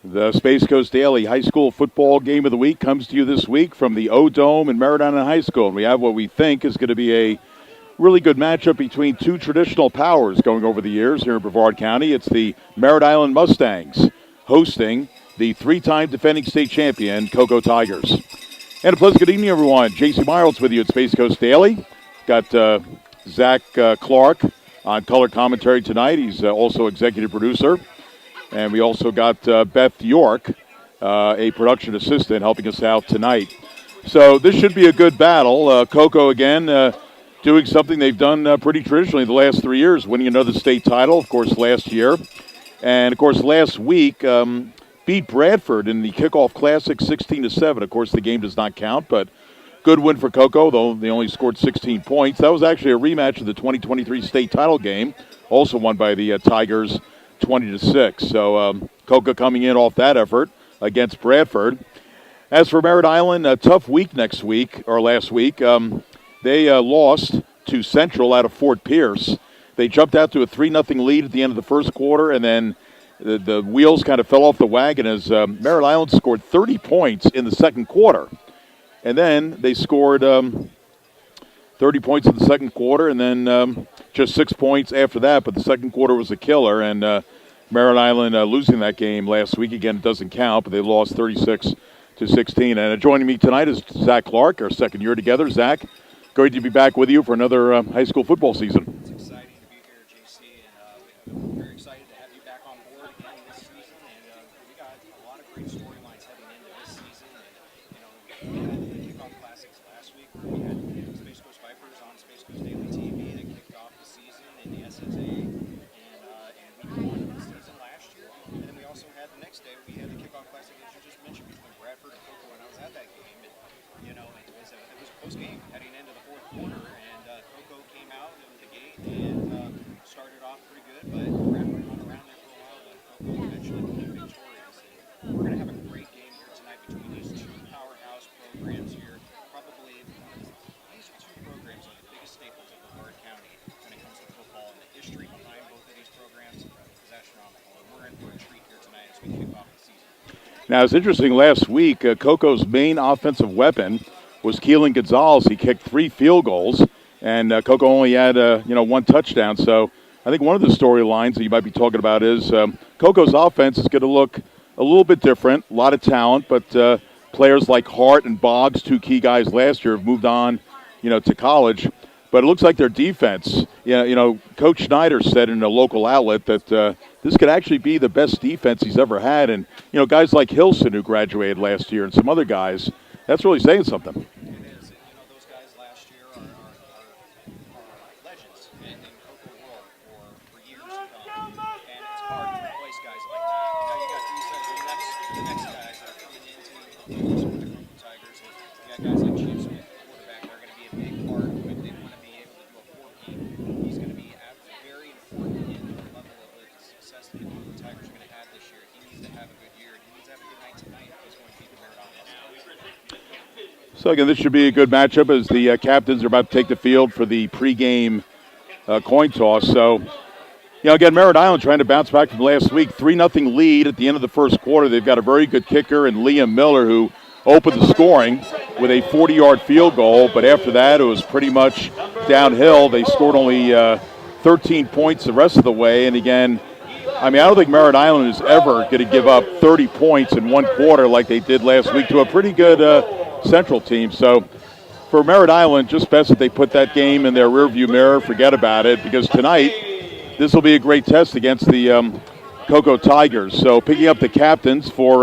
The Space Coast Daily High School Football Game of the Week comes to you this week from the O-Dome in Merritt Island High School. And we have what we think is going to be a really good matchup between two traditional powers going over the years here in Brevard County. It's the Merritt Island Mustangs hosting the three-time defending state champion Cocoa Tigers. And a pleasant good evening, everyone. J.C. Miles with you at Space Coast Daily. Got Zach Clark on color commentary tonight. He's also executive producer. And we also got Beth York, a production assistant, helping us out tonight. So this should be a good battle. Cocoa, again, doing something they've done pretty traditionally the last 3 years, winning another state title, of course, last year. And, of course, last week beat Bradford in the Kickoff Classic 16-7. Of course, the game does not count, but good win for Cocoa, though they only scored 16 points. That was actually a rematch of the 2023 state title game, also won by the Tigers 20-6. So Cocoa coming in off that effort against Bradford. As for Merritt Island, a tough week last week. They lost to Central out of Fort Pierce. They jumped out to a 3-0 lead at the end of the first quarter, and then the wheels kind of fell off the wagon as Merritt Island scored 30 points in the second quarter. And then they scored 30 points in the second quarter, and then just 6 points after that. But the second quarter was a killer, and Merritt Island losing that game last week. Again, it doesn't count, but they lost 36-16. And joining me tonight is Zach Clark, our second year together. Zach, great to be back with you for another high school football season. It's exciting to be here, JC, and we're very excited to have you back on board again this season. And we got a lot of great storylines heading into this season. And, we had the Kickoff Classics last week. We had Space Coast Vipers on Space Coast Daily TV that kicked off the season in the SSA. And we won the season last year. And then we also had the next day, we had the Kickoff Classic, as you just mentioned, between Bradford and Cocoa, and I was at that game. And, it was a close game heading into the fourth quarter. And Cocoa came out of the gate and started off pretty good, but Bradford hung around there for a while, but Cocoa eventually became victorious. And we're going to have a great game here tonight between these two powerhouse programs here. Probably these two programs are the biggest staples of Brevard County when it comes to football, and the history behind both of these programs is astronomical. And we're in for a treat here tonight as we kick off the season. Now, it's interesting, last week, Cocoa's main offensive weapon was Keelan Gonzalez. He kicked 3 field goals, and Cocoa only had, 1 touchdown. So I think one of the storylines that you might be talking about is Cocoa's offense is going to look a little bit different, a lot of talent, but players like Hart and Boggs, 2 key guys last year, have moved on, to college. But it looks like their defense, Coach Schneider said in a local outlet that this could actually be the best defense he's ever had. And, guys like Hilson, who graduated last year, and some other guys, that's really saying something. It is. Those guys last year are legends in Cocoa world for years to come. And it's hard to replace guys like that. You got the next guys that are coming into the Cocoa Tigers. And you got guys like Chief Smith, the quarterback. They're going to be a big part if they want to be able to do a 4-game. He's going to be very important in the level of the success that the Cocoa Tigers are going to have this year. He needs to have a good year, and he needs to have a good night tonight if he's going to beat the Merritt Island. So, again, this should be a good matchup as the captains are about to take the field for the pregame coin toss. So, again, Merritt Island trying to bounce back from last week. 3-0 lead at the end of the first quarter. They've got a very good kicker in Liam Miller, who opened the scoring with a 40-yard field goal. But after that, it was pretty much downhill. They scored only 13 points the rest of the way. And, again, I don't think Merritt Island is ever going to give up 30 points in one quarter like they did last week to a pretty good Central team. So for Merritt Island, just best that they put that game in their rearview mirror, forget about it, because tonight this will be a great test against the Cocoa Tigers. So picking up the captains for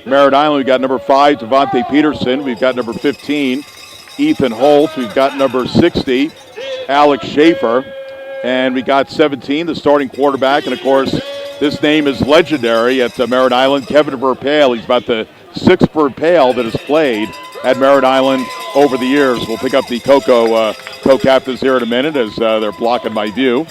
Merritt Island, we've got number 5, Devontae Peterson. We've got number 15, Ethan Holt. We've got number 60, Alex Schaefer. And we got 17, the starting quarterback. And, of course, this name is legendary at Merritt Island, Kevin Verpale. He's about the 6th Verpale that has played at Merritt Island over the years. We'll pick up the Cocoa co-captains here in a minute as they're blocking my view.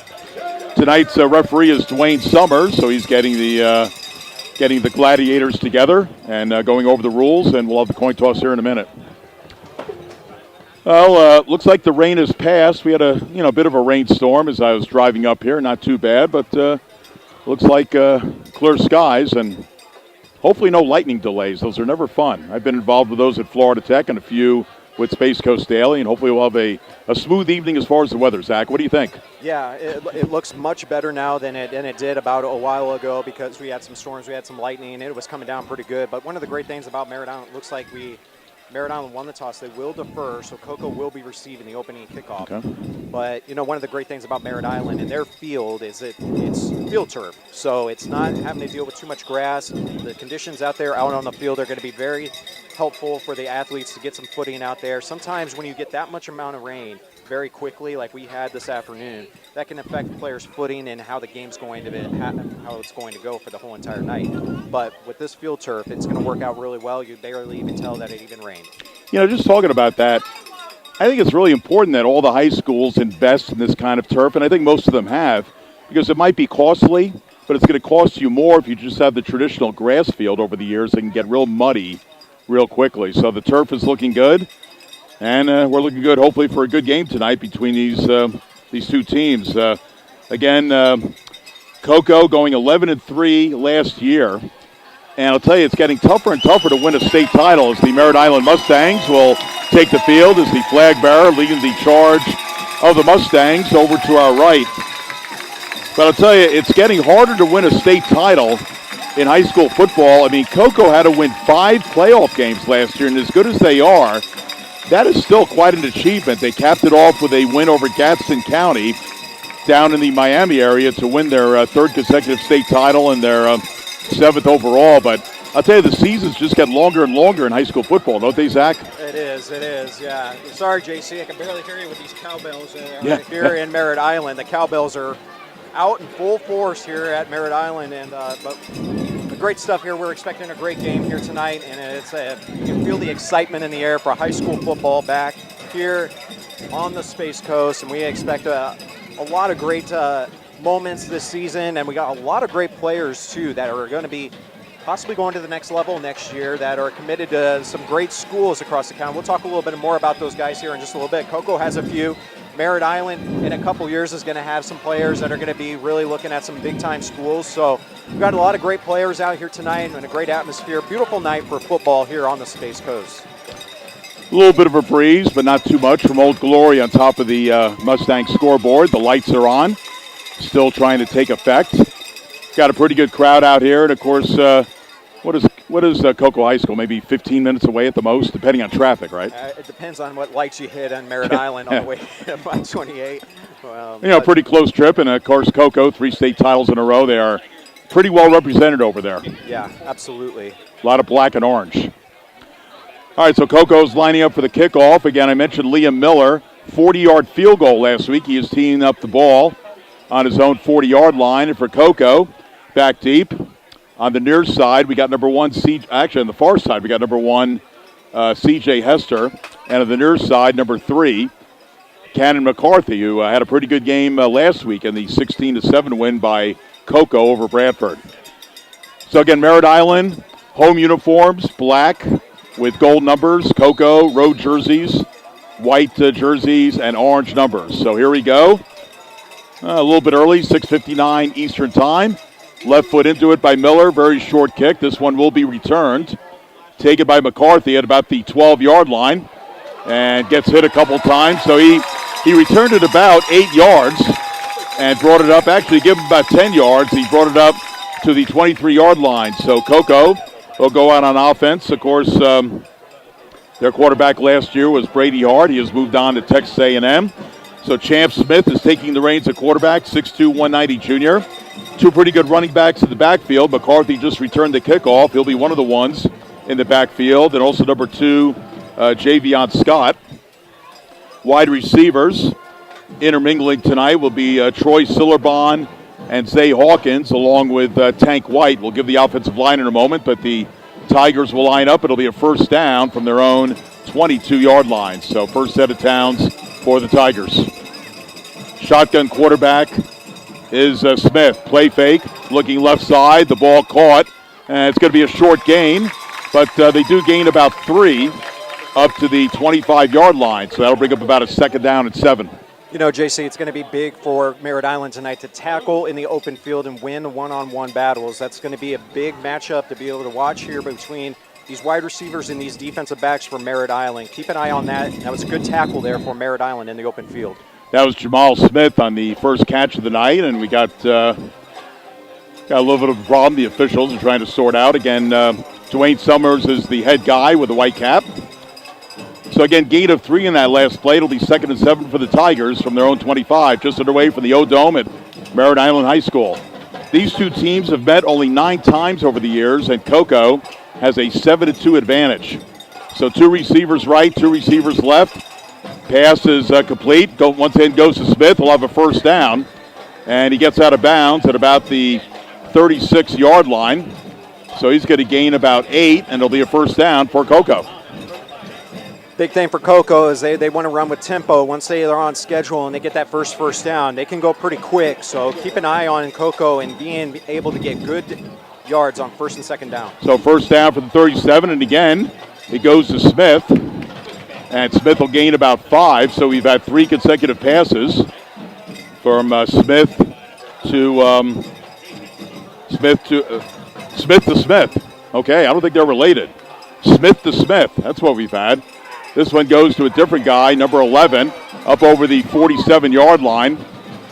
Tonight's referee is Dwayne Summers, so he's getting the gladiators together and going over the rules, and we'll have the coin toss here in a minute. Well, looks like the rain has passed. We had a bit of a rainstorm as I was driving up here. Not too bad, but looks like clear skies, and hopefully no lightning delays. Those are never fun. I've been involved with those at Florida Tech and a few with Space Coast Daily, and hopefully we'll have a smooth evening as far as the weather. Zach, what do you think? Yeah, it looks much better now than it did about a while ago because we had some storms, we had some lightning, and it was coming down pretty good. But one of the great things about Merritt Island, it looks like Merritt Island won the toss. They will defer, so Cocoa will be receiving the opening kickoff. Okay. But, one of the great things about Merritt Island and their field is it's field turf. So it's not having to deal with too much grass. The conditions out there out on the field are going to be very helpful for the athletes to get some footing out there. Sometimes when you get that much amount of rain very quickly, like we had this afternoon, that can affect players' footing and how the game's going to be, how it's going to go for the whole entire night. But with this field turf, it's going to work out really well. You barely even tell that it even rained. Just talking about that, I think it's really important that all the high schools invest in this kind of turf, and I think most of them have, because it might be costly, but it's going to cost you more if you just have the traditional grass field over the years. It can get real muddy real quickly. So the turf is looking good, and we're looking good, hopefully, for a good game tonight between these two teams. Again, Cocoa going 11-3 last year, and I'll tell you, it's getting tougher and tougher to win a state title as the Merritt Island Mustangs will take the field as the flag bearer leading the charge of the Mustangs over to our right. But I'll tell you, it's getting harder to win a state title in high school football. I mean, Cocoa had to win 5 playoff games last year, and as good as they are, that is still quite an achievement. They capped it off with a win over Gadsden County down in the Miami area to win their third consecutive state title and their 7th overall. But I'll tell you, the seasons just get longer and longer in high school football, don't they, Zach? It is, yeah. Sorry, JC, I can barely hear you with these cowbells here in Merritt Island. The cowbells are out in full force here at Merritt Island, and but great stuff here. We're expecting a great game here tonight, and you can feel the excitement in the air for high school football back here on the Space Coast, and we expect a lot of great moments this season, and we got a lot of great players too that are going to be possibly going to the next level next year that are committed to some great schools across the county. We'll talk a little bit more about those guys here in just a little bit. Cocoa has a few. Merritt Island in a couple years is going to have some players that are going to be really looking at some big-time schools. So we've got a lot of great players out here tonight and a great atmosphere. Beautiful night for football here on the Space Coast. A little bit of a breeze, but not too much from Old Glory on top of the Mustang scoreboard. The lights are on, still trying to take effect. Got a pretty good crowd out here, and of course, what is Cocoa High School? Maybe 15 minutes away at the most, depending on traffic, right? It depends on what lights you hit on Merritt Island on the way to 528. Pretty close trip, and of course, Cocoa, 3 state titles in a row. They are pretty well represented over there. Yeah, absolutely. A lot of black and orange. All right, so Cocoa's lining up for the kickoff. Again, I mentioned Liam Miller, 40-yard field goal last week. He is teeing up the ball on his own 40-yard line. And for Cocoa, back deep. On the near side, we got number 1, actually on the far side, we got number 1, C.J. Hester. And on the near side, number 3, Cannon McCarthy, who had a pretty good game last week in the 16-7 win by Cocoa over Bradford. So again, Merritt Island, home uniforms, black with gold numbers. Cocoa, road jerseys, white jerseys, and orange numbers. So here we go. A little bit early, 6:59 Eastern Time. Left foot into it by Miller, very short kick. This one will be returned. Taken by McCarthy at about the 12-yard line and gets hit a couple times. So he returned it about 8 yards and brought it up. Actually, give him about 10 yards. He brought it up to the 23-yard line. So Cocoa will go out on offense. Of course, their quarterback last year was Brady Hart. He has moved on to Texas A&M. So Champ Smith is taking the reins at quarterback, 6'2", 190 junior. 2 pretty good running backs in the backfield. McCarthy just returned the kickoff. He'll be one of the ones in the backfield. And also number 2, Javion Scott. Wide receivers intermingling tonight will be Troy Sillerbond and Zay Hawkins along with Tank White. We'll give the offensive line in a moment, but the Tigers will line up. It'll be a first down from their own 22-yard line. So first set of downs for the Tigers. Shotgun quarterback is Smith. Play fake, looking left side. The ball caught, and it's going to be a short gain, but they do gain about 3 up to the 25-yard line, so that'll bring up about a second down and 7. You know, JC, it's going to be big for Merritt Island tonight to tackle in the open field and win one-on-one battles. That's going to be a big matchup to be able to watch here between these wide receivers and these defensive backs for Merritt Island. Keep an eye on that. That was a good tackle there for Merritt Island in the open field. That was Jamal Smith on the first catch of the night, and we got a little bit of a problem. The officials are trying to sort out. Again, Dwayne Summers is the head guy with the white cap. So again, gain of 3 in that last play. It'll be 2nd and 7 for the Tigers from their own 25, just underway from the O-Dome at Merritt Island High School. These two teams have met only 9 times over the years, and Cocoa has a 7-2 advantage. So 2 receivers right, 2 receivers left. Pass is complete. Once in goes to Smith. He'll have a first down, and he gets out of bounds at about the 36-yard line. So he's going to gain about 8, and it'll be a first down for Cocoa. Big thing for Cocoa is they want to run with tempo. Once they are on schedule and they get that first down, they can go pretty quick. So keep an eye on Cocoa and being able to get good yards on 1st and 2nd down. So first down for the 37, and again, it goes to Smith. And Smith will gain about 5, so we've had 3 consecutive passes from Smith to Smith. Okay, I don't think they're related. Smith to Smith, that's what we've had. This one goes to a different guy, number 11, up over the 47-yard line.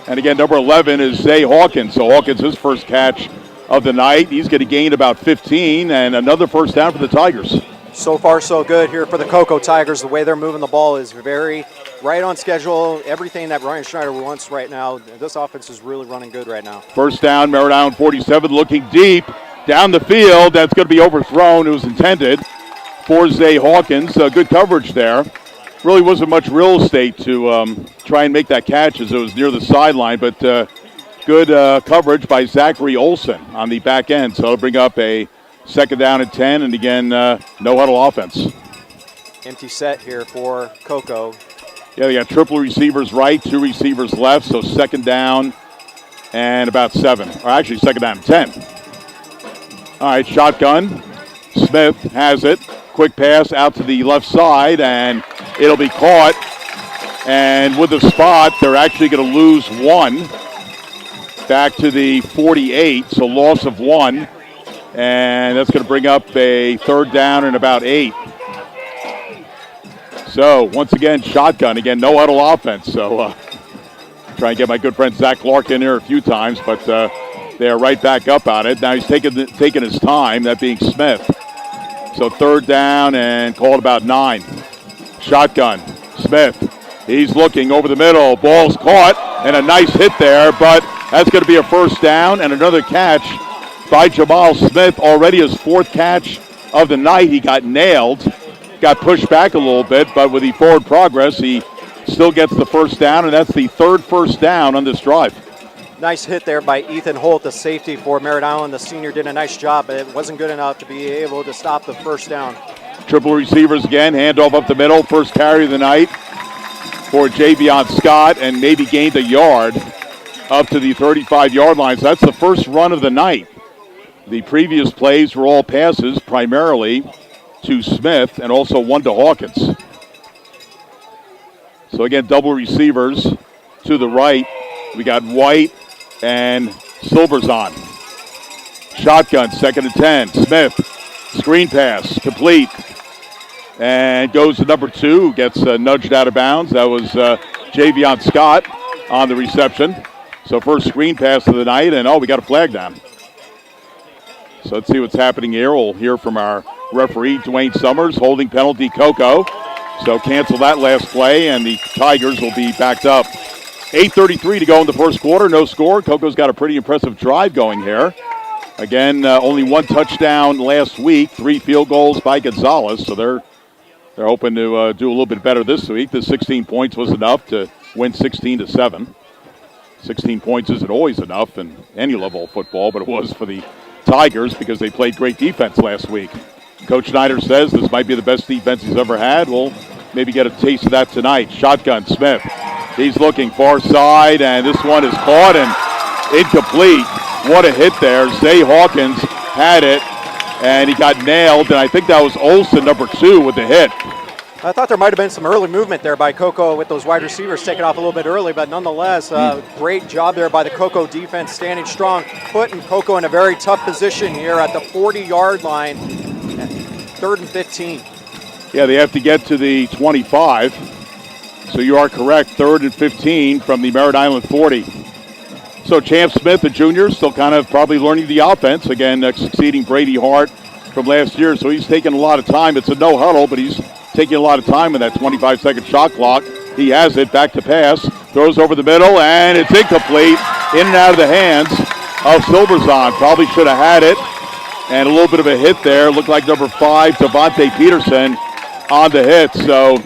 And again, number 11 is Zay Hawkins. So Hawkins, his first catch of the night. He's going to gain about 15, and another first down for the Tigers. So far, so good here for the Cocoa Tigers. The way they're moving the ball is very right on schedule. Everything that Ryan Schneider wants right now. This offense is really running good right now. First down, Merritt Island 47, looking deep down the field. That's going to be overthrown. It was intended for Zay Hawkins. Good coverage there. Really wasn't much real estate to try and make that catch as it was near the sideline, but good coverage by Zachary Olson on the back end. So it'll bring up a 2nd down and 10, and again, no huddle offense. Empty set here for Cocoa. Yeah, they got triple receivers right, 2 receivers left, so 2nd down and about 7. Or actually, 2nd down and 10. All right, shotgun. Smith has it. Quick pass out to the left side, and it'll be caught. And with the spot, they're actually going to lose 1 back to the 48, so loss of 1. And that's going to bring up a 3rd down and about 8. So, once again, shotgun. Again, no huddle offense. So, try and get my good friend Zach Clark in here a few times, but they are right back up on it. Now he's taking his time, that being Smith. So 3rd down and called about 9. Shotgun. Smith. He's looking over the middle. Ball's caught, and a nice hit there, but that's going to be a first down and another catch by Jamal Smith. Already his 4th catch of the night. He got nailed. Got pushed back a little bit, but with the forward progress, he still gets the first down, and that's the 3rd first down on this drive. Nice hit there by Ethan Holt, the safety for Merritt Island. The senior did a nice job, but it wasn't good enough to be able to stop the first down. Triple receivers again, handoff up the middle. First carry of the night for Javion Scott, and maybe gained a yard up to the 35-yard line. So that's the first run of the night. The previous plays were all passes, primarily to Smith and also 1 to Hawkins. So again, double receivers to the right. We got White and Silver's on. Shotgun, 2nd and 10. Smith, screen pass, complete. And goes to number 2, gets nudged out of bounds. That was Javion Scott on the reception. So first screen pass of the night, and we got a flag down. So let's see what's happening here. We'll hear from our referee, Dwayne Summers, holding penalty Cocoa. So cancel that last play, and the Tigers will be backed up. 8:33 to go in the first quarter, no score. Cocoa's got a pretty impressive drive going here. Again, only 1 touchdown last week, 3 field goals by Gonzalez, so they're hoping to do a little bit better this week. The 16 points was enough to win 16-7. 16 points isn't always enough in any level of football, but it was for the Tigers because they played great defense last week. Coach Schneider says this might be the best defense he's ever had. We'll maybe get a taste of that tonight. Shotgun, Smith. He's looking far side, and this one is caught and incomplete. What a hit there. Zay Hawkins had it, and he got nailed, and I think that was Olsen, number 2, with the hit. I thought there might have been some early movement there by Cocoa with those wide receivers taking off a little bit early, but nonetheless, great job there by the Cocoa defense, standing strong, putting Cocoa in a very tough position here at the 40-yard line, 3rd and 15. Yeah, they have to get to the 25. So you are correct, 3rd and 15 from the Merritt Island 40. So Champ Smith, the junior, still kind of probably learning the offense. Again, succeeding Brady Hart from last year, so he's taking a lot of time. It's a no huddle, but he's taking a lot of time in that 25-second shot clock. He has it, back to pass, throws over the middle, and it's incomplete. In and out of the hands of Silverzon. Probably should have had it. And a little bit of a hit there. Looked like number 5, Devontae Peterson, on the hit. So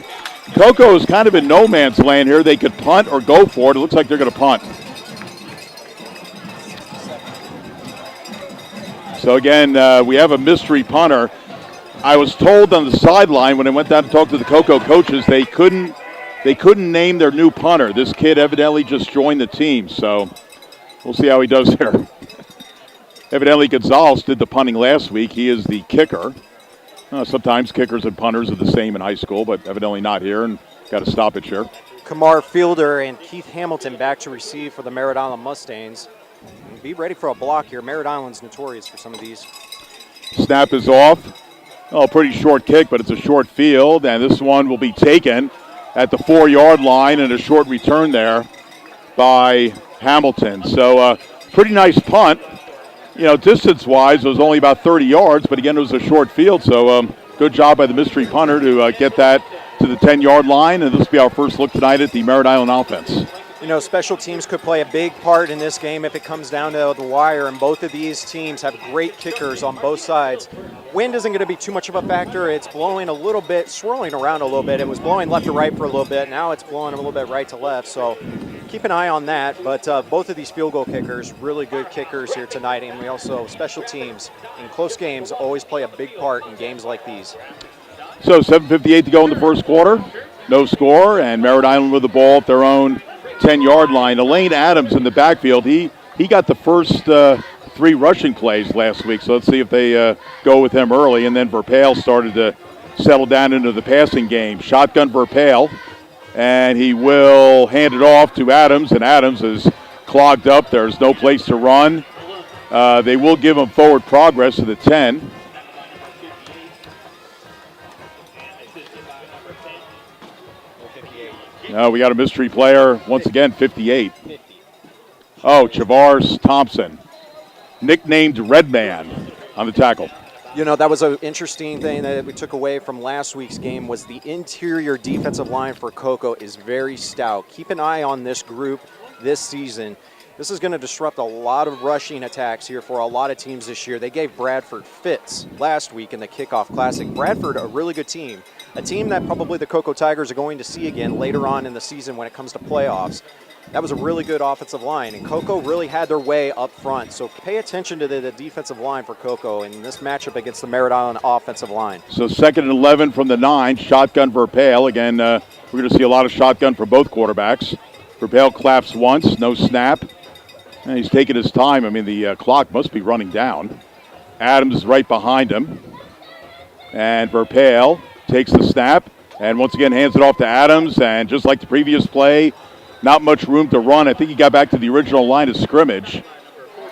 Cocoa is kind of in no man's land here. They could punt or go for it. It looks like they're going to punt. So again, we have a mystery punter. I was told on the sideline when I went down to talk to the Cocoa coaches, they couldn't name their new punter. This kid evidently just joined the team, so we'll see how he does there. Evidently Gonzalez did the punting last week. He is the kicker. Sometimes kickers and punters are the same in high school, but evidently not here, and got to stop it here. Kamar Fielder and Keith Hamilton back to receive for the Merritt Island Mustangs. And be ready for a block here. Merritt Island's notorious for some of these. Snap is off. Oh, pretty short kick, but it's a short field, and this one will be taken at the 4-yard line, and a short return there by Hamilton. So pretty nice punt. You know, distance-wise, it was only about 30 yards, but again, it was a short field, so good job by the mystery punter to get that to the 10-yard line, and this will be our first look tonight at the Merritt Island offense. You know, special teams could play a big part in this game if it comes down to the wire, and both of these teams have great kickers on both sides. Wind isn't going to be too much of a factor. It's blowing a little bit, swirling around a little bit. It was blowing left to right for a little bit. Now it's blowing a little bit right to left, so keep an eye on that. But both of these field goal kickers, really good kickers here tonight, and we also, special teams in close games always play a big part in games like these. So 7:58 to go in the first quarter. No score, and Merritt Island with the ball at their own 10-yard line. Elaine Adams in the backfield. He got the first 3 rushing plays last week, so let's see if they go with him early. And then Verpale started to settle down into the passing game. Shotgun Verpale, and he will hand it off to Adams, and Adams is clogged up. There's no place to run. They will give him forward progress to the 10. We got a mystery player, once again, 58. Oh, Chavars Thompson, nicknamed Red Man, on the tackle. You know, that was an interesting thing that we took away from last week's game was the interior defensive line for Cocoa is very stout. Keep an eye on this group this season. This is going to disrupt a lot of rushing attacks here for a lot of teams this year. They gave Bradford fits last week in the Kickoff Classic. Bradford, a really good team. A team that probably the Cocoa Tigers are going to see again later on in the season when it comes to playoffs. That was a really good offensive line, and Cocoa really had their way up front. So pay attention to the defensive line for Cocoa in this matchup against the Merritt Island offensive line. So 2nd and 11 from the 9, shotgun Verpale. Again, we're going to see a lot of shotgun for both quarterbacks. Verpale claps once, no snap. And he's taking his time. I mean, the clock must be running down. Adams is right behind him. And Verpale takes the snap and once again hands it off to Adams. And just like the previous play, not much room to run. I think he got back to the original line of scrimmage.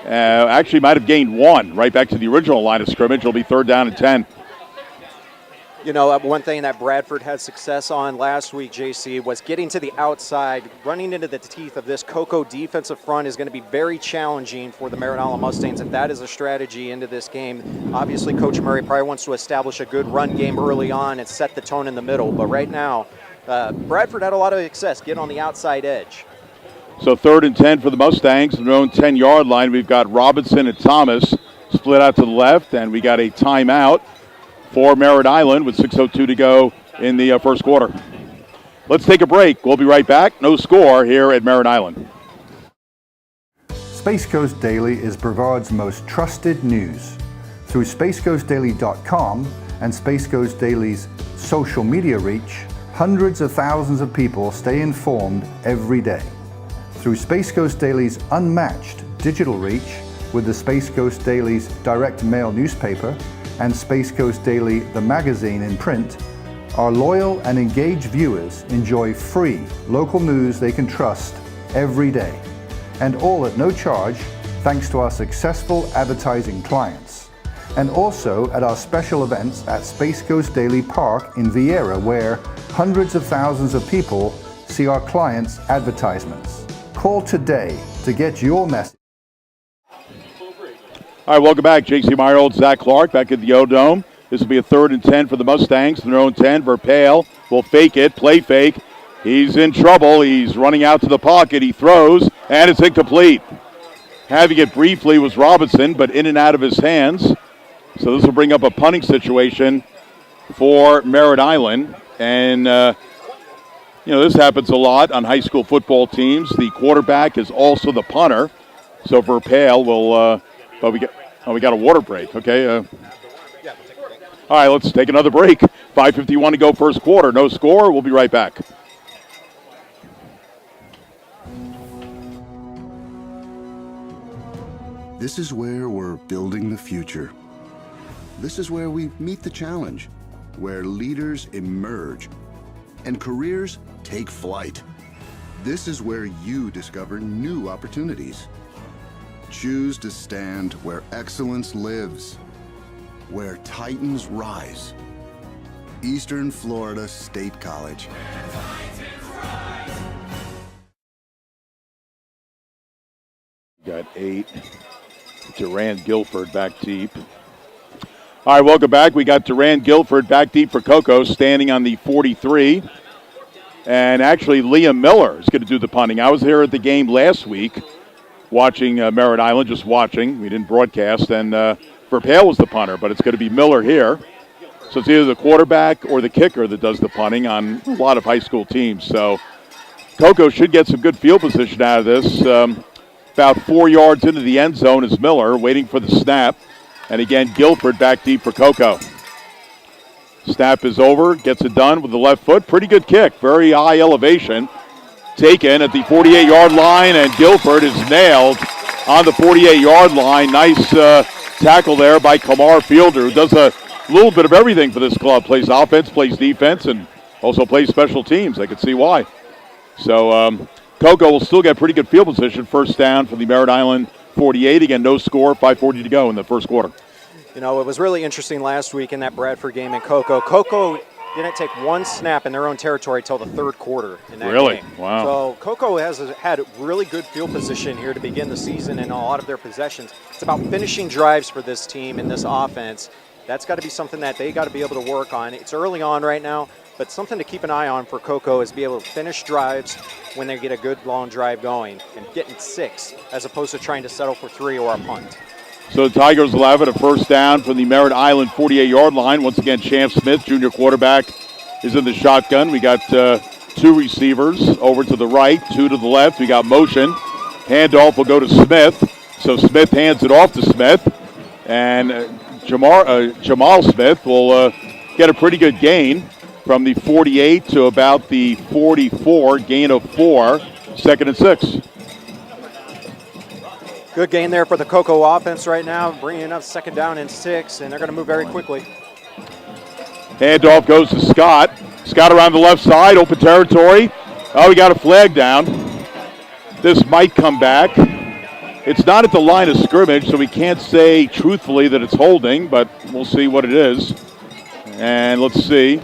Actually might have gained 1 right back to the original line of scrimmage. It'll be 3rd down and 10. You know, one thing that Bradford had success on last week, JC, was getting to the outside. Running into the teeth of this Cocoa defensive front is going to be very challenging for the Merritt Island Mustangs, if that is a strategy into this game. Obviously, Coach Murray probably wants to establish a good run game early on and set the tone in the middle. But right now, Bradford had a lot of success getting on the outside edge. So 3rd and 10 for the Mustangs. On their own 10-yard line, we've got Robinson and Thomas split out to the left, and we got a timeout for Merritt Island with 6:02 to go in the first quarter. Let's take a break. We'll be right back. No score here at Merritt Island. Space Coast Daily is Brevard's most trusted news. Through spacecoastdaily.com and Space Coast Daily's social media reach, hundreds of thousands of people stay informed every day. Through Space Coast Daily's unmatched digital reach with the Space Coast Daily's direct mail newspaper and Space Coast Daily, the magazine in print, Our loyal and engaged viewers enjoy free local news they can trust every day, and all at no charge thanks to our successful advertising clients. And also at our special events at Space Coast Daily Park in Vieira, where hundreds of thousands of people see our clients' advertisements. Call today to get your message. All right, welcome back. J.C. Meyerhold, Zach Clark back at the O-Dome. This will be a 3rd and 10 for the Mustangs. Their own 10. Verpale will fake it, play fake. He's in trouble. He's running out to the pocket. He throws, and it's incomplete. Having it briefly was Robinson, but in and out of his hands. So this will bring up a punting situation for Merritt Island. And, this happens a lot on high school football teams. The quarterback is also the punter. So Verpale will... But we got a water break, okay? All right, let's take another break. 5:51 to go first quarter. No score. We'll be right back. This is where we're building the future. This is where we meet the challenge, where leaders emerge and careers take flight. This is where you discover new opportunities. Choose to stand where excellence lives, where titans rise. Eastern Florida State College. Got 8. Durand Guilford back deep. All right, welcome back. We got Durand Guilford back deep for Coco, standing on the 43. And actually, Liam Miller is going to do the punting. I was here at the game last week, watching Merritt Island, just watching. We didn't broadcast, and Verpale was the punter, but it's going to be Miller here. So it's either the quarterback or the kicker that does the punting on a lot of high school teams. So Coco should get some good field position out of this. About 4 yards into the end zone is Miller, waiting for the snap. And again, Guilford back deep for Coco. Snap is over, gets it done with the left foot. Pretty good kick, very high elevation. Taken at the 48-yard line, and Guilford is nailed on the 48-yard line. Nice tackle there by Kamar Fielder, who does a little bit of everything for this club. Plays offense, plays defense, and also plays special teams. I can see why. So Coco will still get pretty good field position. First down for the Merritt Island 48. Again, no score, 5:40 to go in the first quarter. It was really interesting last week in that Bradford game in Coco. Coco didn't take one snap in their own territory till the 3rd quarter in that Really? game. Wow. So Coco has had really good field position here to begin the season in a lot of their possessions. It's about finishing drives for this team and this offense. That's got to be something that they got to be able to work on. It's early on right now, but something to keep an eye on for Coco is be able to finish drives when they get a good long drive going and getting 6 as opposed to trying to settle for 3 or a punt. So the Tigers will have it, a first down from the Merritt Island 48-yard line. Once again, Champ Smith, junior quarterback, is in the shotgun. We got 2 receivers over to the right, 2 to the left. We got motion. Handoff will go to Smith. So Smith hands it off to Smith. And Jamal Smith will get a pretty good gain from the 48 to about the 44, gain of 4, 2nd and 6. Good gain there for the Coco offense right now, bringing up 2nd down and 6, and they're going to move very quickly. Handoff goes to Scott. Scott around the left side, open territory. Oh, we got a flag down. This might come back. It's not at the line of scrimmage, so we can't say truthfully that it's holding, but we'll see what it is. And let's see.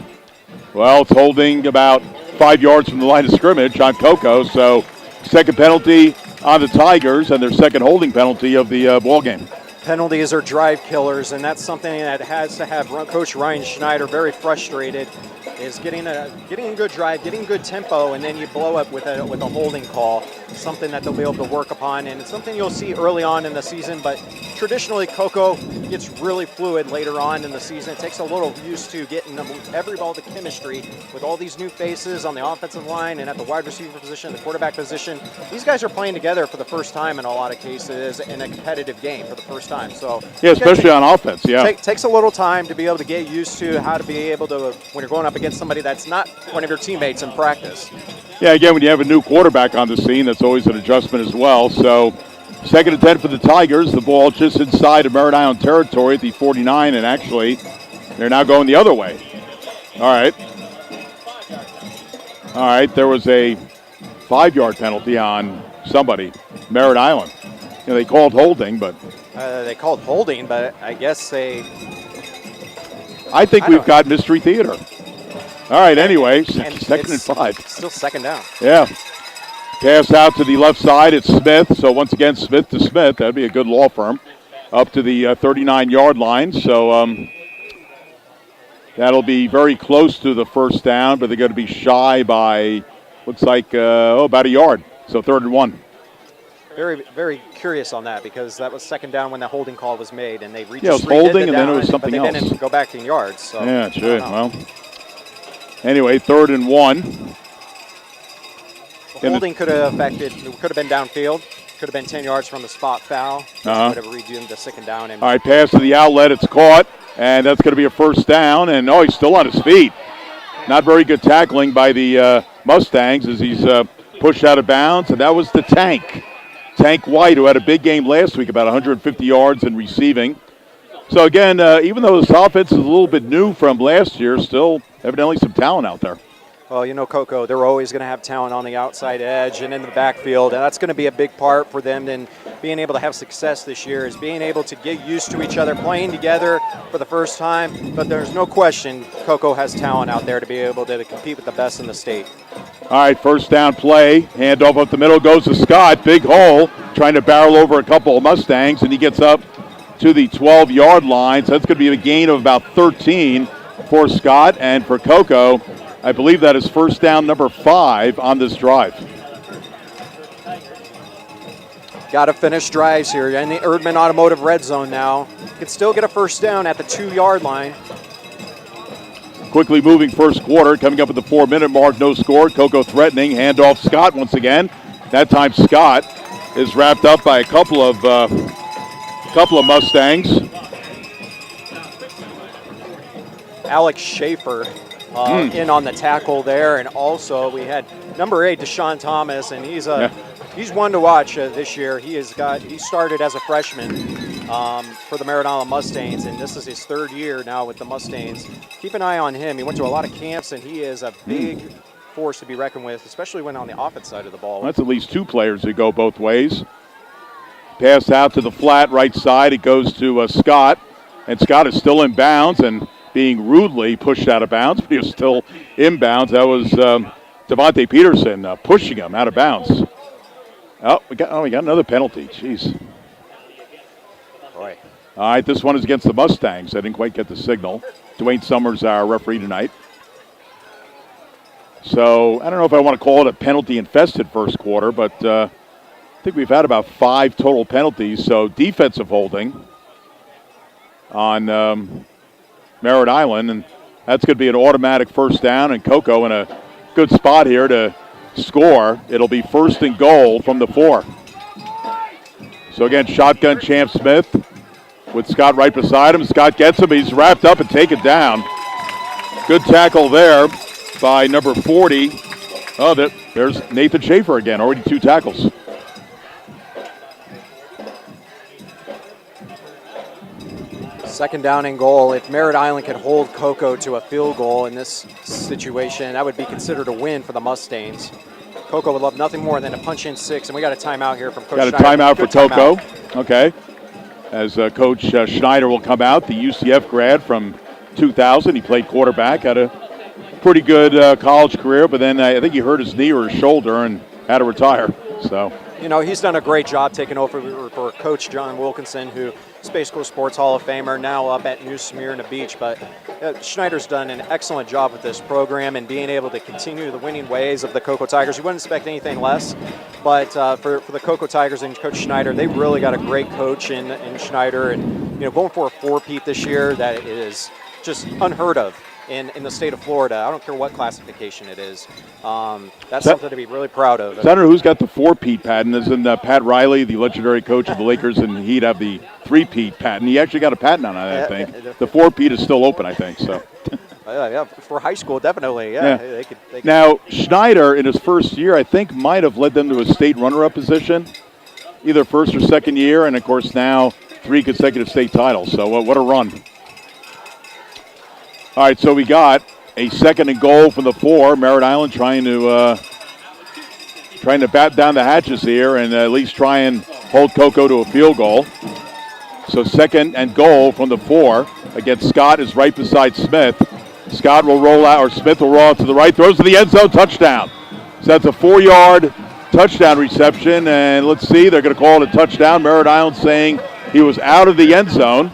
Well, it's holding about 5 yards from the line of scrimmage on Coco, so second penalty on the Tigers and their second holding penalty of the ball game. Penalties are drive killers, and that's something that has to have Coach Ryan Schneider very frustrated, is getting a good drive, getting good tempo, and then you blow up with a holding call, something that they'll be able to work upon, and it's something you'll see early on in the season, but traditionally Coco gets really fluid later on in the season. It takes a little used to getting every ball to chemistry with all these new faces on the offensive line and at the wide receiver position, the quarterback position. These guys are playing together for the first time in a lot of cases in a competitive game for the first time. So yeah, especially on offense, yeah. Takes a little time to be able to get used to how to be able to, when you're going up against somebody that's not one of your teammates in practice. Yeah, again, when you have a new quarterback on the scene, that's always an adjustment as well. So 2nd and 10 for the Tigers. The ball just inside of Merritt Island territory at the 49, and actually they're now going the other way. All right, All right, there was a 5-yard penalty on somebody, Merritt Island. They called holding, but They called holding, but I guess I think we've got mystery theater. All right, anyway, second and 5. Still second down. Yeah. Pass out to the left side. It's Smith. So once again, Smith to Smith. That'd be a good law firm. Up to the 39-yard line. So that'll be very close to the first down, but they're going to be shy by, looks like, about a yard. So 3rd and 1. Very, very curious on that because that was second down when the holding call was made, and they reached. Yeah, it was holding, and then it was something else. But they didn't go back in yards. So yeah, that's right. Well, anyway, 3rd and 1. Holding could have been downfield. Could have been 10 yards from the spot foul. Would have redeemed the second down. And all right, pass to the outlet. It's caught, and that's going to be a first down. And, he's still on his feet. Not very good tackling by the Mustangs as he's pushed out of bounds. And that was the Tank White, who had a big game last week, about 150 yards in receiving. So, again, even though this offense is a little bit new from last year, still evidently some talent out there. Well, Coco, they're always going to have talent on the outside edge and in the backfield, and that's going to be a big part for them in being able to have success this year, is being able to get used to each other, playing together for the first time. But there's no question Coco has talent out there to be able to compete with the best in the state. All right, first down play. Handoff up the middle goes to Scott. Big hole, trying to barrel over a couple of Mustangs, and he gets up to the 12-yard line. So that's going to be a gain of about 13 for Scott. And for Coco, I believe that is first down number 5 on this drive. Got to finish drives here in the Erdman Automotive red zone now. Can still get a first down at the 2-yard line. Quickly moving first quarter, coming up at the 4-minute mark, no score. Coco threatening, handoff Scott once again. That time Scott is wrapped up by a couple of Mustangs. Alex Schaefer in on the tackle there, and also we had number 8 Deshaun Thomas, and he's one to watch this year. He started as a freshman for the Merritt Island Mustangs, and this is his 3rd year now with the Mustangs. Keep an eye on him. He went to a lot of camps, and he is a big force to be reckoned with, especially when on the offense side of the ball. That's at least 2 players that go both ways. Pass out to the flat right side. It goes to Scott, and Scott is still in bounds and being rudely pushed out of bounds, but he was still in bounds. That was Devontae Peterson pushing him out of bounds. We got another penalty. Jeez. Boy. All right, this one is against the Mustangs. I didn't quite get the signal. Dwayne Summers, our referee tonight. So I don't know if I want to call it a penalty-infested first quarter, but I think we've had about 5 total penalties. So defensive holding on Merritt Island, and that's going to be an automatic first down, and Coco in a good spot here to score. It'll be 1st and goal from the 4. So again, shotgun Champ Smith with Scott right beside him. Scott gets him. He's wrapped up and taken down. Good tackle there by number 40. There's Nathan Schaefer again, already 2 tackles. Second down and goal. If Merritt Island could hold Coco to a field goal in this situation, that would be considered a win for the Mustangs. Coco would love nothing more than to punch in 6, and we got a timeout here from Coach Schneider. Got a timeout for Coco. Okay. As Coach Schneider will come out, the UCF grad from 2000. He played quarterback, had a pretty good college career, but then I think he hurt his knee or his shoulder and had to retire. So, he's done a great job taking over for Coach John Wilkinson, who Space Coast Sports Hall of Famer, now up at New Smyrna Beach. But Schneider's done an excellent job with this program and being able to continue the winning ways of the Coco Tigers. You wouldn't expect anything less, but for the Coco Tigers and Coach Schneider, they really got a great coach in Schneider, and going for a 4-peat this year, that is just unheard of in the state of Florida. I don't care what classification it is. That's something to be really proud of. Senator, who's got the 4-peat patent? Isn't Pat Riley, the legendary coach of the Lakers, and he'd have the 3-peat patent. He actually got a patent on it, I think. The 4-peat is still open, I think. So. Yeah, for high school, definitely. Yeah. They could. Now, Schneider, in his first year, I think might have led them to a state runner-up position, either first or second year, and, of course, now 3 consecutive state titles. So what a run. All right, so we got A second and goal from the 4. Merritt Island trying to bat down the hatches here and at least try and hold Cocoa to a field goal. So second and goal from the 4. Again, Scott is right beside Smith. Scott will roll out, or Smith will roll out to the right, throws to the end zone, touchdown. So that's a 4-yard touchdown reception, and let's see, they're going to call it a touchdown. Merritt Island saying he was out of the end zone.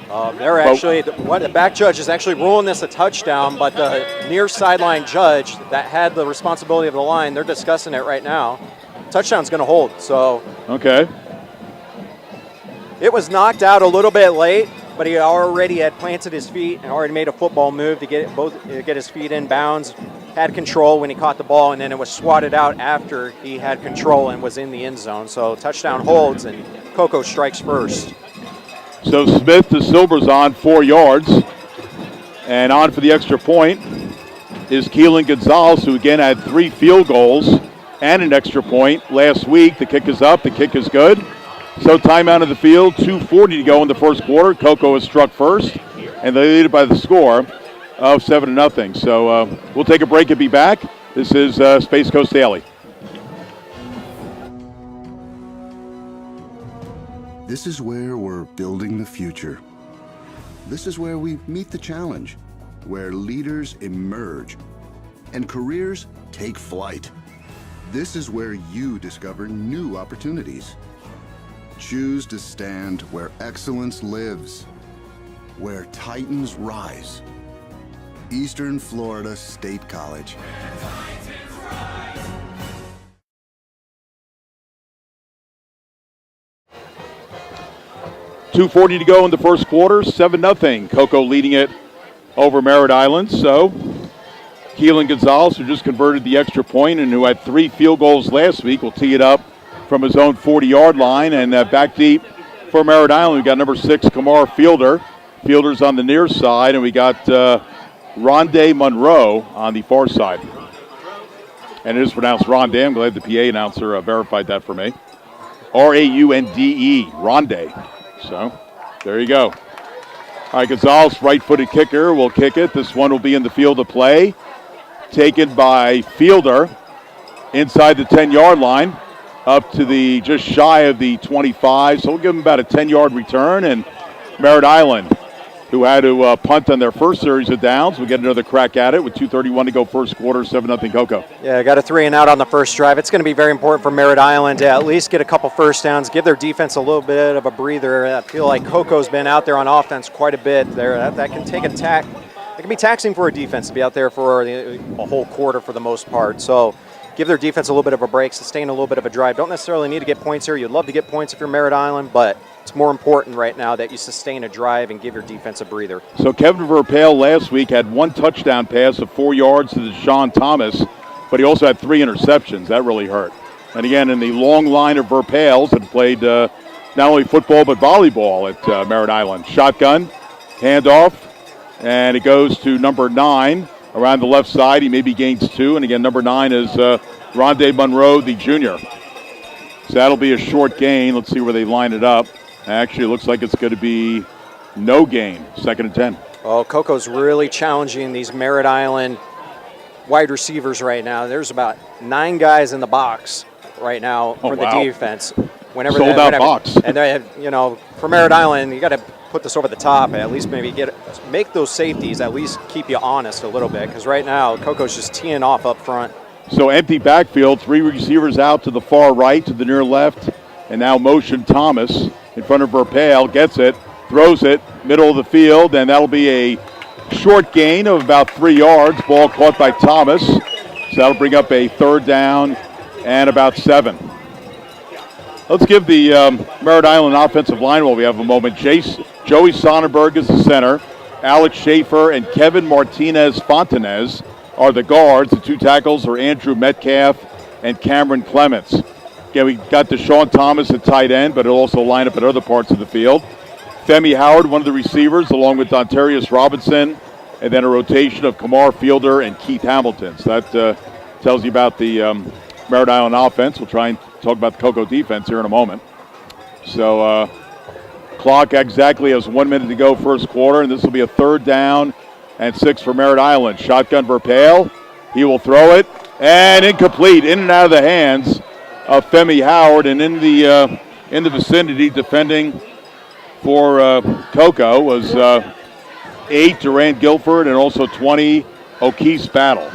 The back judge is actually ruling this a touchdown, but the near sideline judge that had the responsibility of the line, they're discussing it right now. Touchdown's going to hold, so. Okay. It was knocked out a little bit late, but he already had planted his feet and already made a football move to get his feet in bounds, had control when he caught the ball, and then it was swatted out after he had control and was in the end zone. So touchdown holds, and Cocoa strikes first. So Smith to Silver's on 4 yards. And on for the extra point is Keelan Gonzalez, who again had 3 field goals and an extra point last week. The kick is up. The kick is good. So timeout of the field, 2:40 to go in the first quarter. Cocoa is struck first, and they lead it by the score of 7-0. So we'll take a break and be back. This is Space Coast Daily. This is where we're building the future. This is where we meet the challenge, where leaders emerge and careers take flight. This is where you discover new opportunities. Choose to stand where excellence lives, where titans rise. Eastern Florida State College. 2:40 to go in the first quarter, 7-0. Cocoa leading it over Merritt Island. So Keelan Gonzalez, who just converted the extra point and who had 3 field goals last week, will tee it up from his own 40-yard line. And back deep for Merritt Island, we got number 6, Kamar Fielder. Fielder's on the near side, and we got Rondé Monroe on the far side. And it is pronounced Rondé. I'm glad the PA announcer verified that for me. Raunde, Rondé. So, there you go. All right, Gonzalez, right-footed kicker, will kick it. This one will be in the field of play. Taken by Fielder inside the 10-yard line, up to the just shy of the 25. So we'll give him about a 10-yard return. And Merritt Island, who had to punt on their first series of downs, will get another crack at it with 2:31 to go first quarter, 7-0 Cocoa. Yeah, got a 3-and-out on the first drive. It's going to be very important for Merritt Island to at least get a couple first downs, give their defense a little bit of a breather. I feel like Cocoa's been out there on offense quite a bit there. That can take it can be taxing for a defense to be out there for a whole quarter for the most part. So give their defense a little bit of a break, sustain a little bit of a drive. Don't necessarily need to get points here. You'd love to get points if you're Merritt Island, but it's more important right now that you sustain a drive and give your defense a breather. So Kevin Verpale last week had 1 touchdown pass of 4 yards to Deshaun Thomas, but he also had 3 interceptions. That really hurt. And again, in the long line of Verpales that played not only football but volleyball at Merritt Island. Shotgun, handoff, and it goes to number 9 around the left side. He maybe gains 2, and again, number 9 is Rondé Monroe, the junior. So that'll be a short gain. Let's see where they line it up. Actually, it looks like it's going to be no gain, 2nd and 10. Oh, Coco's really challenging these Merritt Island wide receivers right now. There's about 9 guys in the box right now for the defense. Sold out box. And they have, for Merritt Island, you got to put this over the top and at least maybe make those safeties at least keep you honest a little bit, because right now Coco's just teeing off up front. So empty backfield, 3 receivers out to the far right, to the near left, and now motion Thomas in front of Verpale, gets it, throws it, middle of the field, and that'll be a short gain of about 3 yards. Ball caught by Thomas, so that'll bring up a 3rd down and about 7. Let's give the Merritt Island offensive line while we have a moment. Joey Sonnenberg is the center. Alex Schaefer and Kevin Martinez Fontanez are the guards. The 2 tackles are Andrew Metcalf and Cameron Clements. Again, we got Deshaun Thomas at tight end, but it'll also line up at other parts of the field. Femi Howard, one of the receivers, along with Dontarius Robinson, and then a rotation of Kamar Fielder and Keith Hamilton. So that tells you about the Merritt Island offense. We'll try and talk about the Cocoa defense here in a moment. So clock exactly has 1 minute to go first quarter, and this will be a 3rd down and 6 for Merritt Island. Shotgun Verpale. He will throw it, and incomplete, in and out of the hands of Femi Howard, and in the vicinity defending for Cocoa was 8 Durant Guilford and also 20 O'Keefe's Battle.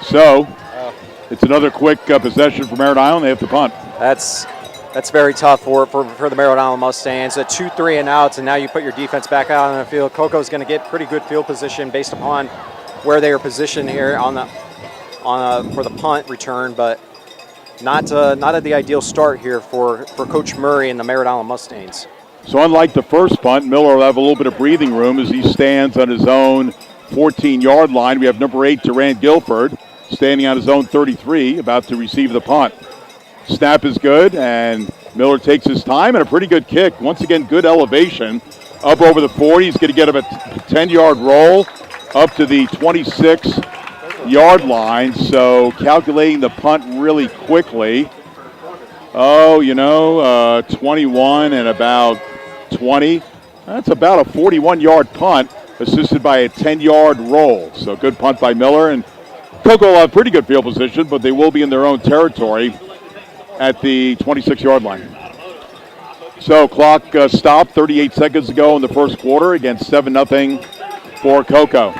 So it's another quick possession for Merritt Island. They have to punt. That's very tough for the Merritt Island Mustangs. 2 3 and outs, and now you put your defense back out on the field. Cocoa's going to get pretty good field position based upon where they are positioned here for the punt return, but not at the ideal start here for Coach Murray and the Merritt Island Mustangs. So unlike the first punt, Miller will have a little bit of breathing room as he stands on his own 14-yard line. We have number 8, Durant Guilford, standing on his own 33, about to receive the punt. Snap is good, and Miller takes his time, and a pretty good kick. Once again, good elevation up over the 40. He's going to get him a 10-yard roll up to the 26-yard line. So calculating the punt really quickly. 21 and about 20. That's about a 41-yard punt, assisted by a 10-yard roll. So good punt by Miller, and Cocoa will have pretty good field position, but they will be in their own territory at the 26-yard line. So clock stopped 38 seconds ago in the first quarter against 7-0 for Cocoa.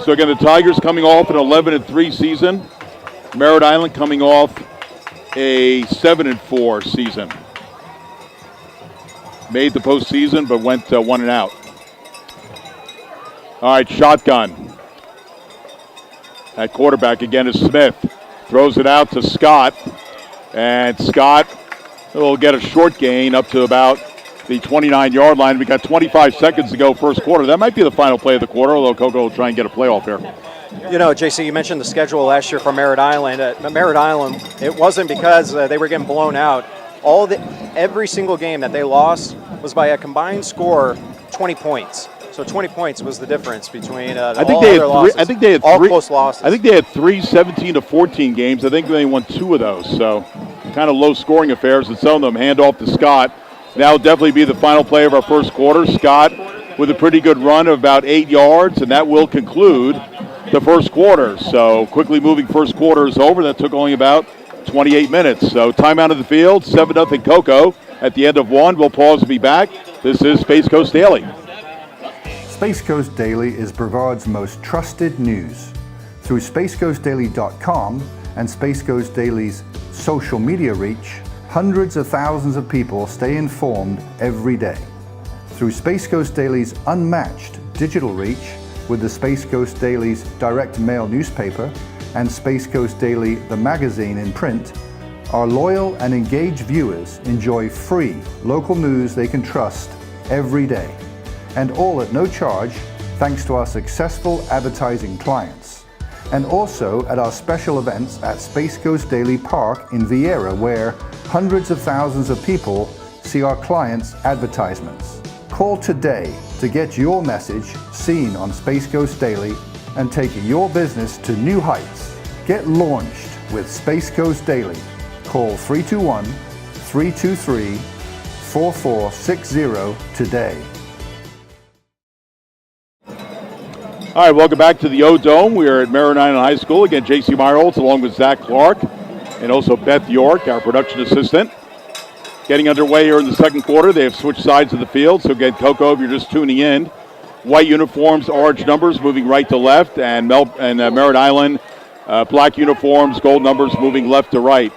So again, the Tigers coming off an 11-3 season. Merritt Island coming off a 7-4 season. Made the postseason, but went 1 and out. All right, shotgun. At quarterback again is Smith. Throws it out to Scott. And Scott will get a short gain up to about the 29-yard line. We got 25 seconds to go first quarter. That might be the final play of the quarter, although Cocoa will try and get a playoff here. You know, JC, you mentioned the schedule last year for Merritt Island. Merritt Island, it wasn't because they were getting blown out. Every single game that they lost was by a combined score 20 points. So 20 points was the difference between all other losses. I think they had all three, close losses. I think they had 3 17-14 games. I think they won 2 of those. So kind of low scoring affairs, and some of them hand off to Scott. That will definitely be the final play of our first quarter. Scott with a pretty good run of about 8 yards, and that will conclude the first quarter. So quickly moving first quarter is over. That took only about 28 minutes. So timeout of the field, 7-0 Cocoa. At the end of 1, we'll pause and be back. This is Space Coast Daily. Space Coast Daily is Brevard's most trusted news. Through spacecoastdaily.com and Space Coast Daily's social media reach, hundreds of thousands of people stay informed every day. Through Space Coast Daily's unmatched digital reach with the Space Coast Daily's direct mail newspaper and Space Coast Daily the magazine in print, our loyal and engaged viewers enjoy free local news they can trust every day, and all at no charge thanks to our successful advertising clients. And also at our special events at Space Coast Daily Park in Vieira, where hundreds of thousands of people see our clients' advertisements. Call today to get your message seen on Space Coast Daily and take your business to new heights. Get launched with Space Coast Daily. Call 321-323-4460 today. All right, welcome back to the O-Dome. We are at Merritt Island High School. Again, J.C. Meyerholtz along with Zach Clark and also Beth York, our production assistant. Getting underway here in the second quarter. They have switched sides of the field. So again, Cocoa, if you're just tuning in, white uniforms, orange numbers moving right to left, and Merritt Island, black uniforms, gold numbers moving left to right.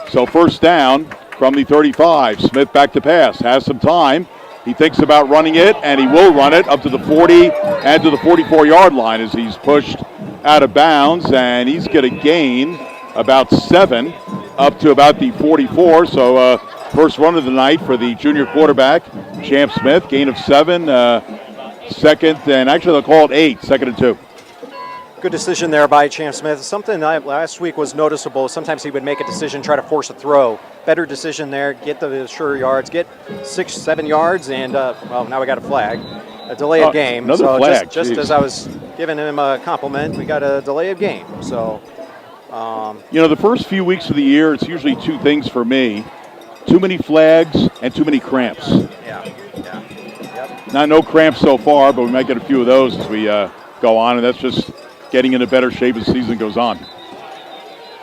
So first down from the 35. Smith back to pass, has some time. He thinks about running it, and he will run it up to the 40 and to the 44-yard line as he's pushed out of bounds, and he's going to gain about 7 up to about the 44. So first run of the night for the junior quarterback, Champ Smith, gain of 7, second, and actually they'll call it 8, 2nd and 2. Good decision there by Champ Smith. Something that last week was noticeable. Sometimes he would make a decision, try to force a throw. Better decision there, get the sure yards, get 6-7 yards, and well, now we got a flag. A delay of game. Another so flag. Just as I was giving him a compliment, we got a delay of game. So, the first few weeks of the year, it's usually 2 things for me: too many flags and too many cramps. Yeah. No cramps so far, but we might get a few of those as we go on, and that's just getting into better shape as the season goes on.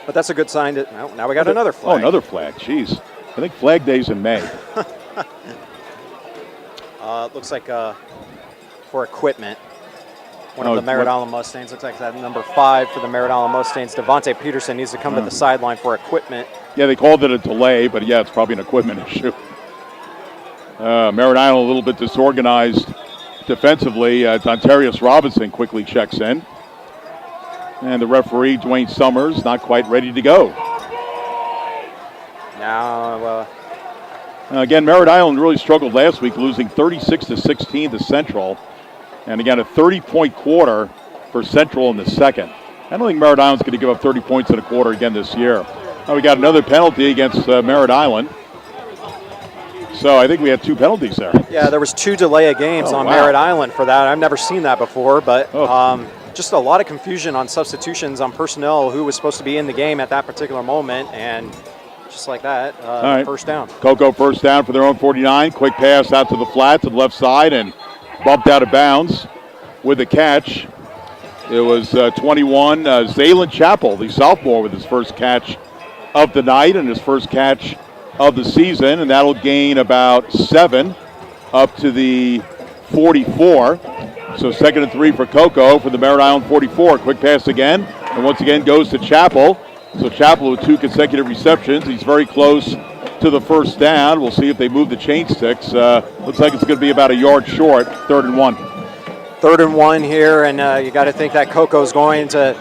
But that's a good sign. Now we got another flag. Oh, another flag. Jeez. I think Flag Day's in May. Looks like for equipment. One of the Merritt Island Mustangs. Looks like that number 5 for the Merritt Island Mustangs. Devontae Peterson needs to come to the sideline for equipment. Yeah, they called it a delay, but yeah, it's probably an equipment issue. Merritt Island a little bit disorganized defensively. Ontarius Robinson quickly checks in. And the referee, Dwayne Summers, not quite ready to go. Now, again, Merritt Island really struggled last week, losing 36-16 to Central. And again, a 30-point quarter for Central in the second. I don't think Merritt Island's going to give up 30 points in a quarter again this year. Now we got another penalty against Merritt Island. So I think we had 2 penalties there. Yeah, there was 2 delay of games on Merritt Island for that. I've never seen that before, but just a lot of confusion on substitutions on personnel who was supposed to be in the game at that particular moment, and just like that, first down. Cocoa first down for their own 49. Quick pass out to the flat to the left side and bumped out of bounds with the catch. It was 21, Zaylen Chappell, the sophomore, with his first catch of the night and his first catch of the season, and that'll gain about 7 up to the 44. So 2nd and 3 for Cocoa for the Merritt Island 44. Quick pass again, and once again goes to Chappell. So Chappell with 2 consecutive receptions. He's very close to the first down. We'll see if they move the chain sticks. Looks like it's going to be about a yard short, 3rd and 1. 3rd and 1 here, and you got to think that Cocoa's going to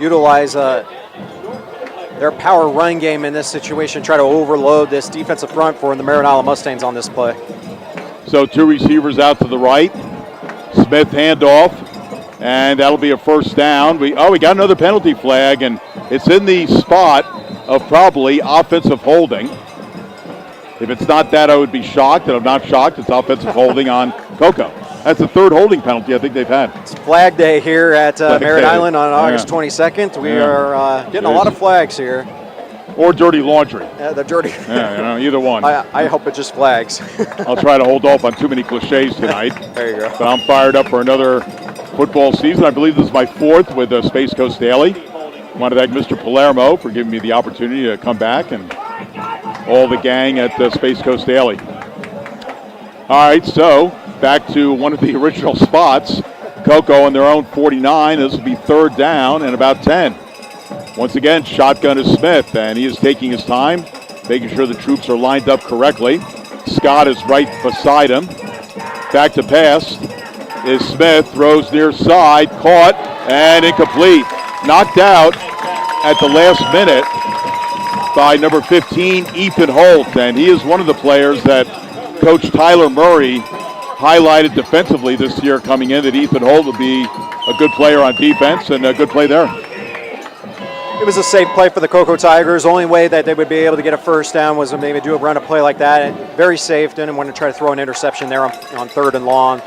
utilize their power run game in this situation, try to overload this defensive front for the Merritt Island Mustangs on this play. So 2 receivers out to the right. Smith handoff, and that'll be a first down. We got another penalty flag, and it's in the spot of probably offensive holding. If it's not that, I would be shocked, and I'm not shocked. It's offensive holding on Cocoa. That's the 3rd holding penalty I think they've had. It's Flag Day here at Merritt Island on August 22nd. We are getting a lot of flags here. Or dirty laundry. The dirty. Yeah, either one. I hope it's just flags. I'll try to hold off on too many cliches tonight. There you go. But I'm fired up for another football season. I believe this is my 4th with Space Coast Daily. I want to thank Mr. Palermo for giving me the opportunity to come back and all the gang at Space Coast Daily. All right, so back to one of the original spots. Cocoa on their own 49. This will be 3rd down and about 10. Once again, shotgun is Smith, and he is taking his time, making sure the troops are lined up correctly. Scott is right beside him. Back to pass is Smith, throws near side, caught, and incomplete. Knocked out at the last minute by number 15, Ethan Holt, and he is one of the players that Coach Tyler Murray highlighted defensively this year coming in, that Ethan Holt would be a good player on defense, and a good play there. It was a safe play for the Cocoa Tigers. Only way that they would be able to get a first down was to maybe run a play like that. And very safe. Didn't want to try to throw an interception there on 3rd and long.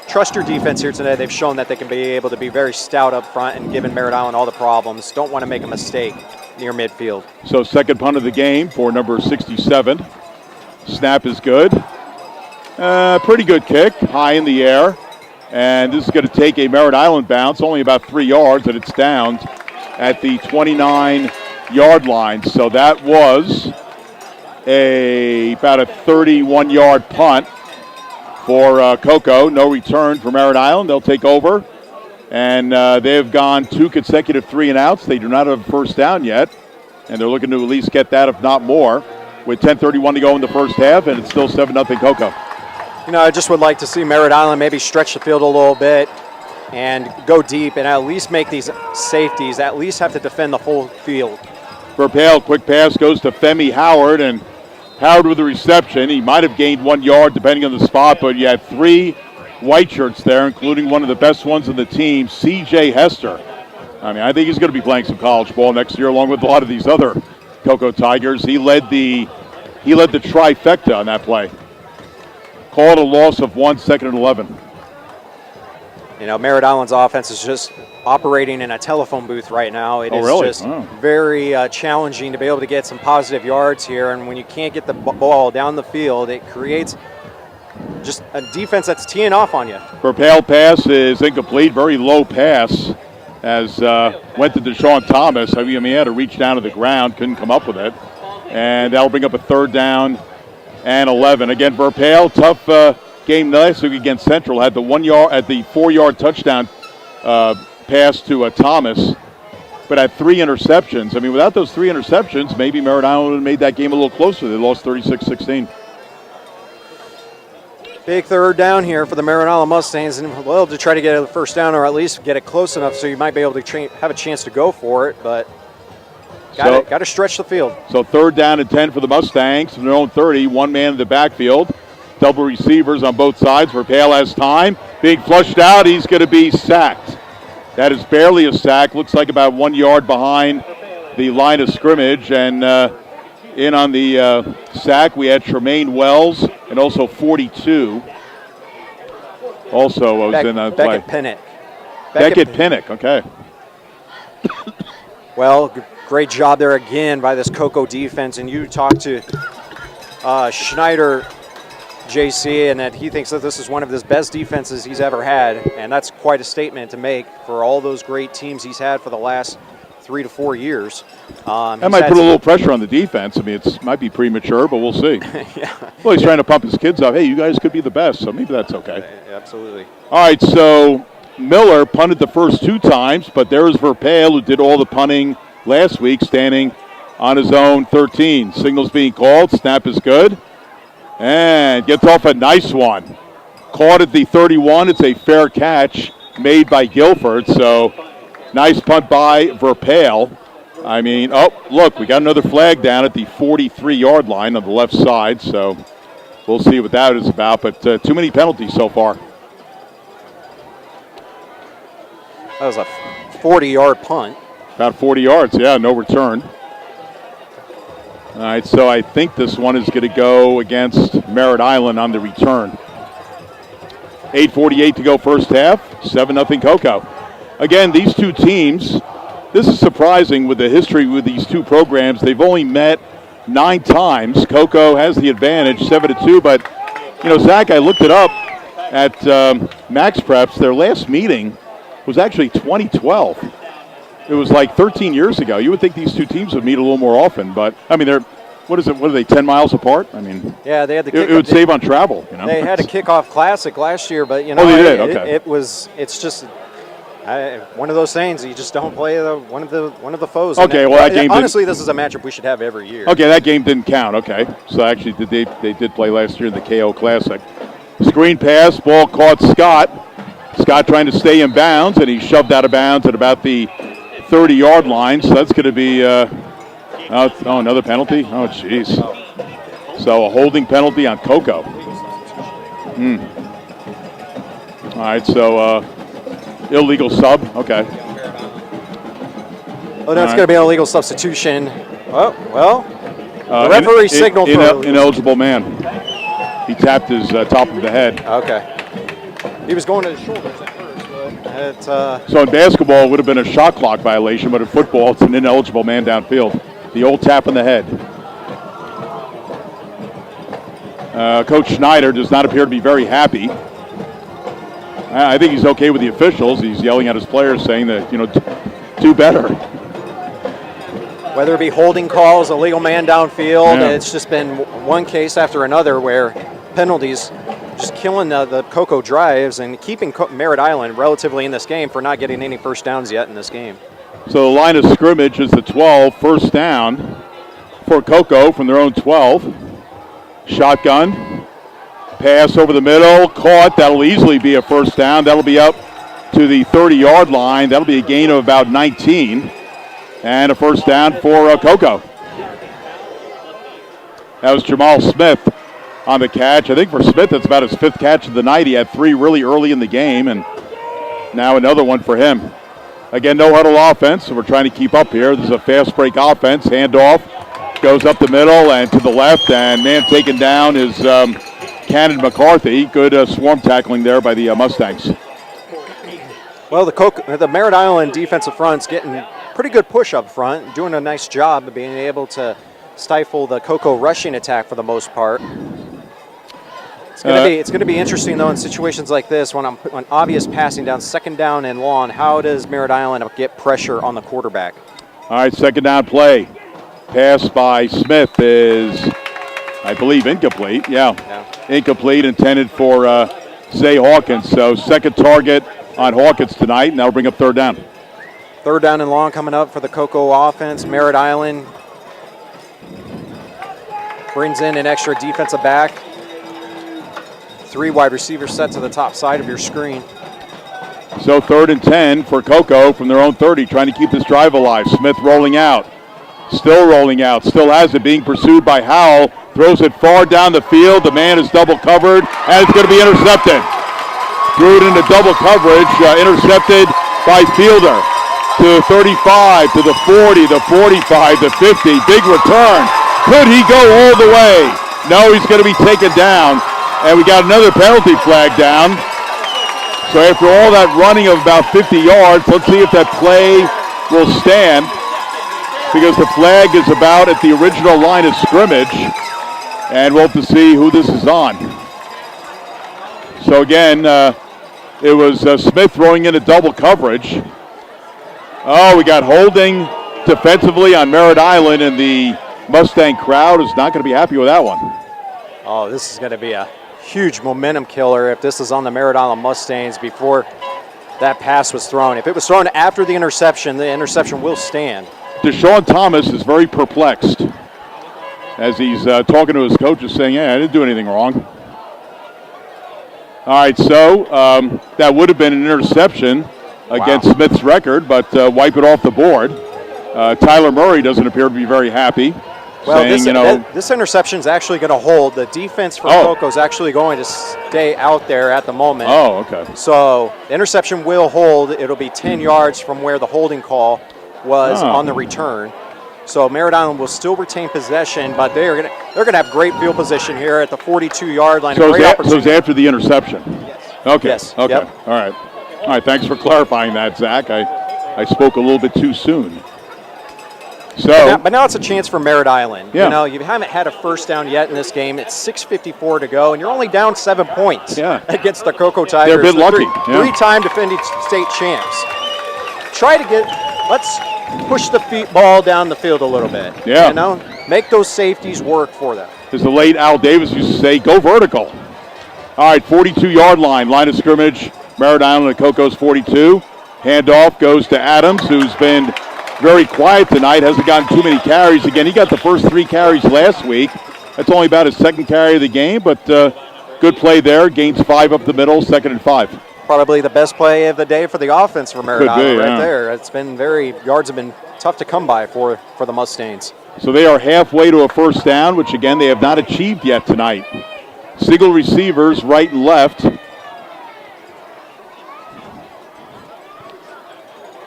Trust your defense here today. They've shown that they can be able to be very stout up front and giving Merritt Island all the problems. Don't want to make a mistake near midfield. So 2nd punt of the game for number 67. Snap is good. Pretty good kick, high in the air. And this is going to take a Merritt Island bounce, only about 3 yards, and it's down at the 29-yard line. So that was about a 31-yard punt for Cocoa. No return for Merritt Island. They'll take over. And they have gone 2 consecutive 3-and-outs. They do not have a first down yet. And they're looking to at least get that, if not more, with 10:31 to go in the first half, and it's still 7-0 Cocoa. I just would like to see Merritt Island maybe stretch the field a little bit and go deep and at least make these safeties at least have to defend the full field. Verpale, quick pass goes to Femi Howard, and Howard with the reception. He might have gained 1 yard depending on the spot, but you had 3 white shirts there, including one of the best ones in the team, C.J. Hester. I think he's going to be playing some college ball next year along with a lot of these other Cocoa Tigers. He led the trifecta on that play. Called a loss of 1, 2nd and 11. Merritt Island's offense is just operating in a telephone booth right now. It is really? just very challenging to be able to get some positive yards here. And when you can't get the ball down the field, it creates just a defense that's teeing off on you. Verpail pass is incomplete. Very low pass as went to Deshaun Thomas. I mean, he had to reach down to the ground, couldn't come up with it. And that'll bring up a 3rd down and 11. Again, Verpail, tough game last week against Central. Had the 4-yard touchdown pass to Thomas, but had 3 interceptions. I mean, without those 3 interceptions, maybe Merritt Island would have made that game a little closer. They lost 36-16. Big 3rd down here for the Merritt Island Mustangs, and well, to try to get a first down or at least get it close enough so you might be able to have a chance to go for it, but got to stretch the field. So 3rd down and 10 for the Mustangs from their own 30. 1 man in the backfield. Double receivers on both sides. Verpail has time. Being flushed out. He's going to be sacked. That is barely a sack. Looks like about 1 yard behind the line of scrimmage. And in on the sack, we had Tremaine Wells and also 42. Also was in that play. Beckett Pinnock, okay. Well, great job there again by this Cocoa defense. And you talked to Schneider, JC, and that he thinks that this is one of his best defenses he's ever had. And that's quite a statement to make for all those great teams he's had for the last 3 to 4 years. That might put a little pressure on the defense. I mean, it might be premature, but we'll see. Yeah. Well, he's trying to pump his kids up. Hey, you guys could be the best, so maybe that's okay. Absolutely. All right, so Miller punted the first 2 times, but there's Verpail, who did all the punting last week, standing on his own 13. Signals being called. Snap is good. And gets off a nice one. Caught at the 31. It's a fair catch made by Guilford, so nice punt by Verpail. I mean, oh, look, we got another flag down at the 43-yard line on the left side, so we'll see what that is about. But too many penalties so far. That was a 40-yard punt. About 40 yards, yeah, no return. All right, so I think this one is going to go against Merritt Island on the return. 8:48 to go first half, 7-0 Cocoa. Again, these two teams, this is surprising with the history with these two programs. They've only met 9 times. Cocoa has the advantage, 7-2, but, you know, Zach, I looked it up at Max Preps. Their last meeting was actually 2012. It was like 13 years ago. You would think these two teams would meet a little more often, but, I mean, what are they, 10 miles apart? I mean, yeah, they had the it would save on travel, you know. They had a Kickoff Classic last year, but, you know, oh, they did? Okay. it's just one of those things. You just don't play one of the foes. Okay, well, that game honestly, this is a matchup we should have every year. Okay, that game didn't count. Okay, so actually, they did play last year in the KO Classic. Screen pass, ball caught Scott. Scott trying to stay in bounds, and he shoved out of bounds at about the 30-yard line. So that's going to be another penalty. Oh, jeez. So a holding penalty on Cocoa. All right, so illegal sub. Okay. Oh, that's going to be an illegal substitution. Oh, well, the referee signaled for ineligible man. He tapped his top of the head. Okay. He was going to his shoulders at first, but So in basketball, it would have been a shot clock violation, but in football, it's an ineligible man downfield. The old tap on the head. Coach Schneider does not appear to be very happy. I think he's okay with the officials. He's yelling at his players, saying that, you know, do better. Whether it be holding calls, illegal man downfield, Yeah. It's just been one case after another where penalties just killing the Cocoa drives and keeping Merritt Island relatively in this game for not getting any first downs yet in this game. So the line of scrimmage is the 12, first down for Cocoa from their own 12. Shotgun, pass over the middle, caught. That'll easily be a first down. That'll be up to the 30-yard line. That'll be a gain of about 19. And a first down for Cocoa. That was Jamal Smith on the catch. I think for Smith, that's about his 5th catch of the night. He had 3 really early in the game, and now another one for him. Again, no huddle offense, so we're trying to keep up here. This is a fast break offense. Handoff goes up the middle and to the left, and man taken down is Cannon McCarthy. Good swarm tackling there by the Mustangs. Well, the Merritt Island defensive front's getting pretty good push up front, doing a nice job of being able to stifle the Cocoa rushing attack for the most part. It's going to be interesting though in situations like this when obvious passing down, second down and long. How does Merritt Island get pressure on the quarterback? All right, second down play. Pass by Smith is, I believe, incomplete. Yeah. Incomplete, intended for Zay Hawkins. So second target on Hawkins tonight, and that'll bring up third down. Third down and long coming up for the Cocoa offense. Merritt Island brings in an extra defensive back. 3 wide receivers set to the top side of your screen. So 3rd and 10 for Cocoa from their own 30, trying to keep this drive alive. Smith rolling out. Still rolling out. Still has it, being pursued by Howell. Throws it far down the field. The man is double covered, and it's going to be intercepted. Threw it into double coverage. Intercepted by Fielder. To 35, to the 40, the 45, the 50. Big return. Could he go all the way? No, he's going to be taken down. And we got another penalty flag down. So after all that running of about 50 yards, let's see if that play will stand, because the flag is about at the original line of scrimmage, and we'll have to see who this is on. So again, it was Smith throwing into double coverage. Oh, we got holding defensively on Merritt Island, and the Mustang crowd is not going to be happy with that one. Oh, this is going to be a huge momentum killer if this is on the Merritt Island Mustangs before that pass was thrown. If it was thrown after the interception will stand. Deshaun Thomas is very perplexed as he's talking to his coaches, saying, "Yeah, I didn't do anything wrong." All right, so that would have been an interception against Smith's record, but wipe it off the board. Tyler Murray doesn't appear to be very happy. Well, saying, this interception is actually going to hold. The defense for Cocoa is actually going to stay out there at the moment. Oh, okay. So the interception will hold. It'll be 10 yards from where the holding call was on the return. So Merritt Island will still retain possession, but they're going to have great field position here at the 42-yard line. So it's after the interception? Yes. Okay. Yes. Okay. Yep. All right. All right. Thanks for clarifying that, Zach. I spoke a little bit too soon. So, but now it's a chance for Merritt Island. Yeah. You know, you haven't had a first down yet in this game. It's 6:54 to go, and you're only down 7 points against the Cocoa Tigers. They're a bit lucky. Three-time defending state champs. Let's push the ball down the field a little bit. Yeah. You know, make those safeties work for them. As the late Al Davis used to say, go vertical. All right, 42-yard line of scrimmage. Merritt Island at Cocoa's 42. Handoff goes to Adams, who's been very quiet tonight, hasn't gotten too many carries. Again, he got the first 3 carries last week. That's only about his second carry of the game, but good play there. Gains 5 up the middle, 2nd and 5. Probably the best play of the day for the offense for Merritt Island right yeah. there. It's been yards have been tough to come by for the Mustangs. So they are halfway to a first down, which again they have not achieved yet tonight. Single receivers right and left.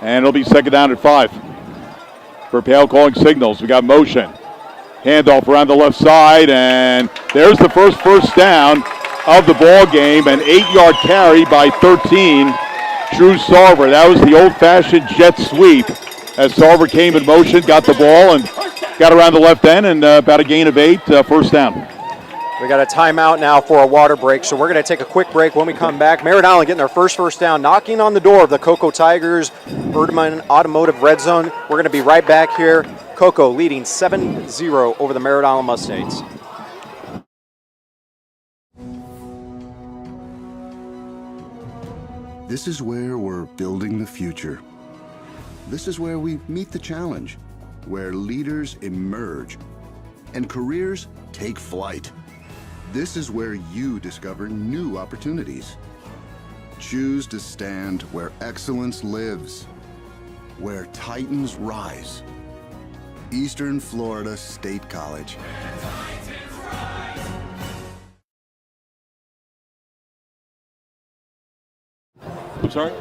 And it'll be second down at 5. For Pale calling signals. We got motion. Handoff around the left side, and there's the first down of the ball game. An 8-yard carry by 13. Drew Sarver. That was the old-fashioned jet sweep. As Sarver came in motion, got the ball, and got around the left end, and about a gain of 8, first down. We got a timeout now for a water break, so we're going to take a quick break. When we come back, Merritt Island getting their first down, knocking on the door of the Cocoa Tigers, Erdman Automotive Red Zone. We're going to be right back here. Cocoa leading 7-0 over the Merritt Island Mustangs. This is where we're building the future. This is where we meet the challenge, where leaders emerge and careers take flight. This is where you discover new opportunities. Choose to stand where excellence lives, where titans rise. Eastern Florida State College. I'm sorry?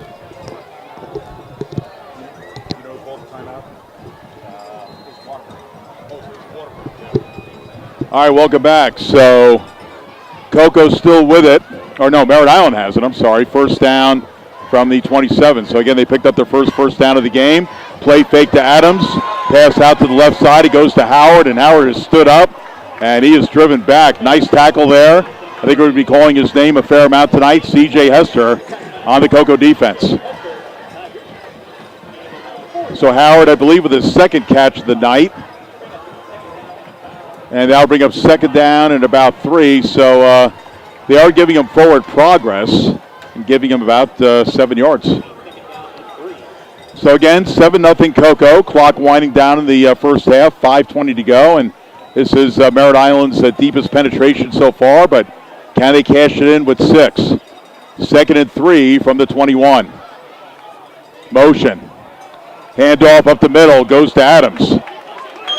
All right, welcome back. So Cocoa's still with it. Or no, Merritt Island has it. I'm sorry. First down from the 27. So again, they picked up their first down of the game. Play fake to Adams. Pass out to the left side. It goes to Howard, and Howard has stood up, and he is driven back. Nice tackle there I think we're going to be calling his name a fair amount tonight, C.J. Hester, on the Cocoa defense. So Howard, I believe, with his second catch of the night. And that'll bring up second down and about 3. So they are giving him forward progress and giving him about 7 yards. So again, 7-0 Cocoa. Clock winding down in the first half, 5:20 to go. And this is Merritt Island's deepest penetration so far, but can they cash it in with 6? 2nd and 3 from the 21. Motion. Handoff up the middle, goes to Adams.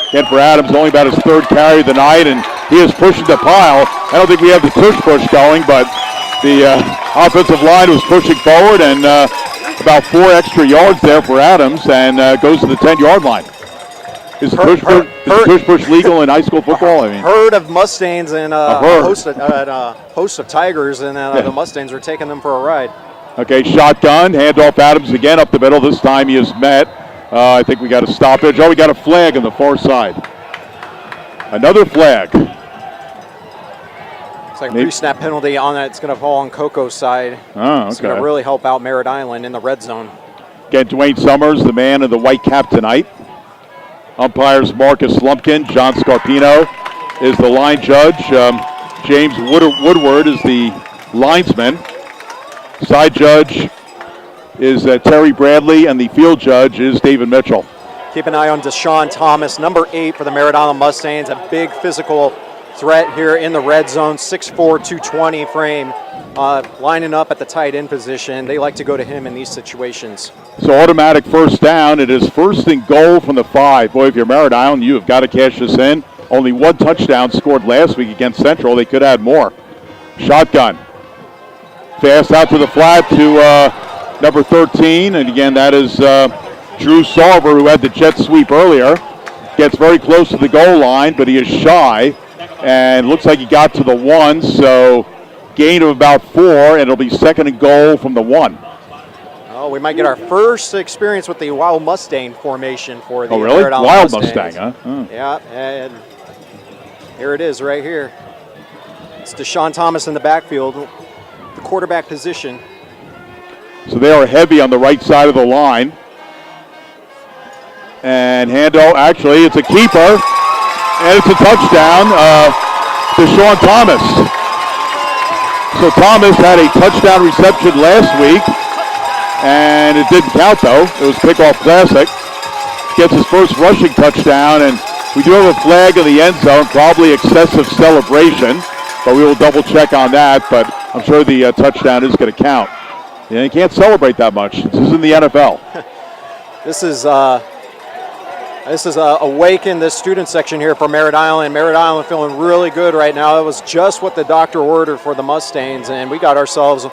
Again for Adams, only about his 3rd carry of the night, and he is pushing the pile. I don't think we have the tush push going, but the offensive line was pushing forward, and about 4 extra yards there for Adams, and goes to the 10-yard line. Is tush push legal in high school football? I mean, herd of Mustangs and a host of Tigers, and the Mustangs are taking them for a ride. Okay, shotgun, handoff Adams again up the middle. This time he is met. I think we got a stoppage. Oh, we got a flag on the far side. Another flag. It's like a pre-snap penalty on that. It's going to fall on Coco's side. Oh, okay. It's going to really help out Merritt Island in the red zone. Again, Dwayne Summers, the man in the white cap tonight. Umpires Marcus Lumpkin, John Scarpino is the line judge. James Woodward is the linesman. Side judge is Terry Bradley, and the field judge is David Mitchell. Keep an eye on Deshaun Thomas, number 8 for the Merritt Island Mustangs. A big physical threat here in the red zone, 6'4", 220 frame, lining up at the tight end position. They like to go to him in these situations. So automatic first down. It is 1st and goal from the 5. Boy, if you're Merritt Island, you have got to cash this in. Only 1 touchdown scored last week against Central. They could add more. Shotgun. Fast out to the flat to number 13. And again, that is Drew Salver, who had the jet sweep earlier. Gets very close to the goal line, but he is shy. And looks like he got to the 1, so gain of about 4, and it'll be 2nd and goal from the 1. Oh, we might get our first experience with the Wild Mustang formation for the really? Merritt Island Wild Mustangs. Mustang, huh? Oh. Yeah, and here it is right here. It's Deshaun Thomas in the backfield, the quarterback position. So they are heavy on the right side of the line. And handoff, actually, it's a keeper. And it's a touchdown to Sean Thomas. So Thomas had a touchdown reception last week, and it didn't count, though. It was Kickoff Classic. Gets his first rushing touchdown, and we do have a flag in the end zone, probably excessive celebration, but we will double-check on that, but I'm sure the touchdown is going to count. Yeah, you can't celebrate that much. This is in the NFL. This is awaken the student section here for Merritt Island. Merritt Island feeling really good right now. It was just what the doctor ordered for the Mustangs, and we got ourselves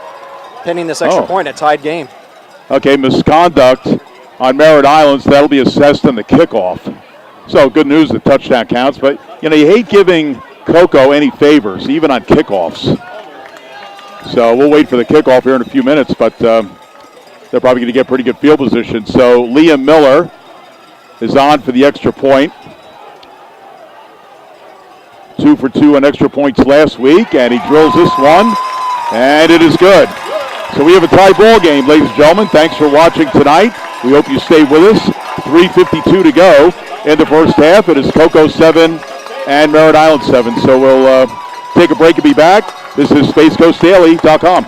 pinning this extra point, a tied game. Okay, misconduct on Merritt Island, so that'll be assessed in the kickoff. So good news, the touchdown counts, but you hate giving Cocoa any favors, even on kickoffs. So we'll wait for the kickoff here in a few minutes, but they're probably going to get pretty good field position. So Liam Miller is on for the extra point. 2 for 2 on extra points last week, and he drills this one, and it is good. So we have a tie ball game, ladies and gentlemen. Thanks for watching tonight. We hope you stay with us. 3:52 to go in the first half. It is Cocoa 7 and Merritt Island 7. So we'll take a break and be back. This is SpaceCoastDaily.com.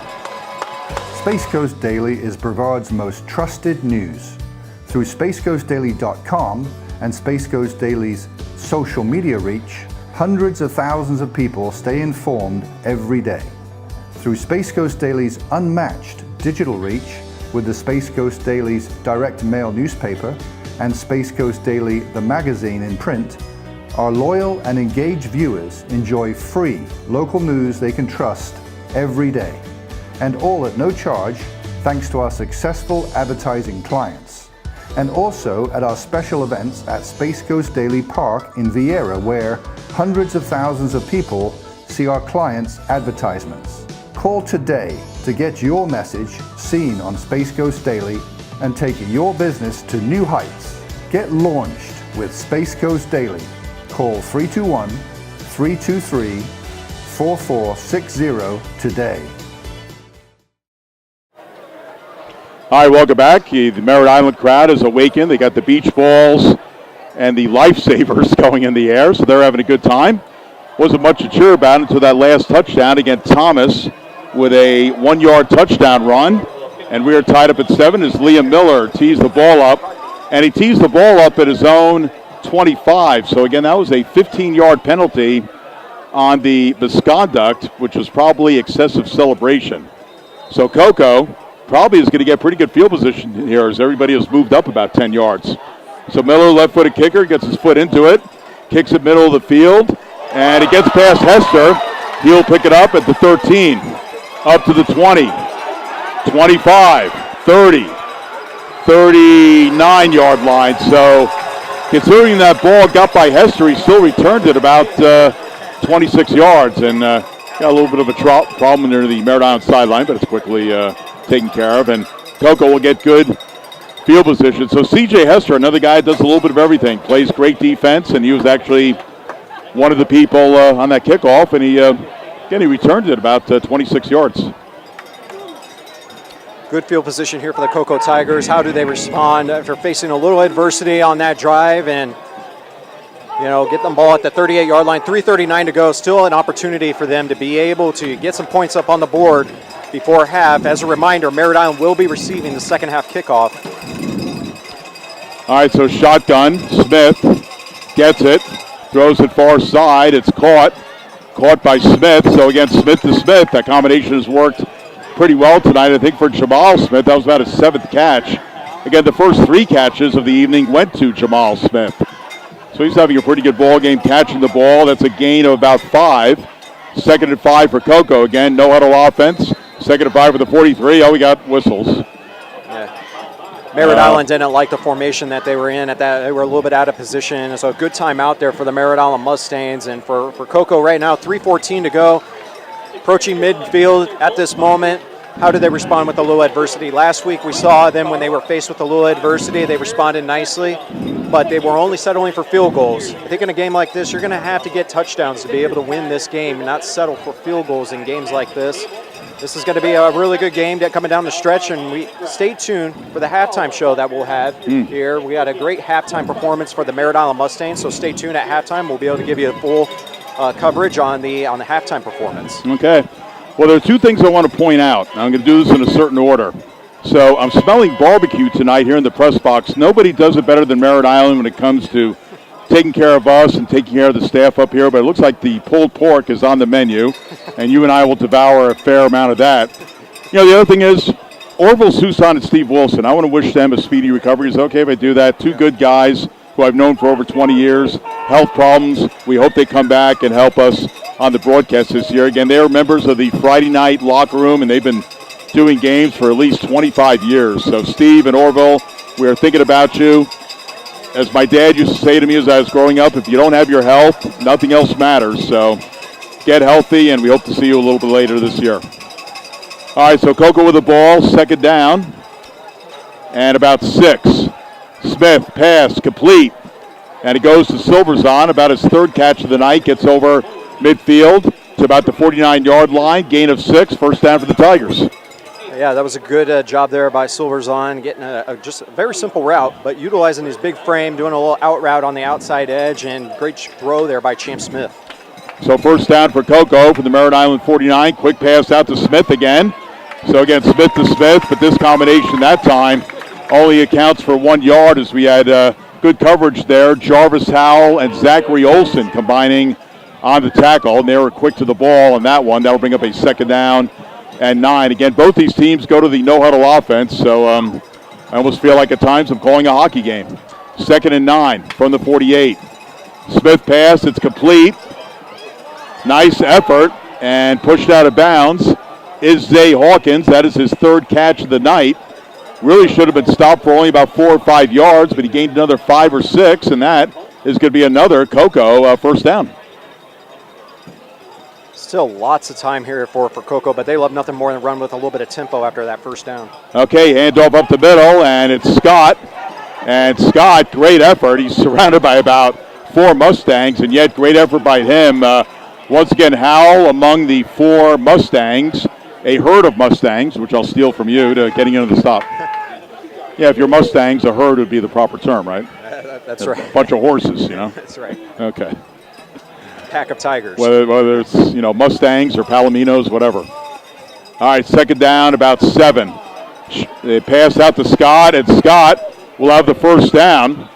Space Coast Daily is Brevard's most trusted news. Through SpaceCoastDaily.com and Space Coast Daily's social media reach, hundreds of thousands of people stay informed every day. Through Space Coast Daily's unmatched digital reach with the Space Coast Daily's direct mail newspaper and Space Coast Daily the magazine in print, our loyal and engaged viewers enjoy free local news they can trust every day, and all at no charge thanks to our successful advertising clients. And also at our special events at Space Coast Daily Park in Vieira, where hundreds of thousands of people see our clients' advertisements. Call today to get your message seen on Space Coast Daily and take your business to new heights. Get launched with Space Coast Daily. Call 321-323-4545 4460 today. All right, welcome back. The Merritt Island crowd is awakened. They got the beach balls and the lifesavers going in the air, so they're having a good time. Wasn't much to cheer about until that last touchdown against Thomas with a 1-yard touchdown run. And we are tied up at 7 as Liam Miller tees the ball up. And he tees the ball up at his own 25. So, again, that was a 15-yard penalty on the misconduct, which was probably excessive celebration. So Coco probably is going to get pretty good field position here as everybody has moved up about 10 yards. So Miller, left-footed kicker, gets his foot into it, kicks it middle of the field, and it gets past Hester. He'll pick it up at the 13, up to the 20, 25, 30, 39-yard line. So considering that ball got by Hester, he still returned it about 26 yards and got a little bit of a problem near the Merritt Island sideline, but it's quickly taken care of. And Coco will get good field position. So C.J. Hester, another guy that does a little bit of everything, plays great defense, and he was actually one of the people on that kickoff, and he returned it about 26 yards. Good field position here for the Coco Tigers. How do they respond after facing a little adversity on that drive and, get the ball at the 38-yard line, 3:39 to go, still an opportunity for them to be able to get some points up on the board before half. As a reminder, Merritt Island will be receiving the second half kickoff. All right, so shotgun, Smith gets it, throws it far side, it's caught by Smith. So again, Smith to Smith, that combination has worked pretty well tonight. I think for Jamal Smith, that was about his 7th catch. Again, the first 3 catches of the evening went to Jamal Smith. So he's having a pretty good ball game, catching the ball. That's a gain of about 5. 2nd and 5 for Coco. Again, no huddle offense. 2nd and 5 for the 43. Oh, we got whistles. Yeah. Merritt Island didn't like the formation that they were in. They were a little bit out of position. So a good time out there for the Merritt Island Mustangs. And for Coco right now, 3:14 to go. Approaching midfield at this moment. How did they respond with a little adversity? Last week we saw them when they were faced with a little adversity, they responded nicely, but they were only settling for field goals. I think in a game like this, you're going to have to get touchdowns to be able to win this game and not settle for field goals in games like this. This is going to be a really good game coming down the stretch, and we stay tuned for the halftime show that we'll have here. We got a great halftime performance for the Merritt Island Mustangs, so stay tuned at halftime. We'll be able to give you a full coverage on the halftime performance. Okay. Well, there are 2 things I want to point out. I'm going to do this in a certain order. So I'm smelling barbecue tonight here in the press box. Nobody does it better than Merritt Island when it comes to taking care of us and taking care of the staff up here. But it looks like the pulled pork is on the menu, and you and I will devour a fair amount of that. The other thing is Orville Susan and Steve Wilson. I want to wish them a speedy recovery. Is it okay if I do that? 2 good guys who I've known for over 20 years. Health problems. We hope they come back and help us on the broadcast this year. Again, they are members of the Friday night locker room, and they've been doing games for at least 25 years. So Steve and Orville, we are thinking about you. As my dad used to say to me as I was growing up, if you don't have your health, nothing else matters. So get healthy, and we hope to see you a little bit later this year. All right, so Coco with the ball, 2nd down, and about 6. Smith, pass, complete, and it goes to Silverzon, about his 3rd catch of the night, gets over midfield to about the 49-yard line, gain of 6, first down for the Tigers. Yeah, that was a good job there by Silverzon, getting just a very simple route, but utilizing his big frame, doing a little out route on the outside edge, and great throw there by Champ Smith. So first down for Coco for the Merritt Island 49. Quick pass out to Smith again. So again, Smith to Smith, but this combination that time only accounts for 1 yard as we had good coverage there. Jarvis Howell and Zachary Olson combining on the tackle, and they were quick to the ball on that one. That'll bring up a 2nd down and 9. Again, both these teams go to the no-huddle offense, so I almost feel like at times I'm calling a hockey game. 2nd and 9 from the 48. Smith pass, it's complete. Nice effort, and pushed out of bounds is Zay Hawkins. That is his 3rd catch of the night. Really should have been stopped for only about 4 or 5 yards, but he gained another 5 or 6, and that is going to be another Coco first down. Still lots of time here for Coco, but they love nothing more than run with a little bit of tempo after that first down. Okay, handoff up the middle, and it's Scott. And Scott, great effort. He's surrounded by about 4 Mustangs, and yet great effort by him. Once again, Howell among the 4 Mustangs, a herd of Mustangs, which I'll steal from you to getting into the stop. Yeah, if you're Mustangs, a herd would be the proper term, right? That's right. A bunch of horses, you know? That's right. Okay. Pack of tigers. Whether it's, Mustangs or Palominos, whatever. All right, second down, about 7. They pass out to Scott, and Scott will have the first down.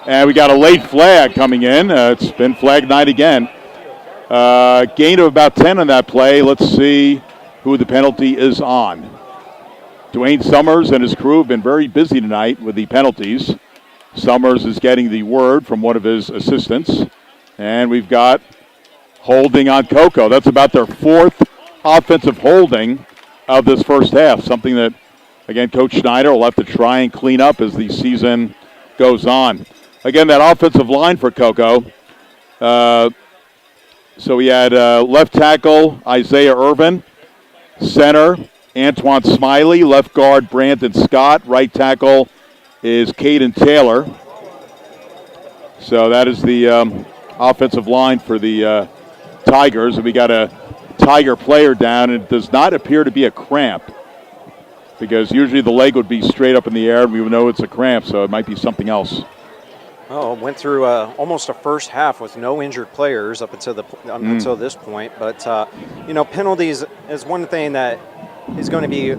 And we got a late flag coming in. It's been flag night again. Gain of about 10 on that play. Let's see who the penalty is on. Dwayne Summers and his crew have been very busy tonight with the penalties. Summers is getting the word from one of his assistants. And we've got holding on Coco. That's about their 4th offensive holding of this first half. Something that, again, Coach Schneider will have to try and clean up as the season goes on. Again, that offensive line for Coco. So we had left tackle Isaiah Irvin, center Antoine Smiley, left guard Brandon Scott, right tackle is Caden Taylor. So that is the offensive line for the Tigers. And we got a Tiger player down, and it does not appear to be a cramp, because usually the leg would be straight up in the air and we would know it's a cramp, so it might be something else. Oh, went through almost a first half with no injured players up until until this point. But penalties is one thing that is going to be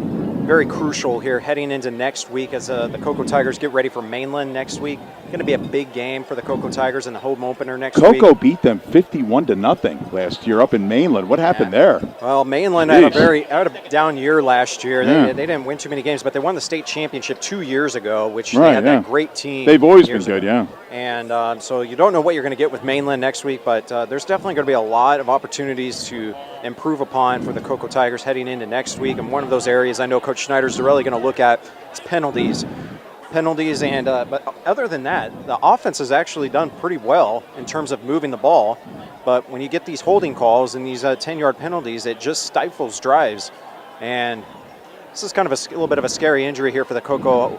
very crucial here heading into next week as the Cocoa Tigers get ready for Mainland next week. Going to be a big game for the Cocoa Tigers in the home opener next week. Cocoa beat them 51-0 last year up in Mainland. What happened there? Well, Mainland had a down year last year. They didn't win too many games, but they won the state championship 2 years ago, which they had that great team. They've always been good, yeah. And so you don't know what you're going to get with Mainland next week, but there's definitely going to be a lot of opportunities to improve upon for the Cocoa Tigers heading into next week. And one of those areas I know Coach Schneider's really going to look at is penalties. And but other than that, the offense has actually done pretty well in terms of moving the ball. But when you get these holding calls and these 10-yard penalties, it just stifles drives. And this is kind of a little bit of a scary injury here for the Cocoa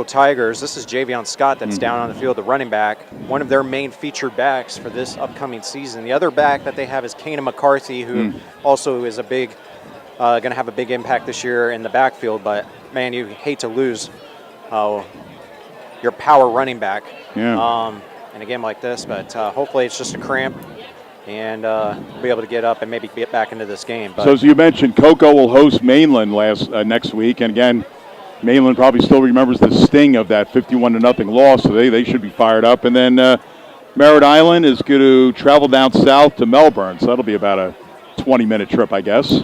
Tigers. This is Javion Scott that's down on the field, the running back, one of their main featured backs for this upcoming season. The other back that they have is Kana McCarthy, who also is going to have a big impact this year in the backfield. But man, you hate to lose your power running back in a game like this. But hopefully it's just a cramp, and be able to get up and maybe get back into this game. But, so as you mentioned, Cocoa will host Mainland next week, and again, Mainland probably still remembers the sting of that 51-0 loss, so they should be fired up. And then Merritt Island is going to travel down south to Melbourne, so that'll be about a 20-minute trip, I guess.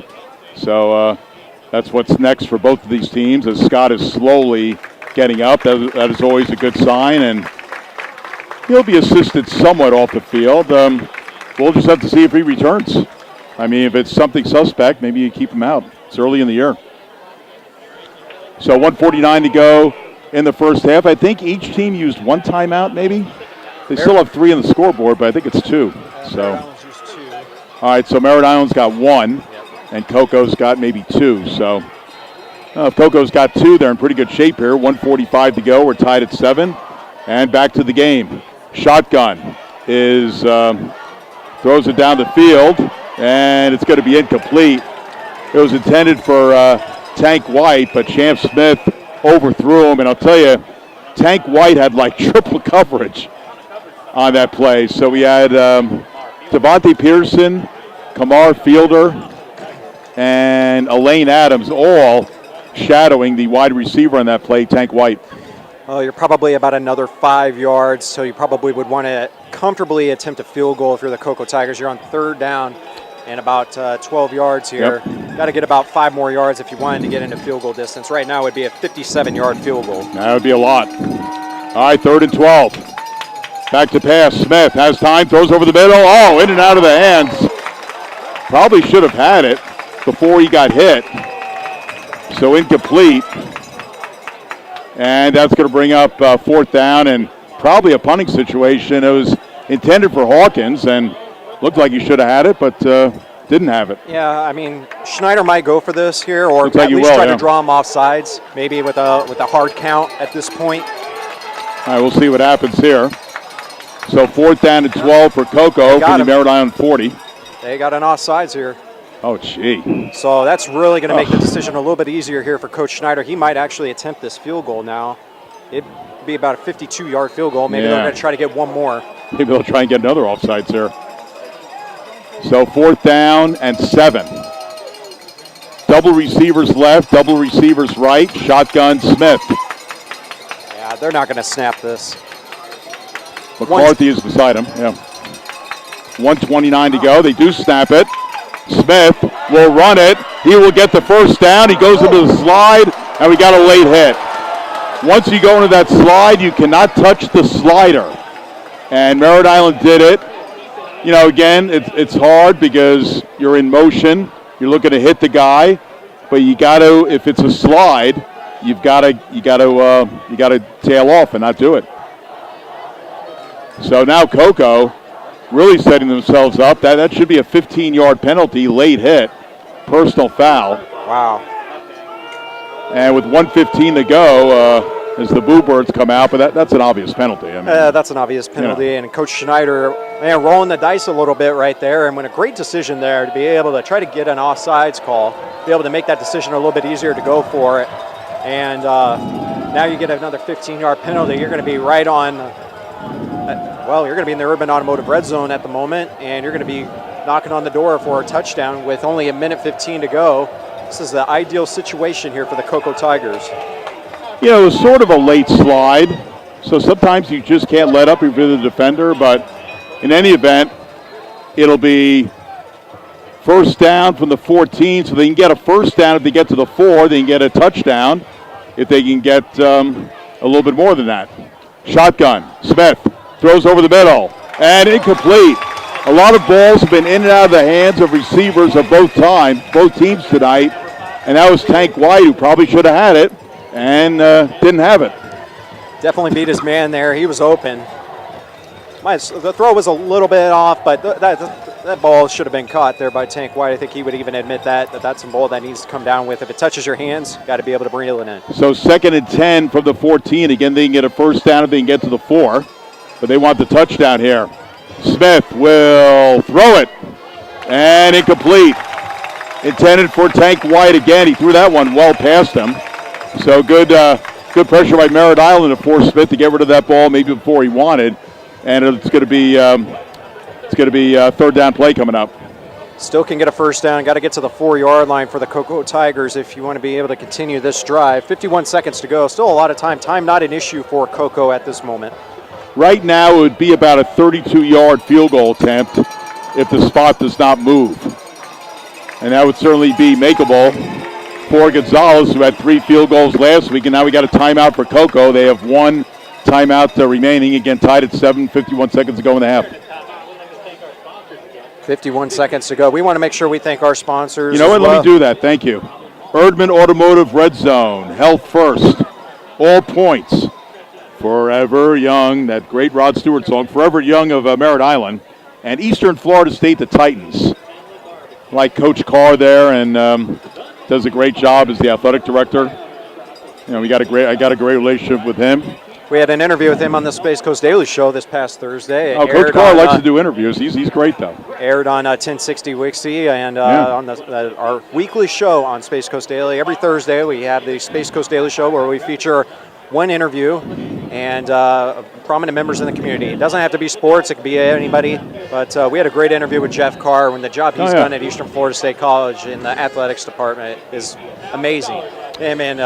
So that's what's next for both of these teams, as Scott is slowly getting up. That is always a good sign, and he'll be assisted somewhat off the field. We'll just have to see if he returns. I mean, if it's something suspect, maybe you keep him out. It's early in the year. So 1:49 to go in the first half. I think each team used one timeout, maybe. They still have 3 on the scoreboard, but I think it's 2. So, all right. So Merritt Island's got 1, and Coco's got maybe 2. So if Coco's got 2, they're in pretty good shape here. 1:45 to go. We're tied at 7, and back to the game. Shotgun is throws it down the field, and it's going to be incomplete. It was intended for Tank White, but Champ Smith overthrew him, and I'll tell you, Tank White had like triple coverage on that play. So we had Devontae Pearson, Kamar Fielder, and Elaine Adams all shadowing the wide receiver on that play, Tank White. Well, you're probably about another 5 yards, so you probably would want to comfortably attempt a field goal if you're the Cocoa Tigers. You're on 3rd down and about 12 yards here. Got to get about 5 more yards if you wanted to get into field goal distance. Right now it would be a 57-yard field goal. That would be a lot. All right, 3rd and 12. Back to pass. Smith has time, throws over the middle. Oh, in and out of the hands. Probably should have had it before he got hit. So incomplete. And that's going to bring up 4th down and probably a punting situation. It was intended for Hawkins and looked like he should have had it, but didn't have it. Yeah, I mean, Schneider might go for this here, or looks at like least try to draw him off sides, maybe with a hard count at this point. All right, we'll see what happens here. So 4th down and 12 for Coco from the Merritt Island 40. They got an offsides here. Oh, gee. So that's really going to make the decision a little bit easier here for Coach Schneider. He might actually attempt this field goal now. It'd be about a 52-yard field goal. Maybe they're going to try to get one more. Maybe they'll try and get another offsides here. So 4th down and 7. Double receivers left, double receivers right. Shotgun Smith. Yeah, they're not going to snap this. McCarthy is beside him. Yeah. 1:29 to go. They do snap it. Smith will run it. He will get the first down. He goes into the slide, and we got a late hit. Once you go into that slide, you cannot touch the slider. And Merritt Island did it. You know, again, it's hard because you're in motion. You're looking to hit the guy, but you got to. If it's a slide, you got to tail off and not do it. So now Coco really setting themselves up. That should be a 15-yard penalty, late hit, personal foul. Wow. And with 1:15 to go, as the Boo Birds come out, but that's an obvious penalty. I mean, that's an obvious penalty, and Coach Schneider, man, rolling the dice a little bit right there, and when a great decision there to be able to try to get an offsides call, be able to make that decision a little bit easier to go for it. And now you get another 15-yard penalty. You're going to be right on, you're going to be in the Urban Automotive red zone at the moment, and you're going to be knocking on the door for a touchdown with only 1:15 to go. This is the ideal situation here for the Coco Tigers. You know, it was sort of a late slide, so sometimes you just can't let up if you're the defender, but in any event, it'll be first down from the 14, so they can get a first down. If they get to the 4, they can get a touchdown. If they can get a little bit more than that. Shotgun, Smith throws over the middle, and incomplete. A lot of balls have been in and out of the hands of receivers of both teams tonight, and that was Tank White, who probably should have had it, and didn't have it. Definitely beat his man there. He was open. The throw was a little bit off, but that ball should have been caught there by Tank White. I think he would even admit that's a ball that needs to come down with. If it touches your hands, got to be able to reel it in. So 2nd and 10 from the 14. Again, they can get a first down if they can get to the 4, but they want the touchdown here. Smith will throw it, and incomplete. Intended for Tank White again. He threw that one well past him. So good pressure by Merritt Island to force Smith to get rid of that ball maybe before he wanted. And it's going to be a 3rd down play coming up. Still can get a first down. Got to get to the 4-yard line for the Coco Tigers if you want to be able to continue this drive. 51 seconds to go. Still a lot of time. Time not an issue for Coco at this moment. Right now it would be about a 32-yard field goal attempt if the spot does not move. And that would certainly be makeable for Gonzalez, who had 3 field goals last week, and now we got a timeout for Coco. They have 1 timeout remaining, again tied at 7, 51 seconds to go in the half. 51 seconds to go. We want to make sure we thank our sponsors. You know what? Let me do that. Thank you. Erdman Automotive Red Zone, Health First, All Points, Forever Young, that great Rod Stewart song, Forever Young of Merritt Island, and Eastern Florida State, the Titans. Like Coach Carr there, and does a great job as the athletic director. You know, I got a great relationship with him. We had an interview with him on the Space Coast Daily Show this past Thursday. Coach Carr likes to do interviews. He's great, though. Aired on 1060 Wixie and on our weekly show on Space Coast Daily. Every Thursday we have the Space Coast Daily Show where we feature one interview and prominent members in the community. It doesn't have to be sports. It could be anybody. But we had a great interview with Jeff Carr when the job he's done at Eastern Florida State College in the athletics department is amazing. Him and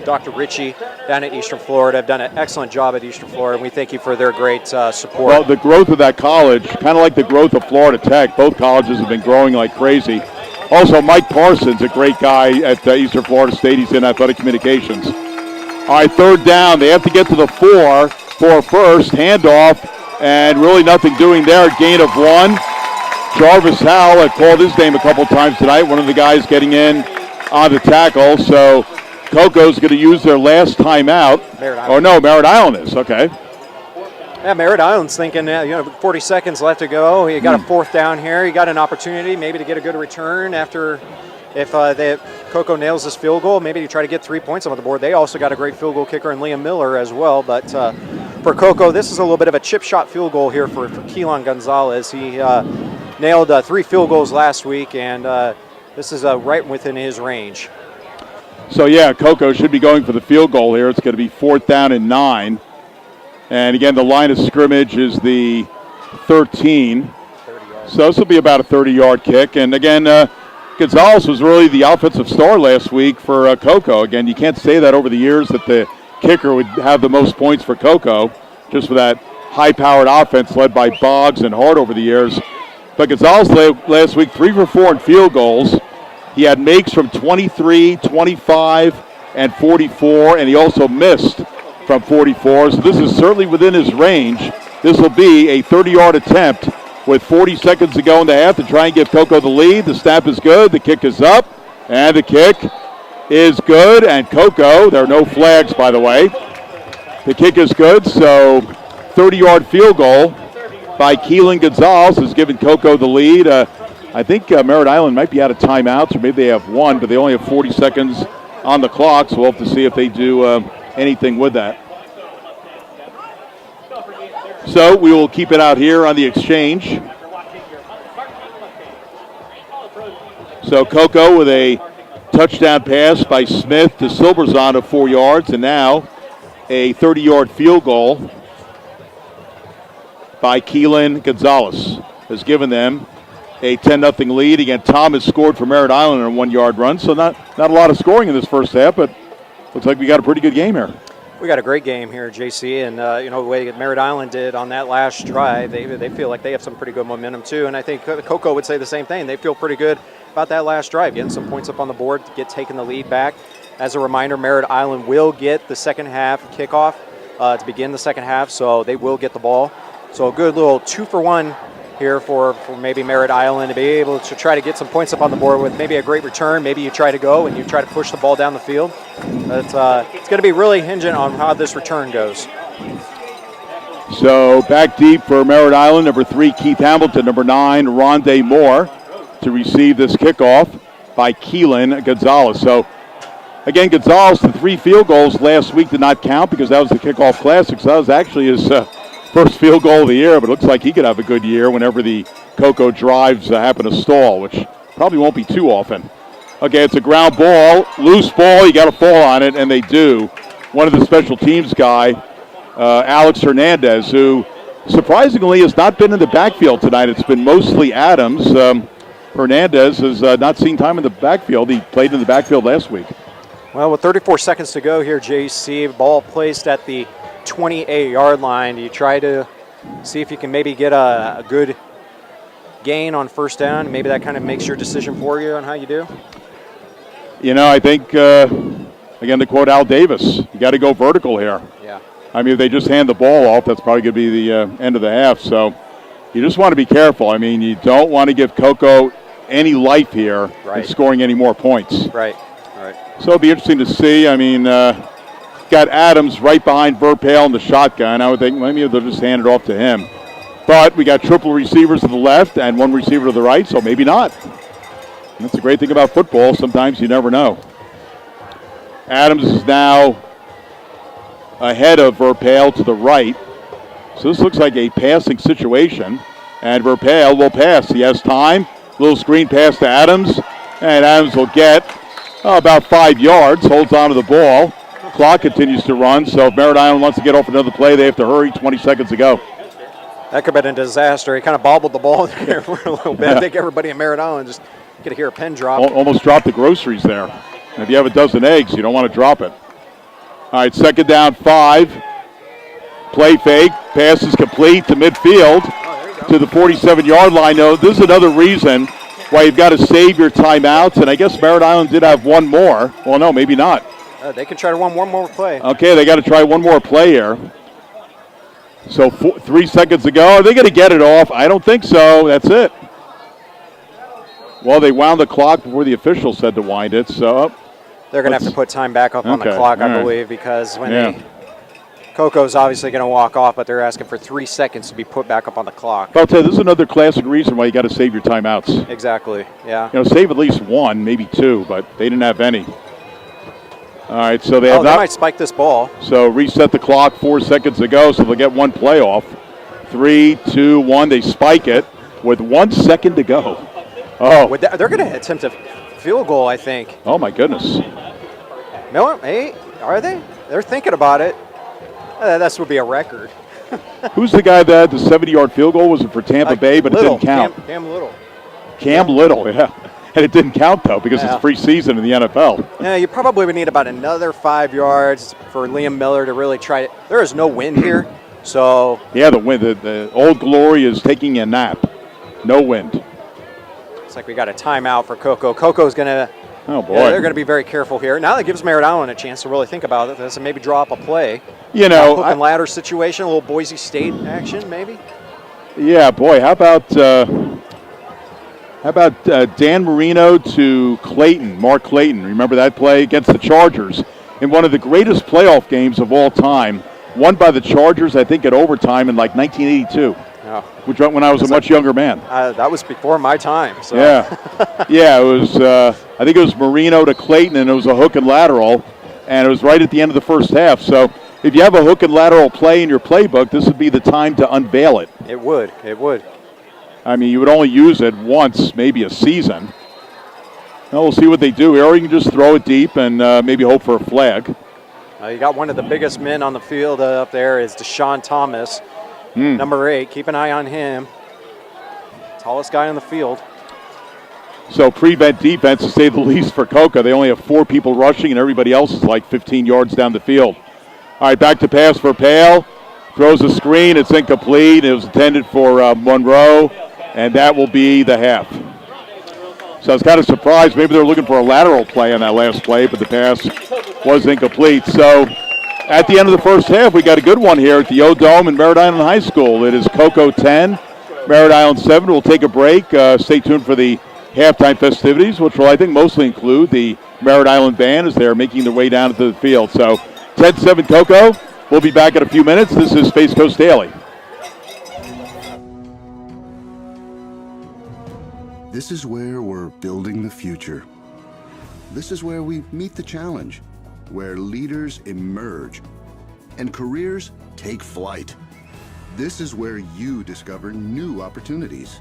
Dr. Ritchie down at Eastern Florida have done an excellent job at Eastern Florida, and we thank you for their great support. Well, the growth of that college, kind of like the growth of Florida Tech, both colleges have been growing like crazy. Also, Mike Parsons, a great guy at Eastern Florida State. He's in athletic communications. All right, 3rd down. They have to get to the 4 for first. Handoff, and really nothing doing there. Gain of 1. Jarvis Howell, I've called his name a couple times tonight, one of the guys getting in on the tackle. So Coco's going to use their last timeout. Merritt Island is. Okay. Yeah, Merritt Island's thinking, 40 seconds left to go. He got a 4th down here. He got an opportunity maybe to get a good return after if Coco nails this field goal, maybe to try to get 3 points on the board. They also got a great field goal kicker in Liam Miller as well. But for Coco. This is a little bit of a chip shot field goal here for Keelan Gonzalez. He nailed 3 field goals last week, and this is right within his range. So, yeah, Coco should be going for the field goal here. It's going to be 4th down and 9. And, again, the line of scrimmage is the 13. So this will be about a 30-yard kick. And, again, Gonzalez was really the offensive star last week for Coco. Again, you can't say that over the years that the kicker would have the most points for Coco, just with that high-powered offense led by Boggs and Hart over the years. But Gonzalez last week, 3 for 4 in field goals. He had makes from 23, 25, and 44, and he also missed from 44. So this is certainly within his range. This will be a 30-yard attempt with 40 seconds to go in the half to try and give Coco the lead. The snap is good. The kick is up, and the kick is good. And Coco, there are no flags, by the way. The kick is good, so 30-yard field goal by Keelan Gonzalez has given Coco the lead. I think Merritt Island might be out of timeouts, or maybe they have one, but they only have 40 seconds on the clock, so we'll have to see if they do anything with that. So we will keep it out here on the exchange. So Coco with a touchdown pass by Smith to Silverzon of 4 yards, and now a 30-yard field goal by Keelan Gonzalez has given them a 10-0 lead. Again, Thomas scored for Merritt Island on a 1-yard run, so not a lot of scoring in this first half, but looks like we got a pretty good game here. We got a great game here, JC, and the way that Merritt Island did on that last drive, they feel like they have some pretty good momentum too, and I think Coco would say the same thing. They feel pretty good about that last drive, getting some points up on the board to taking the lead back. As a reminder, Merritt Island will get the second half kickoff to begin the second half, so they will get the ball. So a good little 2-for-1 here for maybe Merritt Island to be able to try to get some points up on the board with maybe a great return. Maybe you try to go and you try to push the ball down the field. But it's going to be really hinging on how this return goes. So back deep for Merritt Island, number 3, Keith Hamilton, number 9, Rondé Moore, to receive this kickoff by Keelan Gonzalez. So, again, Gonzalez, the 3 field goals last week did not count because that was the Kickoff Classic. So that was actually his first field goal of the year, but it looks like he could have a good year whenever the Coco drives happen to stall, which probably won't be too often. Okay, it's a ground ball, loose ball, you got to fall on it, and they do. One of the special teams guy, Alex Hernandez, who surprisingly has not been in the backfield tonight. It's been mostly Adams. Hernandez has not seen time in the backfield. He played in the backfield last week. Well, with 34 seconds to go here, JC, ball placed at the 28-yard line. Do you try to see if you can maybe get a good gain on first down? Maybe that kind of makes your decision for you on how you do? You know, I think, again, to quote Al Davis, you got to go vertical here. Yeah. I mean, if they just hand the ball off, that's probably going to be the end of the half. So you just want to be careful. I mean, you don't want to give Coco any life here in scoring any more points. Right. So it'll be interesting to see. I mean, got Adams right behind Verpale in the shotgun. I would think maybe they'll just hand it off to him. But we got triple receivers to the left and 1 receiver to the right, so maybe not. And that's the great thing about football. Sometimes you never know. Adams is now ahead of Verpale to the right. So this looks like a passing situation. And Verpale will pass. He has time. Little screen pass to Adams. And Adams will get about 5 yards. Holds on to the ball. Clock continues to run. So if Merritt Island wants to get off another play, they have to hurry. 20 seconds to go. That could have been a disaster. He kind of bobbled the ball there for a little bit. Yeah. I think everybody in Merritt Island just could hear a pin drop. Almost dropped the groceries there. And if you have a dozen eggs, you don't want to drop it. All right, 2nd down, 5. Play fake. Pass is complete to midfield to the 47-yard line. Now, this is another reason why you've got to save your timeouts. And I guess Merritt Island did have one more. Well, no, maybe not. They can try to run one more play. Okay, they got to try one more play here. So 3 seconds to go. Are they going to get it off? I don't think so. That's it. Well, they wound the clock before the official said to wind it. So they're going to have to put time back up on the clock, I believe, because when Coco's obviously going to walk off, but they're asking for 3 seconds to be put back up on the clock. I'll tell you, this is another classic reason why you got to save your timeouts. Exactly, yeah. You know, save at least 1, maybe 2, but they didn't have any. All right, so they have they might spike this ball. So reset the clock 4 seconds ago, so they'll get one playoff. 3, 2, 1. They spike it with 1 second to go. Oh, They're going to attempt a field goal, I think. oh my goodness. No, hey, are they? They're thinking about it. This would be a record. Who's the guy that had the 70-yard field goal? Was it for Tampa Bay, but Little. it didn't count? Cam Little. Cam Little, yeah. And it didn't count, though, because it's preseason in the NFL. Yeah, you probably would need about another 5 yards for Liam Miller to really try it. There is no wind here, so. Yeah, the wind. The Old Glory is taking a nap. No wind. It's like we got a timeout for Coco. Coco's going to. Oh, boy. Yeah, they're going to be very careful here. Now that gives Merritt Island a chance to really think about this and maybe draw up a play. You know. Hook and ladder situation, a little Boise State action, maybe? Yeah, boy, how about Dan Marino to Clayton, Mark Clayton? Remember that play against the Chargers in one of the greatest playoff games of all time, won by the Chargers, I think, at overtime in like 1982, which when I was a much younger man. That was before my time. So. Yeah, yeah, it was. I think it was Marino to Clayton, and it was a hook and lateral, and it was right at the end of the first half. So if you have a hook and lateral play in your playbook, this would be the time to unveil it. It would. It would. I mean, you would only use it once, maybe a season. Well, we'll see what they do here. Or you can just throw it deep and maybe hope for a flag. You got one of the biggest men on the field up there is Deshaun Thomas, number 8. Keep an eye on him. Tallest guy on the field. So prevent defense, to say the least, for Coca. They only have 4 people rushing, and everybody else is like 15 yards down the field. All right, back to pass for Pale. Throws a screen. It's incomplete. It was intended for Monroe, and that will be the half. So I was kind of surprised. Maybe they're looking for a lateral play on that last play, but the pass was incomplete. So at the end of the first half, we got a good one here at the O-Dome in Merritt Island High School. It is Coco 10, Merritt Island 7. We'll take a break. Stay tuned for the halftime festivities, which will, I think, mostly include the Merritt Island band as they're making their way down to the field. So 10-7 Coco. We'll be back in a few minutes. This is Space Coast Daily. This is where we're building the future. This is where we meet the challenge, where leaders emerge and careers take flight. This is where you discover new opportunities.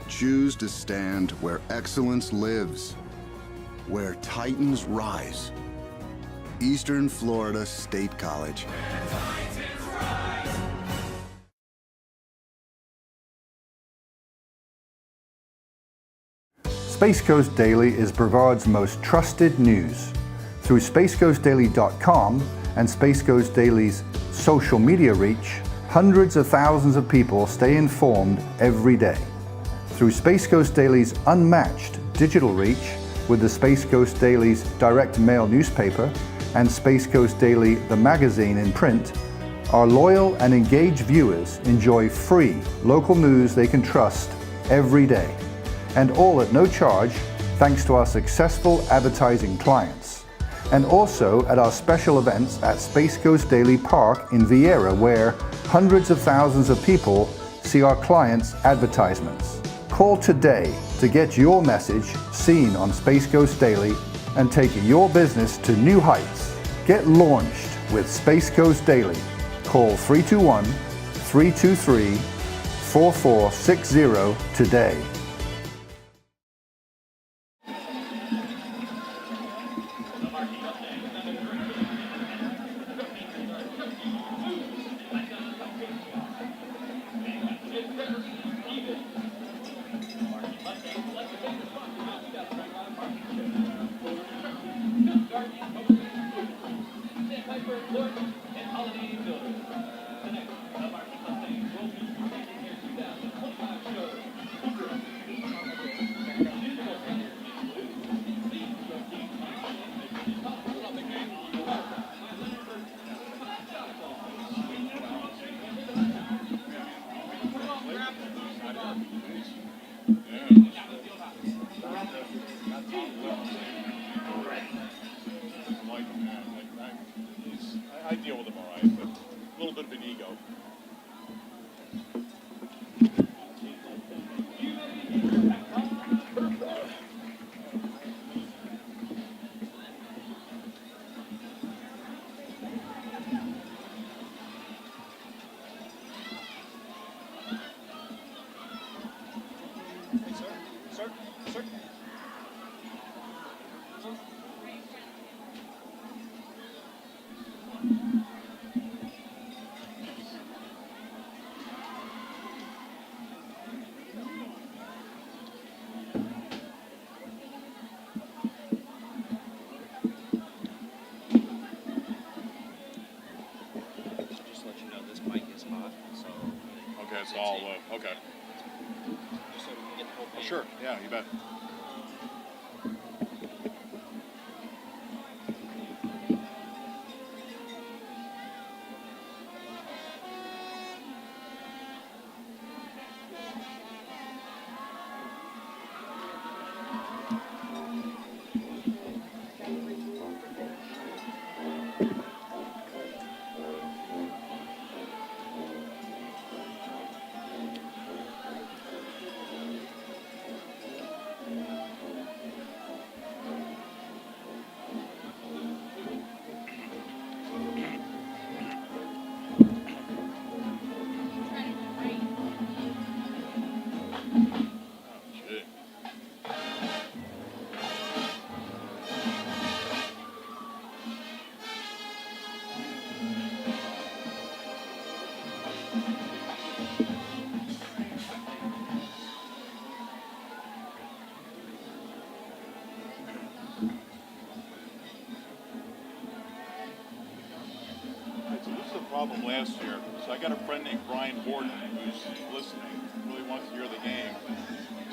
Choose to stand where excellence lives, where titans rise. Eastern Florida State College. Space Coast Daily is Brevard's most trusted news. Through spacecoastdaily.com and Space Coast Daily's social media reach, hundreds of thousands of people stay informed every day. Through Space Coast Daily's unmatched digital reach with the Space Coast Daily's direct mail newspaper and Space Coast Daily, the magazine in print, our loyal and engaged viewers enjoy free local news they can trust every day. And all at no charge, thanks to our successful advertising clients. And also at our special events at Space Coast Daily Park in Vieira, where hundreds of thousands of people see our clients' advertisements. Call today to get your message seen on Space Coast Daily and take your business to new heights. Get launched with Space Coast Daily. Call 321-323-4460 today. I deal with them all right, but a little bit of an ego. Okay. just so we can get the whole Oh, page. sure. Yeah, you bet. Shit. So this is a problem last year. So I got a friend named Brian Horton who's listening, really wants to hear the game.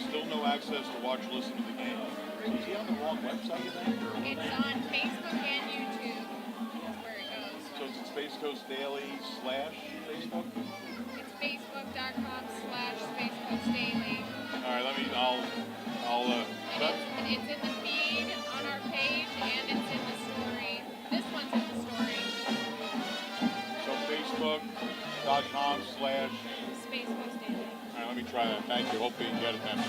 Still no access to watch or listen to the game. So is he on the wrong website, you think? Or what? It's on Facebook and YouTube. That's where it goes. So it's at Space Coast Daily / Facebook? It's facebook.com/Space Coast Daily. All right, I'll And it's in the feed on our page and it's in the story. This one's in the story. So facebook.com/ Space Coast Daily. All right, let me try that. Thank you. Hopefully you can get it then.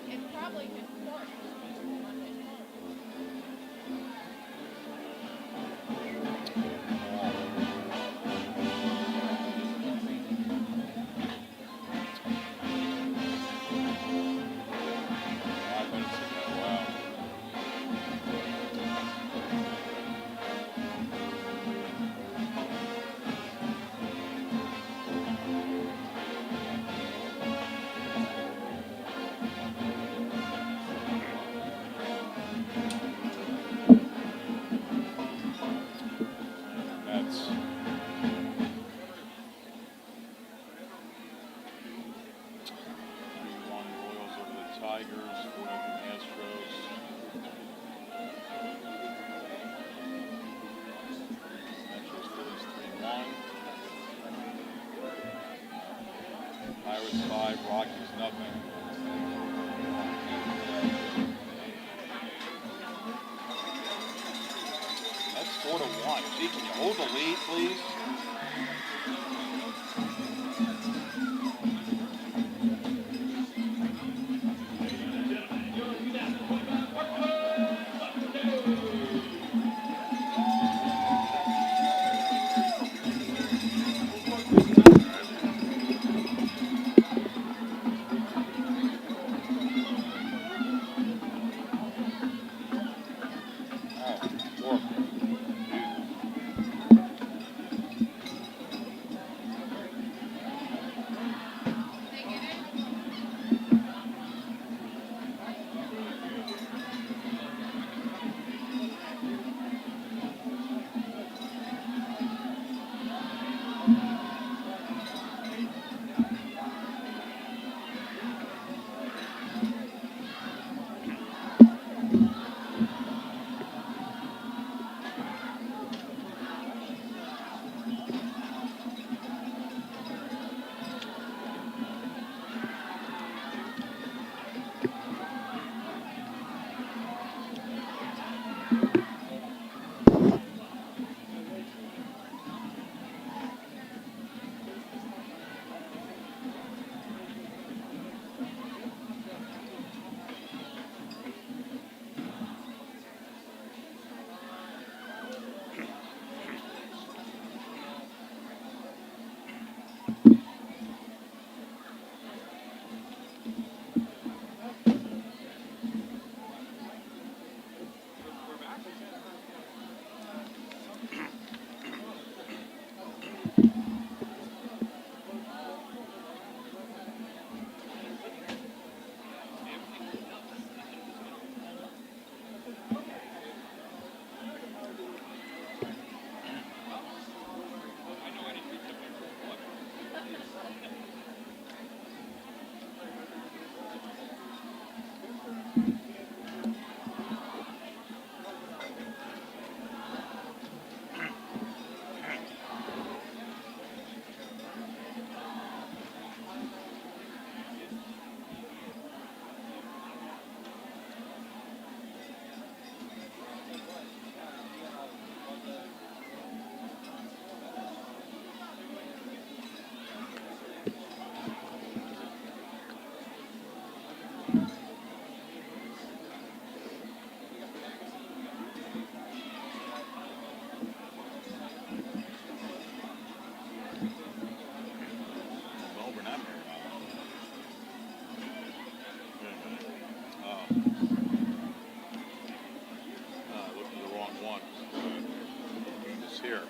It's probably his course. That's Royals over the Tigers, 4-0 Astros. Astros Phillies 3-1. Pirates 5, Rockies nothing. That's 4-1. Gee, can you hold the lead, please? Oh, 4. Look at the wrong one. This here.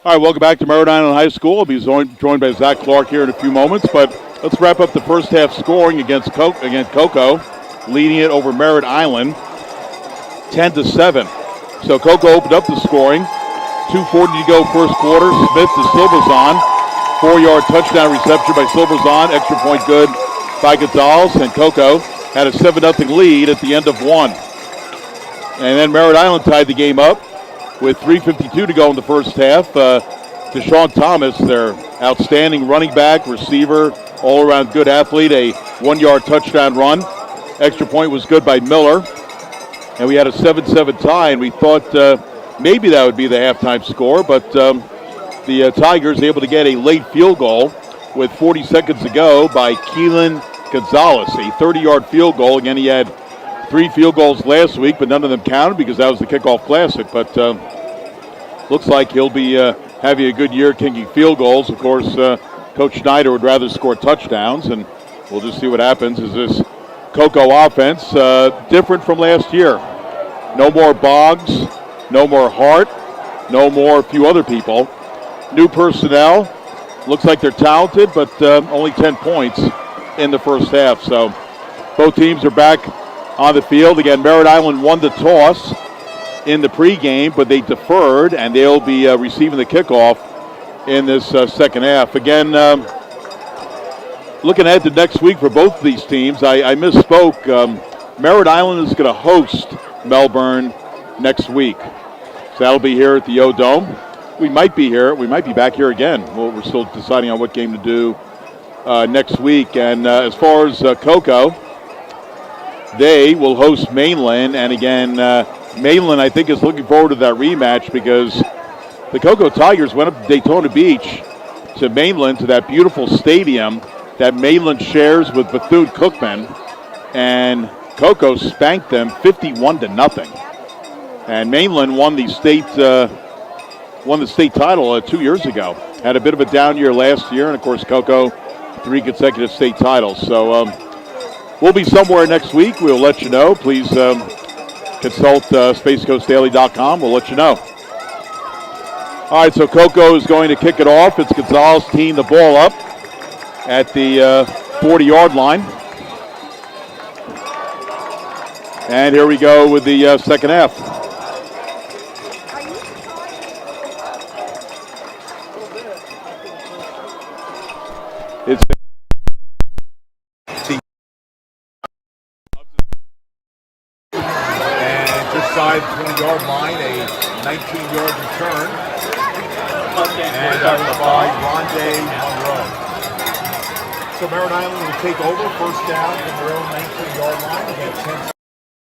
All right, welcome back to Merritt Island High School. I'll be joined by Zach Clark here in a few moments, but let's wrap up the first half scoring against Cocoa, leading it over Merritt Island 10-7. So Cocoa opened up the scoring. 2:40 to go first quarter. Smith to Silverzon. 4-yard touchdown reception by Silverzon. Extra point good by Gonzalez, and Cocoa had a 7-0 lead at the end of one. And then Merritt Island tied the game up with 3:52 to go in the first half. Deshaun Thomas, their outstanding running back, receiver, all-around good athlete, a 1-yard touchdown run. Extra point was good by Miller. And we had a 7-7 tie, and we thought maybe that would be the halftime score, but the Tigers able to get a late field goal with 40 seconds to go by Keelan Gonzalez, a 30-yard field goal. Again, he had 3 field goals last week, but none of them counted because that was the Kickoff Classic. But looks like he'll be having a good year kicking field goals. Of course, Coach Schneider would rather score touchdowns, and we'll just see what happens. Is this Cocoa offense different from last year? No more Boggs, no more Hart, no more a few other people. New personnel. Looks like they're talented, but only 10 points in the first half. So both teams are back on the field. Again, Merritt Island won the toss in the pregame, but they deferred, and they'll be receiving the kickoff in this second half. Again, looking ahead to next week for both of these teams, I misspoke. Merritt Island is going to host Melbourne next week. So that'll be here at the O-Dome. We might be here. We might be back here again. Well, we're still deciding on what game to do next week. And as far as Cocoa, they will host Mainland. And again, Mainland, I think, is looking forward to that rematch because the Cocoa Tigers went up to Daytona Beach to Mainland, to that beautiful stadium that Mainland shares with Bethune-Cookman. And Cocoa spanked them 51-0. And Mainland won the state title 2 years ago. Had a bit of a down year last year, and of course Cocoa 3 consecutive state titles. So we'll be somewhere next week. We'll let you know. Please consult spacecoastdaily.com. We'll let you know. All right, so Cocoa is going to kick it off. It's Gonzalez teeing the ball up at the 40-yard line. And here we go with the second half. It's and just side the 20-yard line, a 19-yard return. And by Rondé Monroe. So Merritt Island will take over first down from their own 19-yard line. They got 10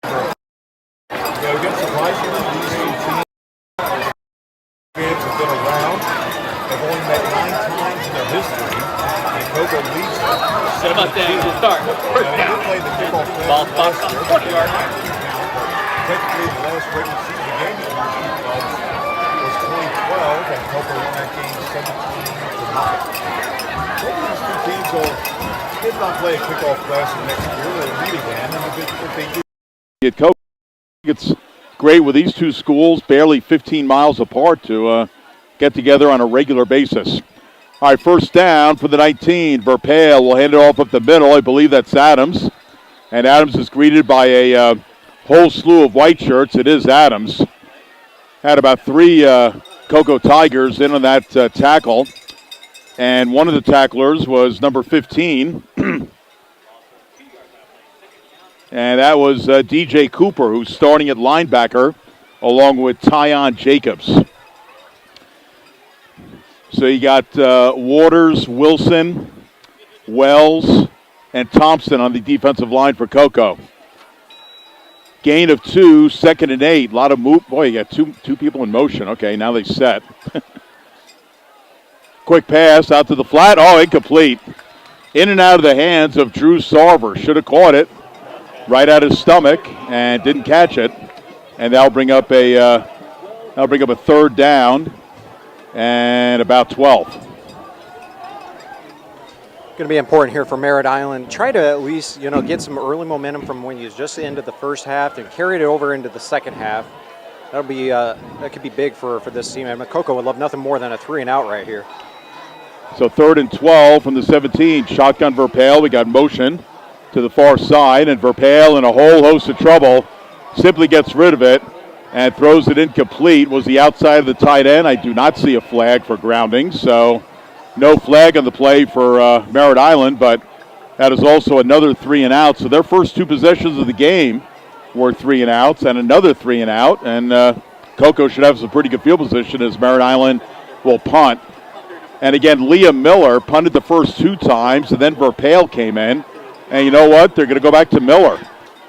seconds. Again, surprisingly, these two teams have been around. They've only met 9 times in their history. And Cocoa leads them. Mustangs will start. First down. They played the kickoff Ball spots on the 20-yard line. Technically, the last regular season game was 2012, and Cocoa won that game 17-0. Both of these two teams did not play a kickoff classic next year. They'll meet again, and if they do. Cocoa. It's great with these two schools barely 15 miles apart to get together on a regular basis. All right, first down for the 19. Verpale will hand it off up the middle. I believe that's Adams. And Adams is greeted by a whole slew of white shirts. It is Adams. Had about 3 Cocoa Tigers in on that tackle. And one of the tacklers was number 15. And that was DJ Cooper, who's starting at linebacker, along with Tyon Jacobs. So you got Waters, Wilson, Wells, and Thompson on the defensive line for Cocoa. Gain of 2, 2nd and 8. A lot of move. Boy, you got two people in motion. Okay, now they set. Quick pass out to the flat. Oh, incomplete. In and out of the hands of Drew Sarver. Should have caught it right at his stomach and didn't catch it. And that'll bring up a third down and about 12. Going to be important here for Merritt Island. Try to at least, get some early momentum from when you just ended the first half and carried it over into the second half. that'll be that could be big for this team. I mean, Coco would love nothing more than a 3-and-out right here. So 3rd and 12 from the 17. Shotgun Verpale. We got motion to the far side, and Verpale, in a whole host of trouble, simply gets rid of it and throws it incomplete. Was the outside of the tight end. I do not see a flag for grounding, so no flag on the play for Merritt Island, but that is also another 3-and-out. So their first 2 possessions of the game were 3-and-outs and another 3-and-out, and Coco should have some pretty good field position as Merritt Island will punt. And again, Liam Miller punted the first 2 times, and then Verpale came in. And you know what? They're going to go back to Miller.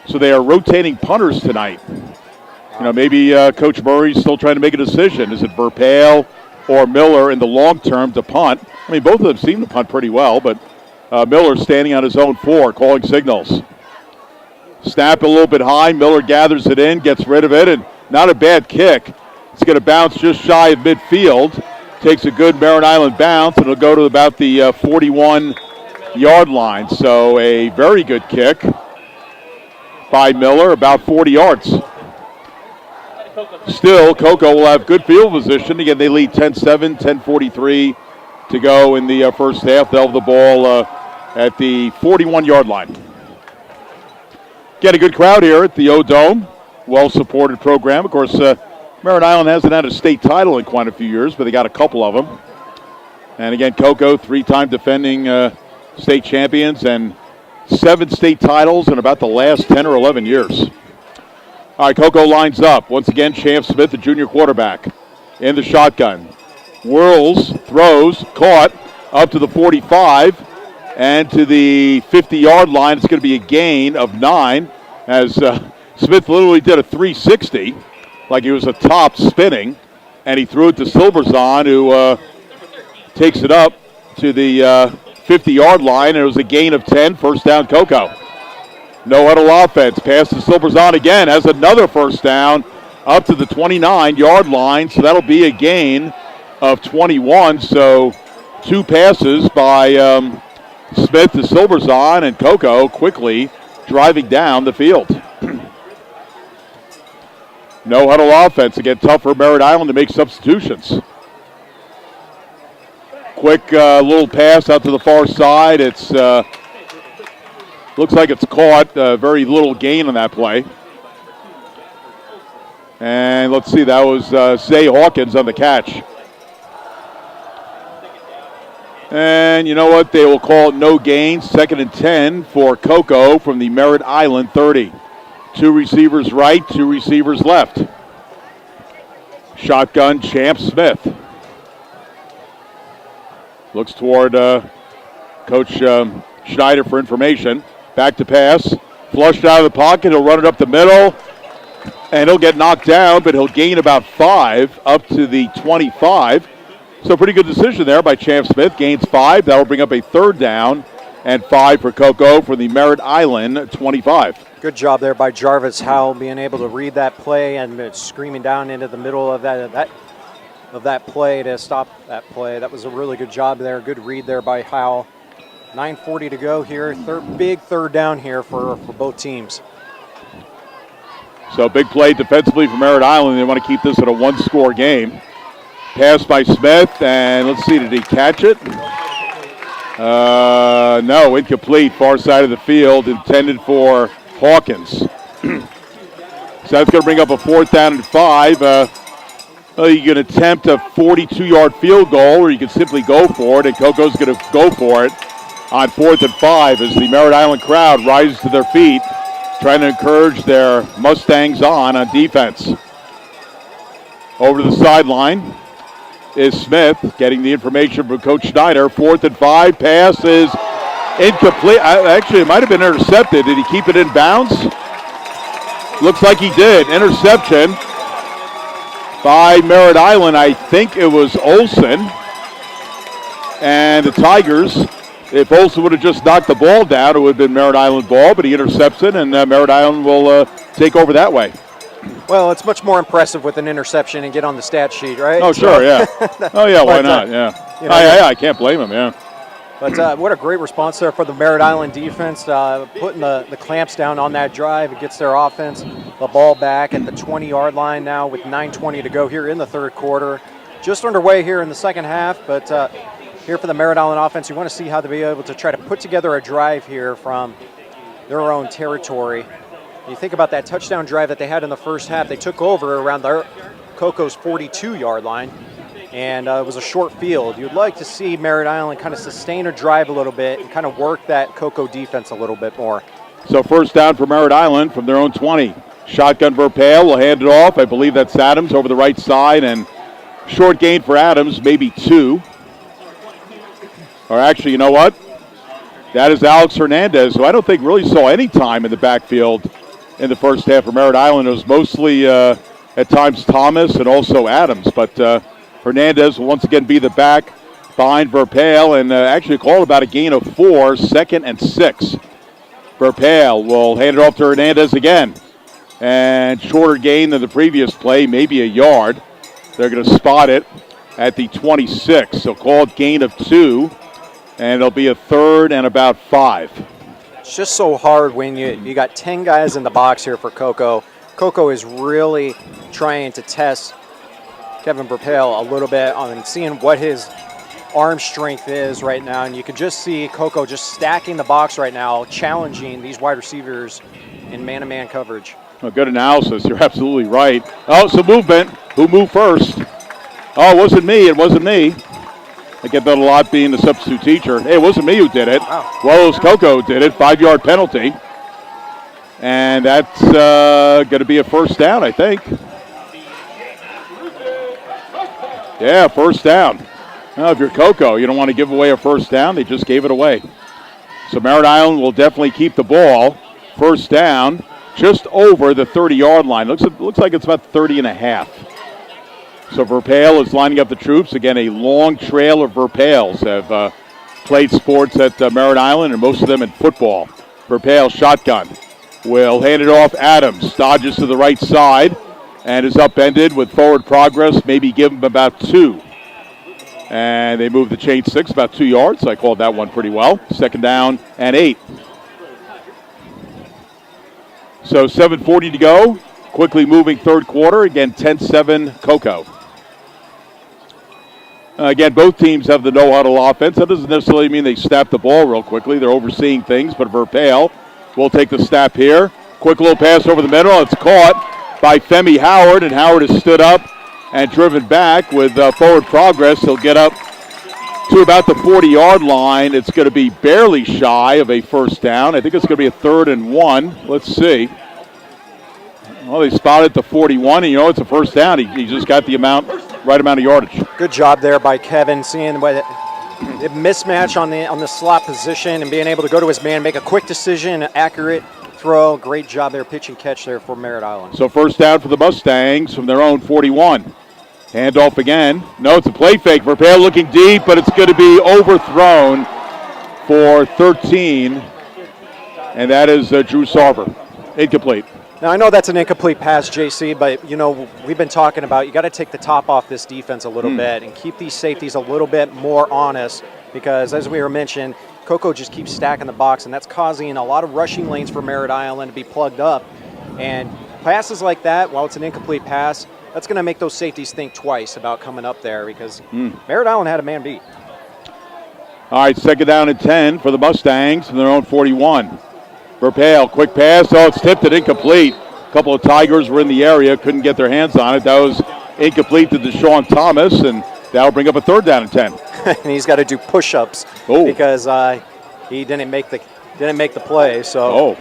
So they are rotating punters tonight. You know, maybe Coach Murray's still trying to make a decision. Is it Verpale or Miller in the long term to punt? I mean, both of them seem to punt pretty well, but Miller standing on his own 4, calling signals. Snap a little bit high. Miller gathers it in, gets rid of it, and not a bad kick. It's going to bounce just shy of midfield. Takes a good Merritt Island bounce, and it'll go to about the 41-yard line. So a very good kick by Miller, about 40 yards. Still, Coco will have good field position. Again, they lead 10-7, 10:43 to go in the first half. They'll have the ball at the 41-yard line. Get a good crowd here at the O-Dome. Well-supported program. Of course, Merritt Island hasn't had a state title in quite a few years, but they got a couple of them. And again, Coco, 3-time defending state champions and 7 state titles in about the last 10 or 11 years. All right, Coco lines up. Once again, Champ Smith, the junior quarterback, in the shotgun. Whirls, throws, caught, up to the 45, and to the 50-yard line. It's going to be a gain of 9, as Smith literally did a 360, like he was a top spinning, and he threw it to Silverzon, who takes it up to the 50-yard line, and it was a gain of 10, first down Coco. No huddle offense. Pass to Silverzon again. Has another first down up to the 29-yard line. So that'll be a gain of 21. So 2 passes by Smith to Silverzon, and Coco quickly driving down the field. No huddle offense. Again, tough for Merritt Island to make substitutions. Quick little pass out to the far side. It's looks like it's caught. Very little gain on that play. And let's see, that was Zay Hawkins on the catch. And you know what? They will call it no gain. 2nd and 10 for Coco from the Merritt Island 30. 2 receivers right, 2 receivers left. Shotgun, Champ Smith. Looks toward Coach Schneider for information. Back to pass. Flushed out of the pocket. He'll run it up the middle. And he'll get knocked down, but he'll gain about 5 up to the 25. So pretty good decision there by Champ Smith. Gains 5. That'll bring up a 3rd down and 5 for Coco for the Merritt Island 25. Good job there by Jarvis Howell, being able to read that play and screaming down into the middle of that play to stop that play. That was a really good job there. Good read there by Howell. 9:40 to go here. Big 3rd down here for both teams. So big play defensively for Merritt Island. They want to keep this at a 1-score game. Pass by Smith, and let's see, did he catch it? No, incomplete. Far side of the field, intended for Hawkins. So that's going to bring up a 4th down and 5. You can attempt a 42-yard field goal, or you can simply go for it, and Coco's going to go for it on 4th and 5 as the Merritt Island crowd rises to their feet, trying to encourage their Mustangs on defense. Over to the sideline is Smith, getting the information from Coach Schneider. 4th and 5, pass is incomplete. Actually, it might have been intercepted. Did he keep it in bounds? Looks like he did. Interception by Merritt Island. I think it was Olson. And the Tigers, if Olson would have just knocked the ball down, it would have been Merritt Island ball, but he intercepts it, and Merritt Island will take over that way. Well, it's much more impressive with an interception and get on the stat sheet, right? Oh, sure, yeah. Oh, yeah, why not, yeah. You know, I can't blame him, yeah. But what a great response there for the Merritt Island defense, putting the clamps down on that drive. It gets their offense the ball back at the 20-yard line now with 9:20 to go here in the third quarter. Just underway here in the second half, but here for the Merritt Island offense, you want to see how they'll be able to try to put together a drive here from their own territory. You think about that touchdown drive that they had in the first half. They took over around their Coco's 42-yard line, and it was a short field. You'd like to see Merritt Island kind of sustain a drive a little bit and kind of work that Coco defense a little bit more. So first down for Merritt Island from their own 20. Shotgun Verpale will hand it off. I believe that's Adams over the right side, and short gain for Adams, maybe 2. Or actually, you know what? That is Alex Hernandez, who I don't think really saw any time in the backfield in the first half for Merritt Island. It was mostly at times Thomas and also Adams, but Hernandez will once again be the back behind Verpale, and actually called about a gain of 4, 2nd and 6. Verpale will hand it off to Hernandez again, and shorter gain than the previous play, maybe a yard. They're going to spot it at the 26, so called gain of 2, and it'll be a 3rd and about 5. It's just so hard when you got 10 guys in the box here for Coco. Coco is really trying to test Kevin Verpale a little bit on seeing what his arm strength is right now, and you can just see Coco just stacking the box right now, challenging these wide receivers in man-to-man coverage. Oh, good analysis. You're absolutely right. Oh, some movement. Who moved first? Oh, it wasn't me. It wasn't me. I get that a lot being the substitute teacher. Hey, it wasn't me who did it. Wow. Well, it was Coco who did it. 5-yard penalty. And that's going to be a first down, I think. Yeah, first down. Well, if you're Coco, you don't want to give away a first down. They just gave it away. So Merritt Island will definitely keep the ball. First down, just over the 30-yard line. Looks like it's about 30 and a half. So Verpale is lining up the troops. Again, a long trail of Verpales have played sports at Merritt Island, and most of them in football. Verpale shotgun will hand it off. Adams dodges to the right side and is upended with forward progress. Maybe give him about 2. And they move the chain 6, about 2 yards. I called that one pretty well. Second down and 8. So 7:40 to go. Quickly moving third quarter. Again, 10-7 Coco. Again, both teams have the no-huddle offense. That doesn't necessarily mean they snap the ball real quickly. They're overseeing things, but Verpale will take the snap here. Quick little pass over the middle. It's caught by Femi Howard, and Howard has stood up and driven back with forward progress. He'll get up to about the 40-yard line. It's going to be barely shy of a first down. I think it's going to be a 3rd and 1. Let's see. Well, they spotted the 41, and you know it's a first down. He just got the right amount of yardage. Good job there by Kevin, seeing what the mismatch on the slot position and being able to go to his man, make a quick decision, an accurate throw. Great job there, pitch and catch there for Merritt Island. So first down for the Mustangs from their own 41. Handoff again. No, it's a play fake. Verpale looking deep, but it's going to be overthrown for 13, and that is Drew Sarver. Incomplete. Now, I know that's an incomplete pass, JC, but, you know, we've been talking about you got to take the top off this defense a little bit and keep these safeties a little bit more honest because, as we were mentioned, Coco just keeps stacking the box, and that's causing a lot of rushing lanes for Merritt Island to be plugged up. And passes like that, while it's an incomplete pass, that's going to make those safeties think twice about coming up there because Merritt Island had a man beat. All right, second down and 10 for the Mustangs from their own 41. Verpale, quick pass. Oh, it's tipped and incomplete. A couple of Tigers were in the area, couldn't get their hands on it. That was incomplete to Deshaun Thomas, and that'll bring up a 3rd down and 10. And he's got to do push-ups because he didn't make the play. So,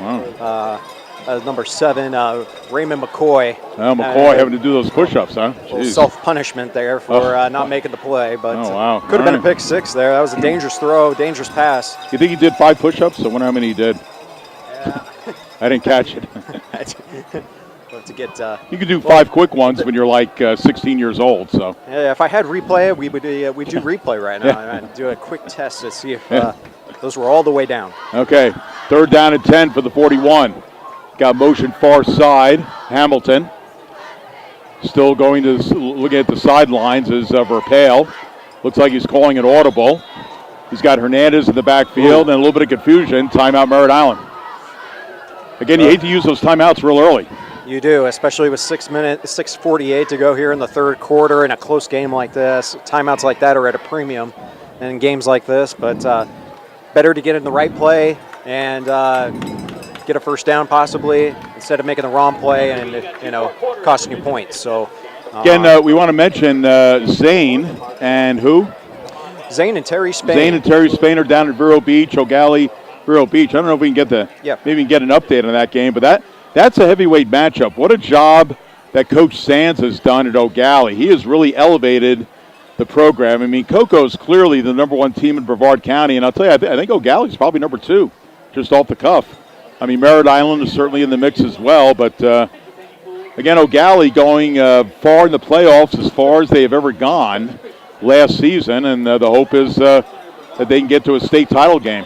number 7, Raymond McCoy. McCoy having to do those push-ups, huh? Self-punishment there for not making the play, but could have been a pick 6 there. That was a dangerous throw, dangerous pass. You think he did 5 push-ups? I wonder how many he did. I didn't catch it. You could do 5 quick ones when you're like 16 years old. So yeah, if I had replay, we do replay right now. I'd do a quick test to see if those were all the way down. Okay, 3rd down and 10 for the 41. Got motion far side. Hamilton still going to looking at the sidelines is Verpale. Looks like he's calling an audible. He's got Hernandez in the backfield and a little bit of confusion. Timeout, Merritt Island. Again, you hate to use those timeouts real early. You do, especially with 6:48 to go here in the third quarter in a close game like this. Timeouts like that are at a premium in games like this, but better to get in the right play and get a first down possibly instead of making the wrong play and costing you points. So again, we want to mention Zane and who? Zane and Terry Spain. Zane and Terry Spain are down at Vero Beach, O'Galley, Vero Beach. I don't know if we can get maybe we can get an update on that game, but that's a heavyweight matchup. What a job that Coach Sands has done at O'Galley. He has really elevated the program. I mean, Coco's clearly the number one team in Brevard County, and I'll tell you, I think O'Galley's probably number 2, just off the cuff. I mean, Merritt Island is certainly in the mix as well, but again, O'Galley going far in the playoffs as far as they have ever gone last season, and the hope is that they can get to a state title game.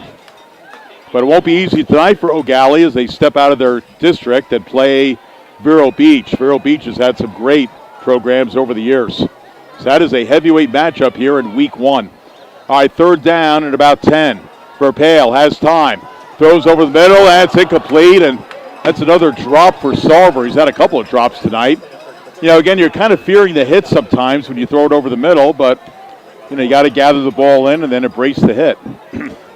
But it won't be easy tonight for O'Galley as they step out of their district and play Vero Beach. Vero Beach has had some great programs over the years. So that is a heavyweight matchup here in week 1. All right, third down at about 10. Verpale has time. Throws over the middle, and it's incomplete, and that's another drop for Sarver. He's had a couple of drops tonight. Again, you're kind of fearing the hit sometimes when you throw it over the middle, but, you got to gather the ball in and then embrace the hit.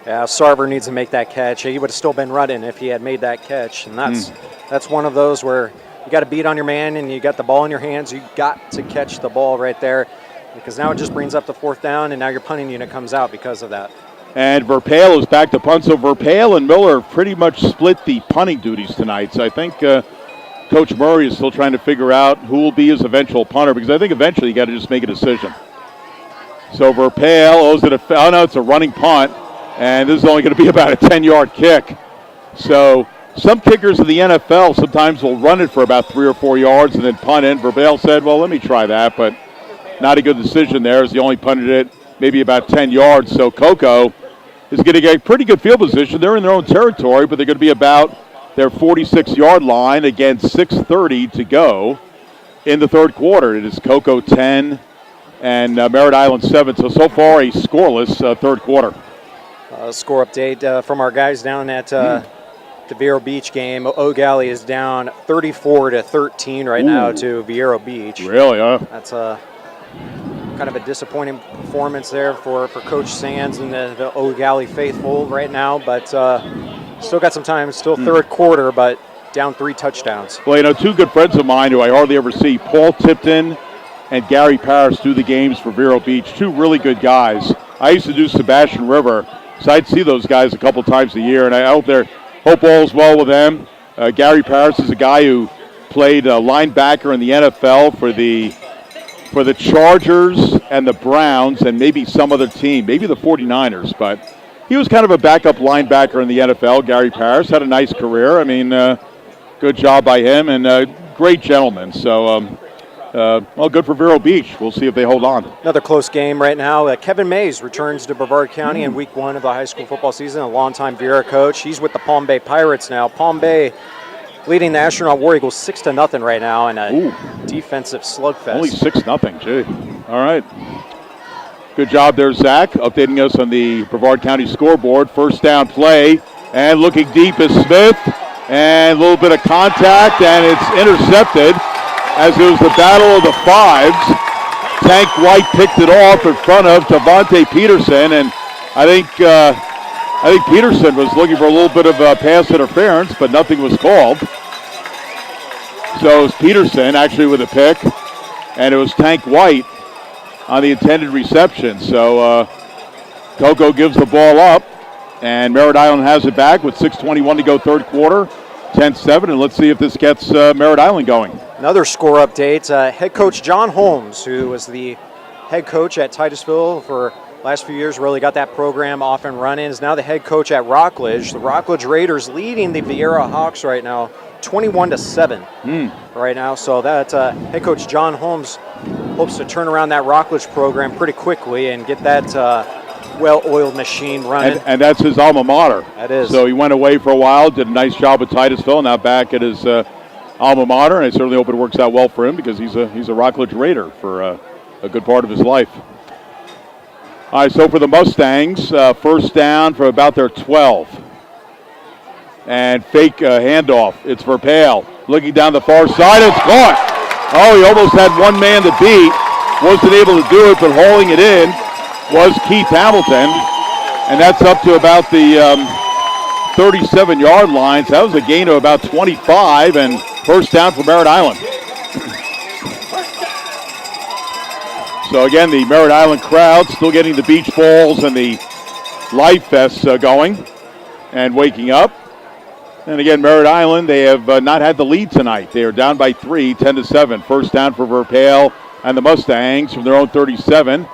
Yeah, Sarver needs to make that catch. He would have still been running if he had made that catch, and that's one of those where you got to beat on your man and you got the ball in your hands. You got to catch the ball right there because now it just brings up the fourth down, and now your punting unit comes out because of that. And Verpale is back to punt. So Verpale and Miller pretty much split the punting duties tonight. So I think Coach Murray is still trying to figure out who will be his eventual punter, because I think eventually you got to just make a decision. So Verpale owes it it's a running punt, and this is only going to be about a 10-yard kick. So some kickers in the NFL sometimes will run it for about 3 or 4 yards and then punt in. Verpale said, well, let me try that, but not a good decision there as he only punted it maybe about 10 yards. So Coco is going to get a pretty good field position. They're in their own territory, but they're going to be about their 46-yard line against 6:30 to go in the third quarter. It is Coco 10 and Merritt Island 7. So far a scoreless third quarter. Score update from our guys down at the Vero Beach game. O'Galley is down 34-13 right now to Vero Beach. Really, huh? That's kind of a disappointing performance there for Coach Sands and the O'Galley faithful right now, but still got some time. Still third quarter, but down 3 touchdowns. Well, 2 good friends of mine who I hardly ever see, Paul Tipton and Gary Parrish, do the games for Vero Beach. 2 really good guys. I used to do Sebastian River, so I'd see those guys a couple times a year, and I hope all is well with them. Gary Parrish is a guy who played linebacker in the NFL for the Chargers and the Browns and maybe some other team, maybe the 49ers, but he was kind of a backup linebacker in the NFL. Gary Parrish had a nice career. I mean, good job by him, and great gentleman. So, good for Vero Beach. We'll see if they hold on. Another close game right now. Kevin Mays returns to Brevard County in week 1 of the high school football season, a longtime Vera coach. He's with the Palm Bay Pirates now. Palm Bay leading the Astronaut War Eagles 6-0 right now in a defensive slugfest. Only 6-0, gee. All right. Good job there, Zach, updating us on the Brevard County scoreboard. First down play, and looking deep is Smith, and a little bit of contact, and it's intercepted as it was the battle of the fives. Tank White picked it off in front of Devontae Peterson, and I think Peterson was looking for a little bit of pass interference, but nothing was called. So it was Peterson actually with a pick, and it was Tank White on the intended reception. So Coco gives the ball up, and Merritt Island has it back with 6:21 to go third quarter, 10-7, and let's see if this gets Merritt Island going. Another score update. Head coach John Holmes, who was the head coach at Titusville for last few years, really got that program off and running, is now the head coach at Rockledge. The Rockledge Raiders leading the Vieira Hawks right now, 21-7 right now. So that head coach John Holmes hopes to turn around that Rockledge program pretty quickly and get that well-oiled machine running. And that's his alma mater. That is. So he went away for a while, did a nice job at Titusville, now back at his alma mater, and I certainly hope it works out well for him because he's a Rockledge Raider for a good part of his life. All right, so for the Mustangs, first down for about their 12. And fake handoff. It's Verpale looking down the far side. It's caught. Oh, he almost had one man to beat. Wasn't able to do it, but hauling it in was Keith Hamilton. And that's up to about the 37-yard line. So that was a gain of about 25 and first down for Merritt Island. So again, the Merritt Island crowd still getting the beach balls and the life vests going and waking up. And again, Merritt Island, they have not had the lead tonight. They are down by 3, 10-7. First down for Verpale and the Mustangs from their own 37.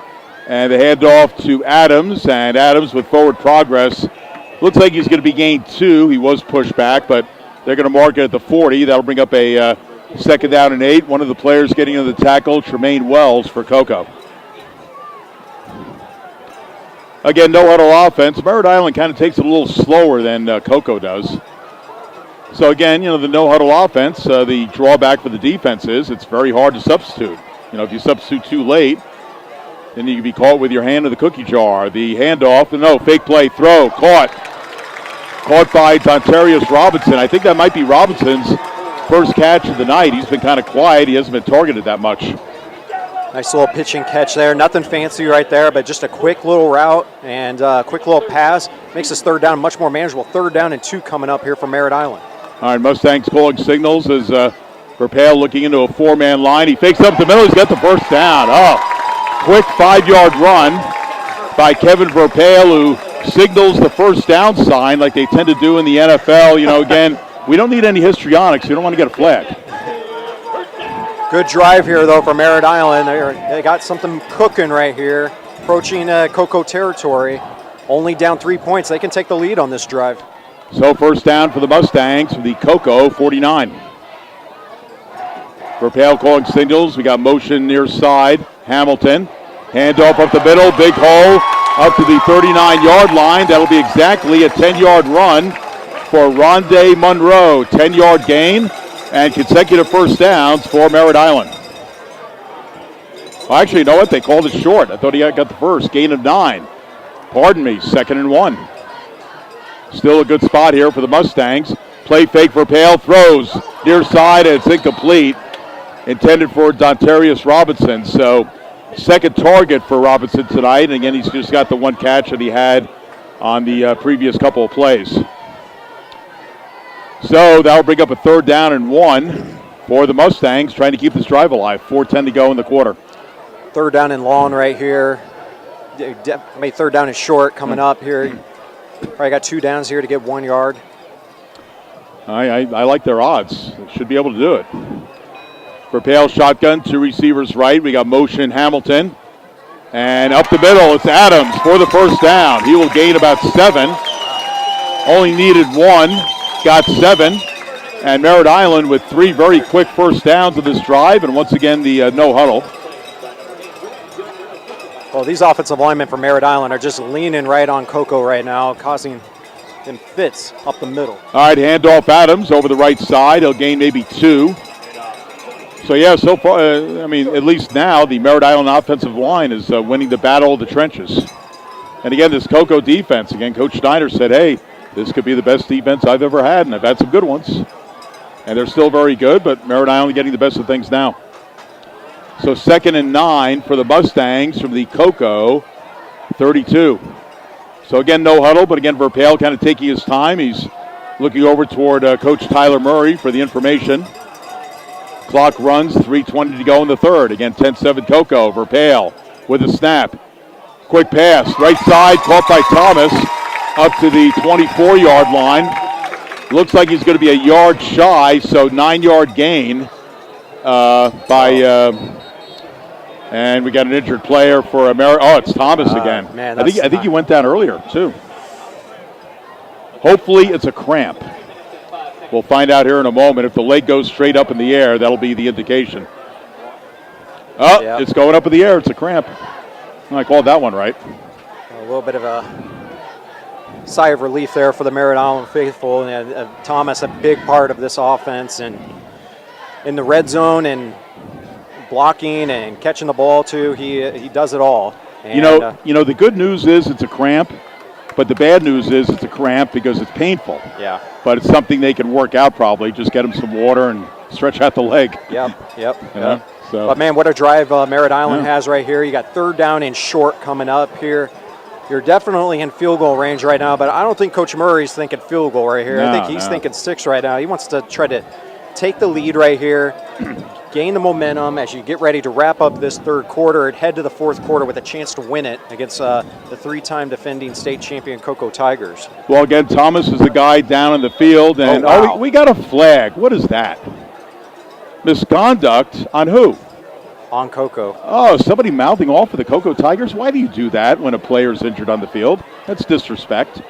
And the handoff to Adams, and Adams with forward progress. Looks like he's going to be gained 2. He was pushed back, but they're going to mark it at the 40. That'll bring up a second down and 8. One of the players getting into the tackle, Tremaine Wells for Cocoa. Again, no huddle offense. Merritt Island kind of takes it a little slower than Cocoa does. So again, the no huddle offense, the drawback for the defense is it's very hard to substitute. If you substitute too late, then you can be caught with your hand in the cookie jar. The handoff, fake play, throw, caught by Dontarius Robinson. I think that might be Robinson's first catch of the night. He's been kind of quiet. He hasn't been targeted that much. Nice little pitching catch there. Nothing fancy right there, but just a quick little route and a quick little pass. Makes this third down much more manageable. 3rd down and 2 coming up here for Merritt Island. All right, Mustangs calling signals as Verpale looking into a 4-man line. He fakes up the middle. He's got the first down. Oh, quick 5-yard run by Kevin Verpale, who signals the first down sign like they tend to do in the NFL. Again, we don't need any histrionics. You don't want to get a flag. Good drive here, though, for Merritt Island. They got something cooking right here, approaching Cocoa territory. Only down 3 points. They can take the lead on this drive. So first down for the Mustangs from the Cocoa 49. Verpale calling signals. We got motion near side. Hamilton. Handoff up the middle. Big hole up to the 39-yard line. That'll be exactly a 10-yard run for Rondé Monroe. 10-yard gain and consecutive first downs for Merritt Island. Well, actually, you know what? They called it short. I thought he got the first. Gain of 9. Pardon me, 2nd and 1. Still a good spot here for the Mustangs. Play fake for Verpale, throws near side, and it's incomplete. Intended for Dontarius Robinson. So second target for Robinson tonight. And again, he's just got the one catch that he had on the previous couple of plays. So that'll bring up a 3rd down and 1 for the Mustangs, trying to keep this drive alive. 4:10 to go in the quarter. 3rd down and long right here. 3rd down is short coming up here. Probably got 2 downs here to get 1 yard. I like their odds. They should be able to do it. Verpale shotgun, 2 receivers right. We got motion Hamilton. And up the middle, it's Adams for the first down. He will gain about 7. Only needed 1, got 7. And Merritt Island with 3 very quick first downs of this drive. And once again, the no huddle. Well, these offensive linemen for Merritt Island are just leaning right on Cocoa right now, causing them fits up the middle. All right, handoff Adams over the right side. He'll gain maybe 2. So, yeah, so far, at least now the Merritt Island offensive line is winning the battle of the trenches. And, again, this Cocoa defense, again, Coach Schneider said, hey, this could be the best defense I've ever had, and I've had some good ones. And they're still very good, but Merritt Island getting the best of things now. So 2nd and 9 for the Mustangs from the Cocoa 32. So again, no huddle, but again, Verpale kind of taking his time. He's looking over toward Coach Tyler Murray for the information. Clock runs, 3:20 to go in the 3rd. Again, 10-7 Cocoa. Verpale with a snap. Quick pass, right side, caught by Thomas up to the 24-yard line. Looks like he's going to be a yard shy, so 9-yard gain and we got an injured player for America. Oh, it's Thomas again. Man, I think he went down earlier, too. Hopefully it's a cramp. We'll find out here in a moment. If the leg goes straight up in the air, that'll be the indication. Oh, yep. It's going up in the air. It's a cramp. I called that one right. A little bit of a sigh of relief there for the Merritt Island faithful. And Thomas, a big part of this offense, and in the red zone and blocking and catching the ball too. He does it all. And, You know, the good news is it's a cramp, but the bad news is it's a cramp because it's painful. Yeah. But it's something they can work out probably. Just get them some water and stretch out the leg. Yep. So. But, man, what a drive Merritt Island has right here. You got 3rd down and short coming up here. You're definitely in field goal range right now, but I don't think Coach Murray's thinking field goal right here. I think he's thinking 6 right now. He wants to try to take the lead right here, gain the momentum as you get ready to wrap up this 3rd quarter and head to the 4th quarter with a chance to win it against the 3-time defending state champion Cocoa Tigers. Well, again, Thomas is the guy down in the field, and wow. we got a flag. What is that? Misconduct on who? On Cocoa. Oh, somebody mouthing off of the Cocoa Tigers? Why do you do that when a player's injured on the field? That's disrespect.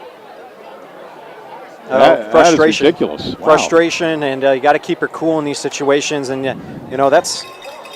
Frustration. That is ridiculous. Wow. Frustration, and you got to keep your cool in these situations. And you know that's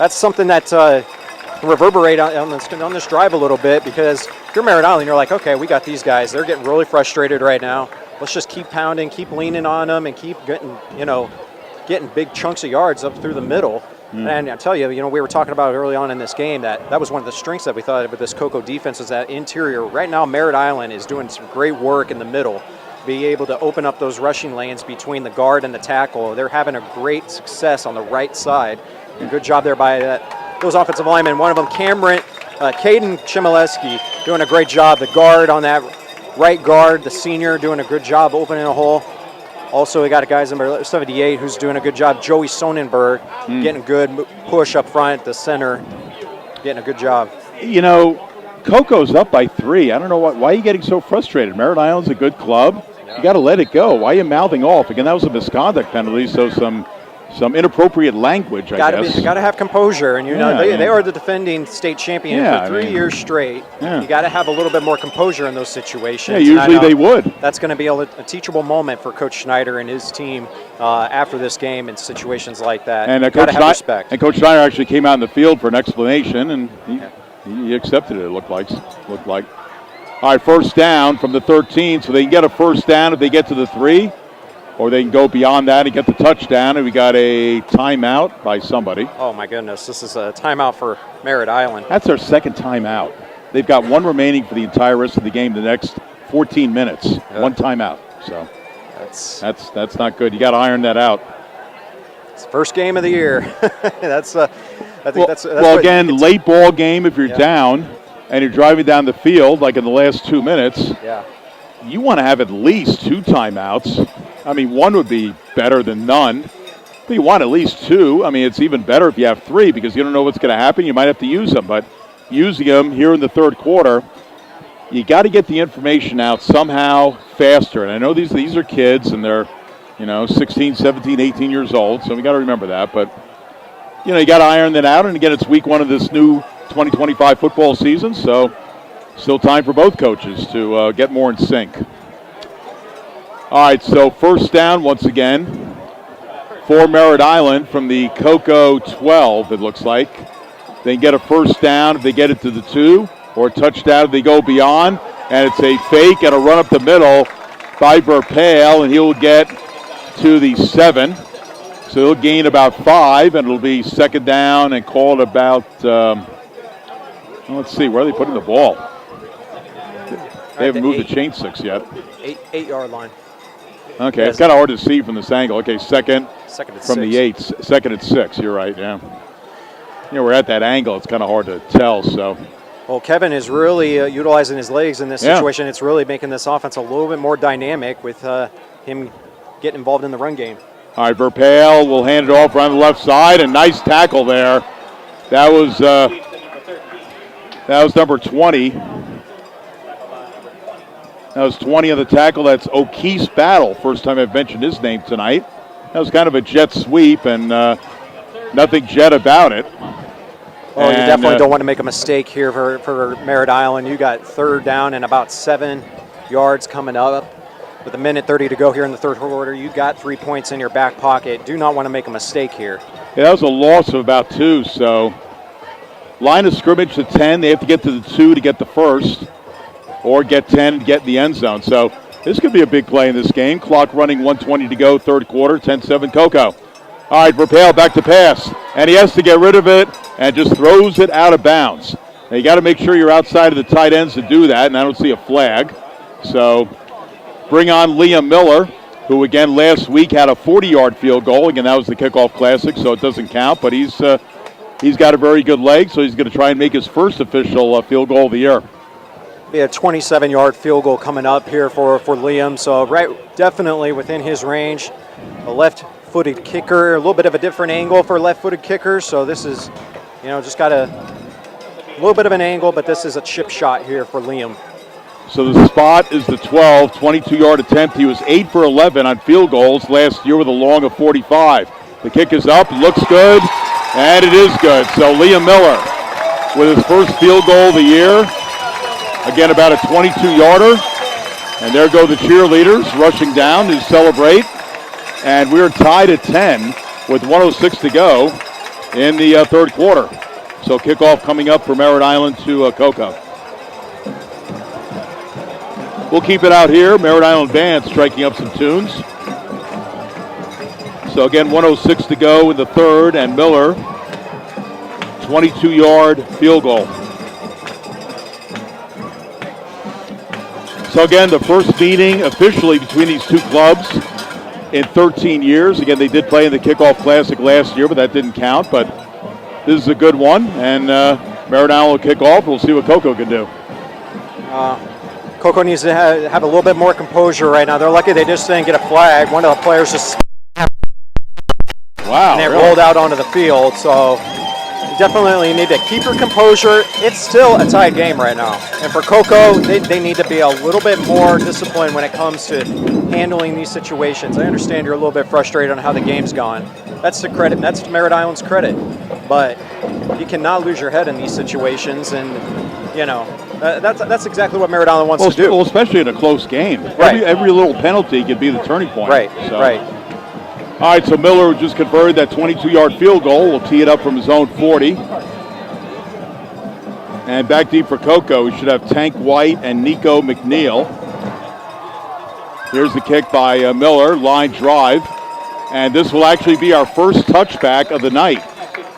something that can reverberate on this drive a little bit, because if you're Merritt Island, you're like, okay, we got these guys. They're getting really frustrated right now. Let's just keep pounding, keep leaning on them, and keep getting big chunks of yards up through the middle. And I tell you, we were talking about early on in this game that was one of the strengths that we thought with this Cocoa defense is that interior. Right now, Merritt Island is doing some great work in the middle, be able to open up those rushing lanes between the guard and the tackle. They're having a great success on the right side. And good job there by those offensive linemen. One of them, Caden Chmielewski, doing a great job. The guard on that right guard, the senior, doing a good job opening a hole. Also, we got a guy number 78 who's doing a good job. Joey Sonnenberg, getting a good push up front, the center, getting a good job. Coco's up by 3. I don't know why are you getting so frustrated? Merritt Island's a good club. Yeah. You got to let it go. Why are you mouthing off? Again, that was a misconduct penalty, so some inappropriate language, I guess. You got to have composure, and they are the defending state champion for 3 years straight. Yeah. You got to have a little bit more composure in those situations. Yeah, usually they would. That's going to be a teachable moment for Coach Schneider and his team after this game in situations like that. And you got to have respect. And Coach Schneider actually came out in the field for an explanation, and he accepted it. It looked like. All right, 1st down from the 13, so they can get a 1st down if they get to the 3. Or they can go beyond that and get the touchdown, and we got a timeout by somebody. Oh, my goodness. This is a timeout for Merritt Island. That's their 2nd timeout. They've got 1 remaining for the entire rest of the game, the next 14 minutes. Yeah. 1 timeout. So that's not good. You got to iron that out. It's the first game of the year. Again, late ball game if you're down and you're driving down the field, like in the last 2 minutes. Yeah. You want to have at least 2 timeouts. I mean, 1 would be better than none. But you want at least 2. I mean, it's even better if you have 3 because you don't know what's going to happen. You might have to use them. But using them here in the 3rd quarter, you got to get the information out somehow faster. And I know these are kids, and they're, 16, 17, 18 years old. So we got to remember that. But, you got to iron that out. And again, it's week 1 of this new 2025 football season. So still time for both coaches to get more in sync. All right, so 1st down once again for Merritt Island from the Cocoa 12, it looks like. They can get a 1st down if they get it to the 2, or a touchdown if they go beyond. And it's a fake and a run up the middle by Verpale, and he'll get to the 7. So he'll gain about 5, and it'll be 2nd down and called about, let's see, where are they putting the ball? They haven't moved the chain 6 yet. 8-yard line. Okay, it's kind of hard to see from this angle. Okay, second from 6. the 8, 2nd at 6. You're right, yeah. We're at that angle. It's kind of hard to tell, so. Well, Kevin is really utilizing his legs in this situation. It's really making this offense a little bit more dynamic with him getting involved in the run game. All right, Verpale will hand it off around the left side. A nice tackle there. That was number 20. That was 20 on the tackle. That's O'Keefe's Battle. First time I've mentioned his name tonight. That was kind of a jet sweep, and nothing jet about it. Well, you definitely don't want to make a mistake here for Merritt Island. You got 3rd down and about 7 yards coming up. With 1:30 to go here in the 3rd quarter, you got 3 points in your back pocket. Do not want to make a mistake here. Yeah, that was a loss of about 2, so line of scrimmage to 10. They have to get to the 2 to get the 1st. Or get 10 and get in the end zone. So this could be a big play in this game. Clock running, 1:20 to go, 3rd quarter, 10-7 Cocoa. All right, Verpale back to pass. And he has to get rid of it and just throws it out of bounds. Now, you got to make sure you're outside of the tight ends to do that, and I don't see a flag. So bring on Liam Miller, who, again, last week had a 40-yard field goal. Again, that was the Kickoff Classic, so it doesn't count. But he's got a very good leg, so he's going to try and make his first official field goal of the year. Be a 27-yard field goal coming up here for Liam. So definitely within his range. A left-footed kicker, a little bit of a different angle for left-footed kickers. So this is, just got a little bit of an angle, but this is a chip shot here for Liam. So the spot is the 12, 22-yard attempt. He was 8 for 11 on field goals last year with a long of 45. The kick is up, looks good, and it is good. So Liam Miller with his first field goal of the year. Again, about a 22-yarder. And there go the cheerleaders rushing down to celebrate. And we're tied at 10 with 1:06 to go in the third quarter. So kickoff coming up for Merritt Island to Cocoa. We'll keep it out here. Merritt Island Band striking up some tunes. So again, 1:06 to go in the third, and Miller, 22-yard field goal. So again, the first meeting officially between these two clubs in 13 years. Again, they did play in the Kickoff Classic last year, but that didn't count. But this is a good one, and Merritt Island will kick off. We'll see what Cocoa can do. Cocoa needs to have a little bit more composure right now. They're lucky they just didn't get a flag. One of the players just wow, and it really? rolled out onto the field. So you definitely need to keep your composure. It's still a tied game right now. And for Cocoa, they need to be a little bit more disciplined when it comes to handling these situations. I understand you're a little bit frustrated on how the game's gone. That's the credit. That's to Merritt Island's credit. But you cannot lose your head in these situations, and that's exactly what Merritt Island wants to do. Well, especially in a close game. Right. Every little penalty could be the turning point. Right. So. Right. All right, so Miller just converted that 22-yard field goal. We'll tee it up from his own 40. And back deep for Cocoa, we should have Tank White and Nico McNeil. Here's the kick by Miller, line drive. And this will actually be our first touchback of the night.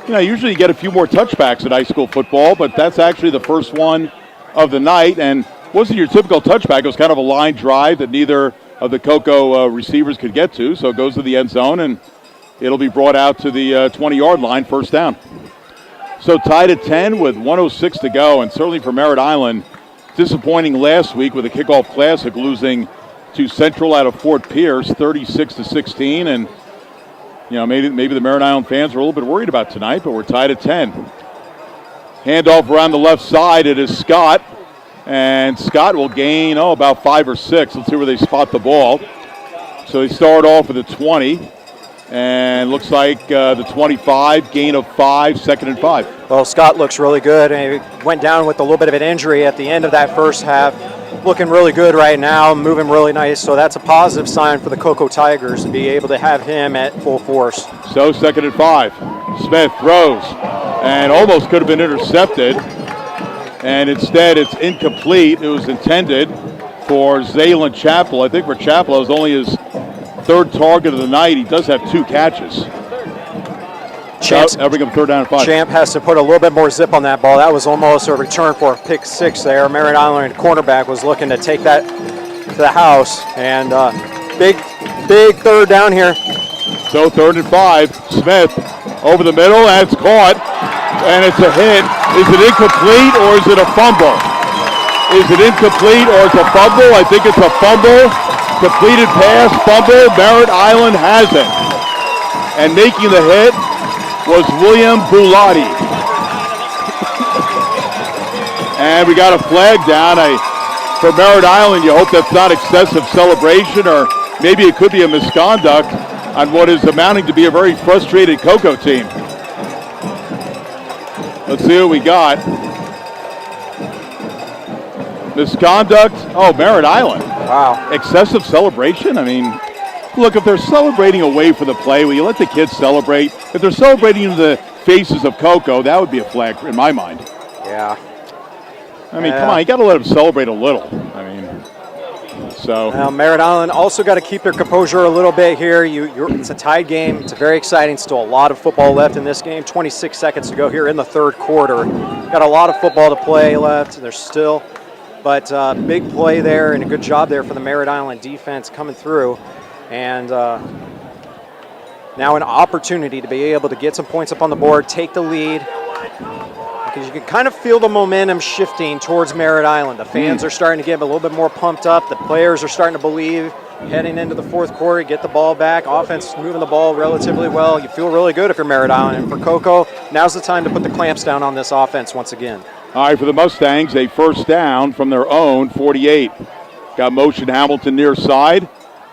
Usually you get a few more touchbacks in high school football, but that's actually the first one of the night. And wasn't your typical touchback. It was kind of a line drive that neither of the Cocoa receivers could get to. So it goes to the end zone, and it'll be brought out to the 20-yard line, first down. So tied at 10 with 1:06 to go, and certainly for Merritt Island, disappointing last week with the Kickoff Classic, losing to Central out of Fort Pierce, 36-16, and maybe the Merritt Island fans are a little bit worried about tonight, but we're tied at 10. Handoff around the left side. It is Scott, and Scott will gain about 5 or 6. Let's see where they spot the ball. So they start off with a 20. And looks like the 25, gain of 5, 2nd and 5. Well, Scott looks really good. And he went down with a little bit of an injury at the end of that first half. Looking really good right now, moving really nice. So that's a positive sign for the Cocoa Tigers to be able to have him at full force. So 2nd and 5. Smith throws and almost could have been intercepted. And instead it's incomplete. It was intended for Zaylen Chappell. I think for Chappell, it was only his third target of the night. He does have 2 catches. That'll bring him 3rd down and 5. Champ has to put a little bit more zip on that ball. That was almost a return for a pick 6 there. Merritt Island cornerback was looking to take that to the house. And big 3rd down here. So 3rd and 5. Smith over the middle, and it's caught. And it's a hit. Is it incomplete or is it a fumble? Is it incomplete or it's a fumble? I think it's a fumble. Completed pass, fumble, Merritt Island has it. And making the hit was William Bulati. And we got a flag down. For Merritt Island, you hope that's not excessive celebration, or maybe it could be a misconduct on what is amounting to be a very frustrated Cocoa team. Let's see what we got. Misconduct. Oh, Merritt Island. Wow. Excessive celebration? I mean, look, if they're celebrating away from the play, will you let the kids celebrate? If they're celebrating in the faces of Cocoa, that would be a flag in my mind. Yeah. I mean, come on, you got to let them celebrate a little. I mean, So Now, Merritt Island also got to keep their composure a little bit here. It's a tied game. It's very exciting. Still a lot of football left in this game. 26 seconds to go here in the third quarter. Got a lot of football to play left. There's still, but big play there and a good job there for the Merritt Island defense coming through. And now an opportunity to be able to get some points up on the board, take the lead. Because you can kind of feel the momentum shifting towards Merritt Island. The fans are starting to get a little bit more pumped up. The players are starting to believe heading into the fourth quarter, get the ball back. Offense moving the ball relatively well. You feel really good if you're Merritt Island. And for Cocoa, now's the time to put the clamps down on this offense once again. all right, for the Mustangs, a first down from their own 48. Got motion Hamilton near side.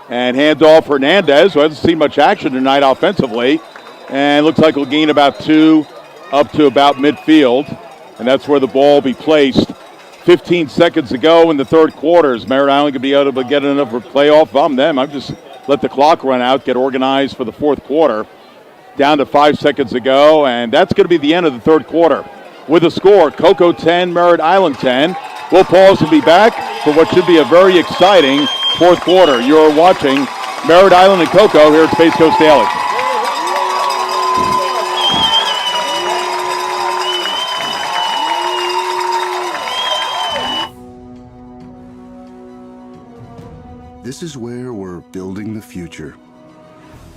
And handoff Hernandez, who hasn't seen much action tonight offensively. And looks like we'll gain about 2 up to about midfield. And that's where the ball will be placed. 15 seconds to go in the third quarter. Is Merritt Island going to be able to get enough for playoff? If I'm them, I'm just let the clock run out, get organized for the fourth quarter. Down to 5 seconds to go, and that's going to be the end of the third quarter. With a score, Cocoa 10, Merritt Island 10. We'll pause and be back for what should be a very exciting fourth quarter. You're watching Merritt Island and Cocoa here at Space Coast Daily. This is where we're building the future.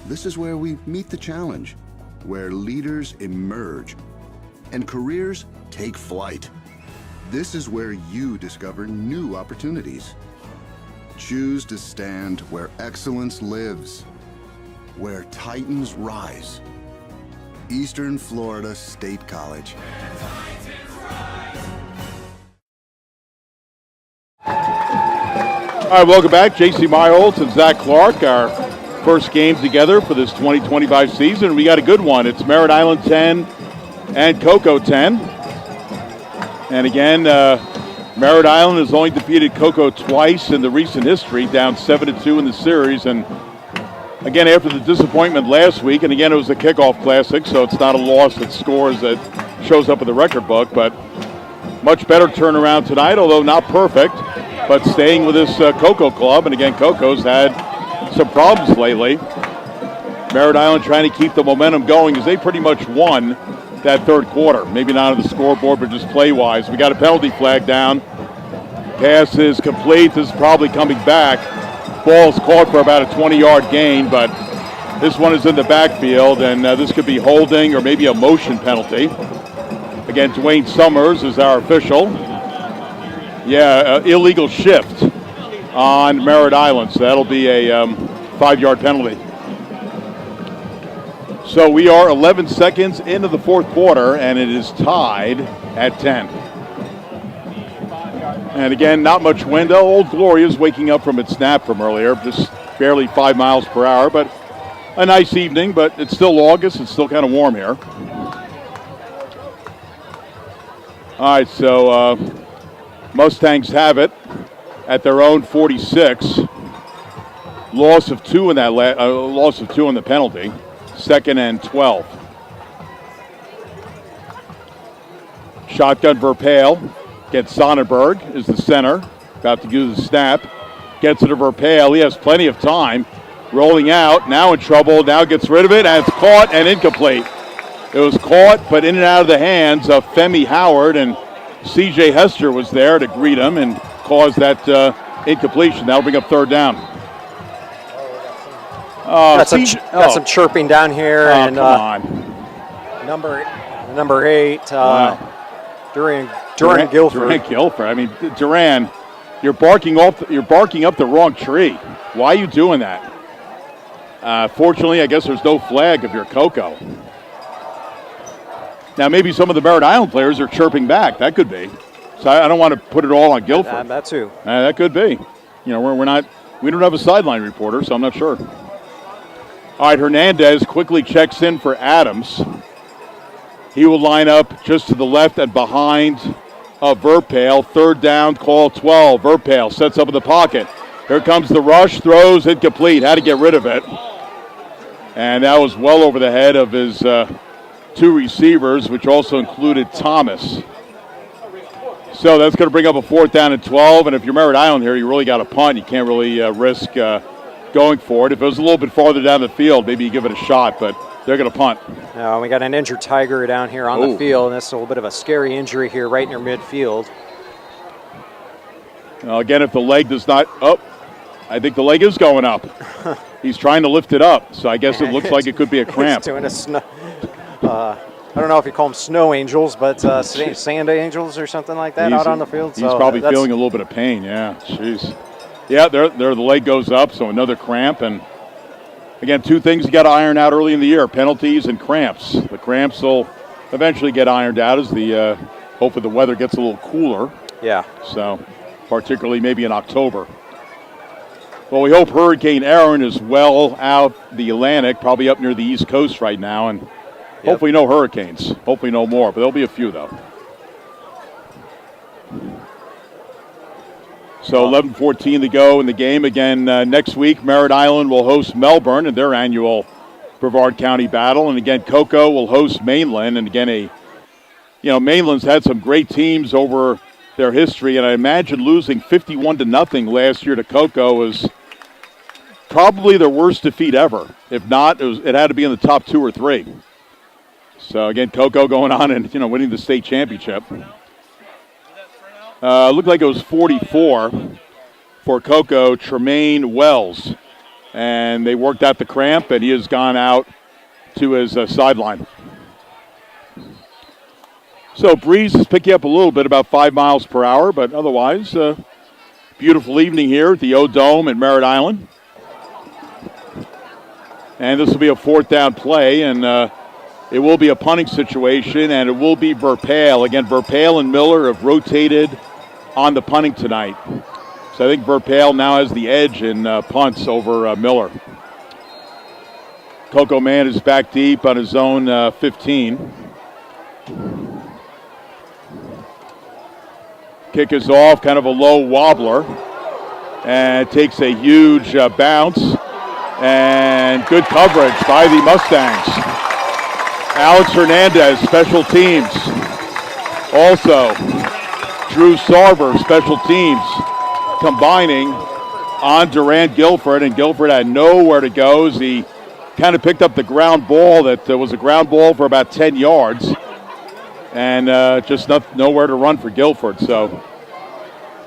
This is where we meet the challenge, where leaders emerge and careers take flight. This is where you discover new opportunities. Choose to stand where excellence lives, where titans rise. Eastern Florida State College. All right, welcome back. J.C. Meyerholtz and Zach Clark, our first game together for this 2025 season. We got a good one. It's Merritt Island 10 and Cocoa 10. And again, Merritt Island has only defeated Cocoa twice in the recent history, down 7-2 in the series. And again, after the disappointment last week, and again, it was a Kickoff Classic, so it's not a loss that scores that shows up in the record book, but much better turnaround tonight, although not perfect. But staying with this Cocoa club, and again, Cocoa's had some problems lately. Merritt Island trying to keep the momentum going as they pretty much won that third quarter. Maybe not on the scoreboard, but just play-wise. We got a penalty flag down. Pass is complete. This is probably coming back. Ball is caught for about a 20-yard gain, but this one is in the backfield, and this could be holding or maybe a motion penalty. Again, Dwayne Summers is our official. Yeah, illegal shift on Merritt Island, so that'll be a 5-yard penalty. So we are 11 seconds into the fourth quarter, and it is tied at 10. And again, not much wind. Old Gloria's waking up from its nap from earlier, just barely 5 miles per hour, but a nice evening, but it's still August. It's still kind of warm here. All right, so Mustangs have it at their own 46. Loss of 2 in that loss of 2 in the penalty. 2nd and 12. Shotgun Verpale gets Sonnenberg is the center. About to do the snap. Gets it to Verpale. He has plenty of time. Rolling out. Now in trouble. Now gets rid of it. And it's caught and incomplete. It was caught, but in and out of the hands of Femi Howard. And C.J. Hester was there to greet him and cause that incompletion. That'll bring up third down. Got some chirping down here, and come on. number 8, Duran Guilford. Duran Guilford. I mean, Duran, you're barking up the wrong tree. Why are you doing that? Fortunately, I guess there's no flag if you're Cocoa. Now, maybe some of the Merritt Island players are chirping back. That could be. So I don't want to put it all on Guilford. That too. That could be. You know, we don't have a sideline reporter, so I'm not sure. All right, Hernandez quickly checks in for Adams. He will line up just to the left and behind of Verpale. Third down, call 12. Verpale sets up in the pocket. Here comes the rush, throws, incomplete. Had to get rid of it. And that was well over the head of his 2 receivers, which also included Thomas. So that's going to bring up a 4th down and 12. And if you're Merritt Island here, you really got to punt. You can't really risk going for it. If it was a little bit farther down the field, maybe you give it a shot, but they're going to punt. Now we got an injured Tiger down here on the field, and that's a little bit of a scary injury here right near midfield. Now again, if the leg does not, I think the leg is going up. He's trying to lift it up, so I guess it looks like it could be a cramp. He's doing a snow. I don't know if you call them snow angels, but sand angels or something like that out on the field. He's probably feeling a little bit of pain. Yeah, jeez. Yeah, there the leg goes up, so another cramp. And again, 2 things you got to iron out early in the year: penalties and cramps. The cramps will eventually get ironed out as the hopefully the weather gets a little cooler. Yeah. So, particularly maybe in October. Well, we hope Hurricane Aaron is well out the Atlantic, probably up near the East Coast right now, and hopefully no hurricanes. Hopefully no more, but there'll be a few, though. So 11:14 to go in the game. Again, next week, Merritt Island will host Melbourne in their annual Brevard County battle. And again, Cocoa will host Mainland. And again, Mainland's had some great teams over their history, and I imagine losing 51-0 last year to Cocoa was probably their worst defeat ever. If not, it had to be in the top 2 or 3. So again, Cocoa going on and winning the state championship. Looked like it was 44 for Cocoa, Tremaine Wells, and they worked out the cramp, and he has gone out to his sideline. So breeze is picking up a little bit, about 5 miles per hour, but otherwise, beautiful evening here at the O-Dome at Merritt Island. And this will be a 4th down play, and it will be a punting situation, and it will be Verpale. Again, Verpale and Miller have rotated on the punting tonight. So I think Verpale now has the edge in punts over Miller. Cocoa Man is back deep on his own 15. Kick is off, kind of a low wobbler, and takes a huge bounce, and good coverage by the Mustangs. Alex Hernandez, special teams. Also, Drew Sarver, special teams, combining on Durant Guilford, and Guilford had nowhere to go as he kind of picked up the ground ball that was a ground ball for about 10 yards. And just nowhere to run for Guilford. So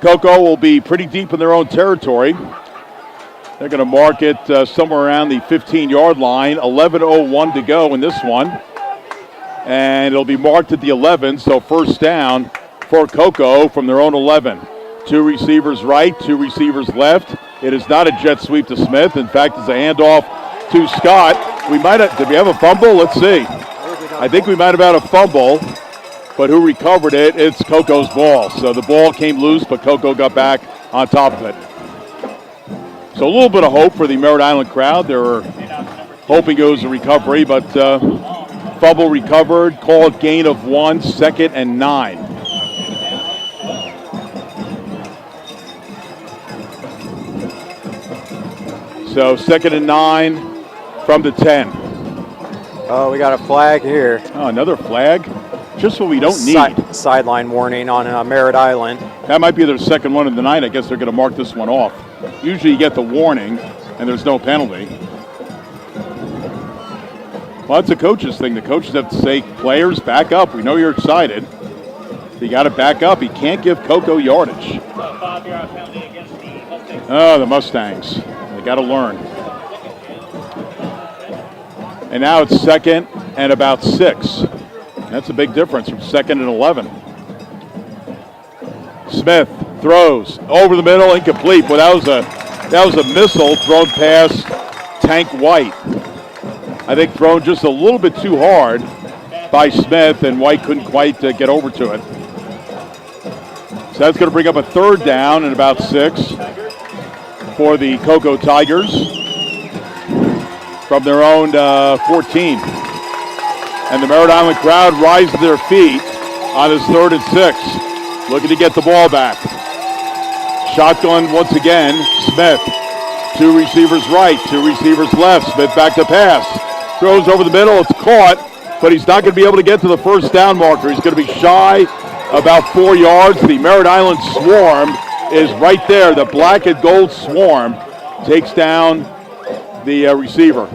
Cocoa will be pretty deep in their own territory. They're going to mark it somewhere around the 15-yard line. 11:01 to go in this one. And it'll be marked at the 11, so 1st down for Cocoa from their own 11. 2 receivers right, 2 receivers left. It is not a jet sweep to Smith. In fact, it's a handoff to Scott. Did we have a fumble? Let's see. I think we might have had a fumble. But who recovered it? It's Cocoa's ball. So the ball came loose, but Cocoa got back on top of it. So a little bit of hope for the Merritt Island crowd. They were hoping it was a recovery, but fumble recovered, called gain of 1, 2nd and 9. So 2nd and 9 from the 10. Oh, we got a flag here. Oh, another flag? Just what we don't need. Sideline warning on Merritt Island. That might be their second one of the night. I guess they're going to mark this one off. Usually you get the warning, and there's no penalty. Well, that's a coach's thing. The coaches have to say, players, back up. We know you're excited. You got to back up. He can't give Cocoa yardage. Oh, the Mustangs. They got to learn. And now it's 2nd and about 6. That's a big difference from 2nd and 11. Smith throws over the middle, incomplete. But that was a missile thrown past Tank White. I think thrown just a little bit too hard by Smith, and White couldn't quite get over to it. So that's going to bring up a 3rd down and about 6 for the Cocoa Tigers from their own 14. And the Merritt Island crowd rise to their feet on this 3rd and 6. Looking to get the ball back. Shotgun once again, Smith. 2 receivers right, 2 receivers left. Smith back to pass. Throws over the middle, it's caught, but he's not going to be able to get to the 1st down marker. He's going to be shy about 4 yards. The Merritt Island Swarm is right there. The black and gold Swarm takes down the receiver.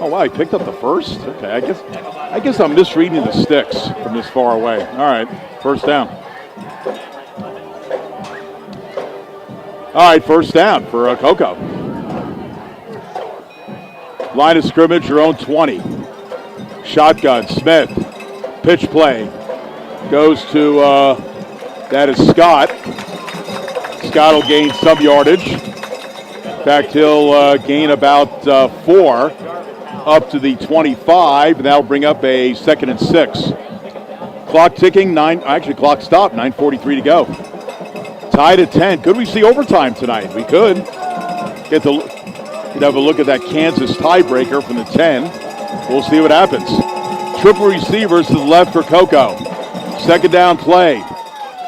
Oh wow, he picked up the first? Okay, I guess I'm misreading the sticks from this far away. All right, first down. All right, first down for Cocoa. Line of scrimmage, your own 20. Shotgun, Smith. Pitch play. Goes to, that is Scott. Scott will gain some yardage. In fact, he'll gain about 4 up to the 25, and that'll bring up a 2nd and 6. Clock ticking, clock stopped, 9:43 to go. Tied at 10. Could we see overtime tonight? We could. We'd have a look at that Kansas tiebreaker from the 10. We'll see what happens. Triple receivers to the left for Cocoa. 2nd down play.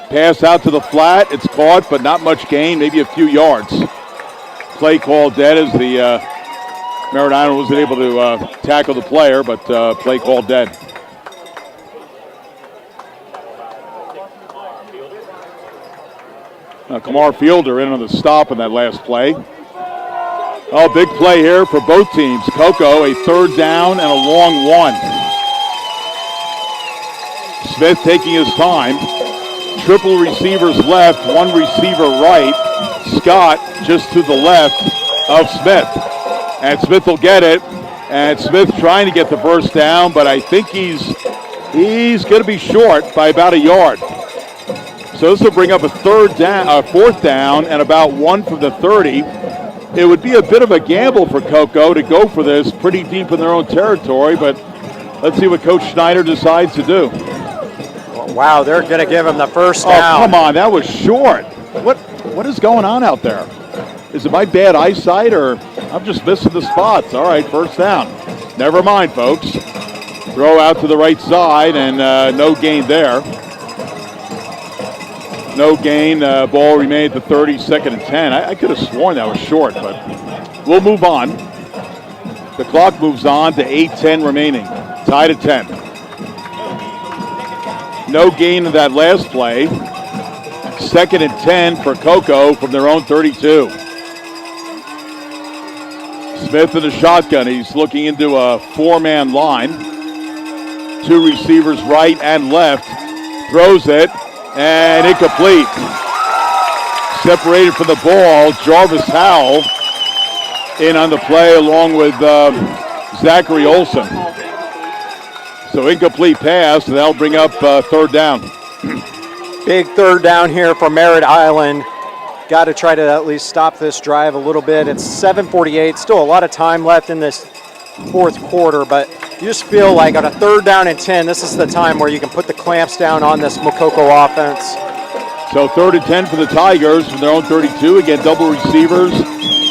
Pass out to the flat. It's caught, but not much gain, maybe a few yards. Play called dead as the Merritt Island wasn't able to tackle the player, but play called dead. Kamar Fielder in on the stop in that last play. Oh, big play here for both teams. Cocoa, a 3rd down and a long 1. Smith taking his time. Triple receivers left, 1 receiver right. Scott just to the left of Smith. And Smith will get it. And Smith trying to get the first down, but I think he's going to be short by about a yard. So this will bring up a 4th down and about 1 from the 30. It would be a bit of a gamble for Cocoa to go for this pretty deep in their own territory, but let's see what Coach Schneider decides to do. Wow, they're going to give him the first down. Oh, come on, that was short. What is going on out there? Is it my bad eyesight, or I'm just missing the spots? All right, first down. Never mind, folks. Throw out to the right side, and no gain there. No gain. Ball remained at the 30, 2nd and 10. I could have sworn that was short, but we'll move on. The clock moves on to 8:10 remaining. Tied at 10. No gain in that last play. 2nd and 10 for Cocoa from their own 32. Smith in the shotgun. He's looking into a 4-man line. 2 receivers right and left. Throws it. And incomplete. Separated from the ball, Jarvis Howell in on the play along with Zachary Olson. So incomplete pass, and that'll bring up 3rd down. Big 3rd down here for Merritt Island. Got to try to at least stop this drive a little bit. It's 7:48, still a lot of time left in this 4th quarter, but you just feel like on a 3rd down and 10, this is the time where you can put the clamps down on this Mococo offense. So 3rd and 10 for the Tigers from their own 32. Again, double receivers,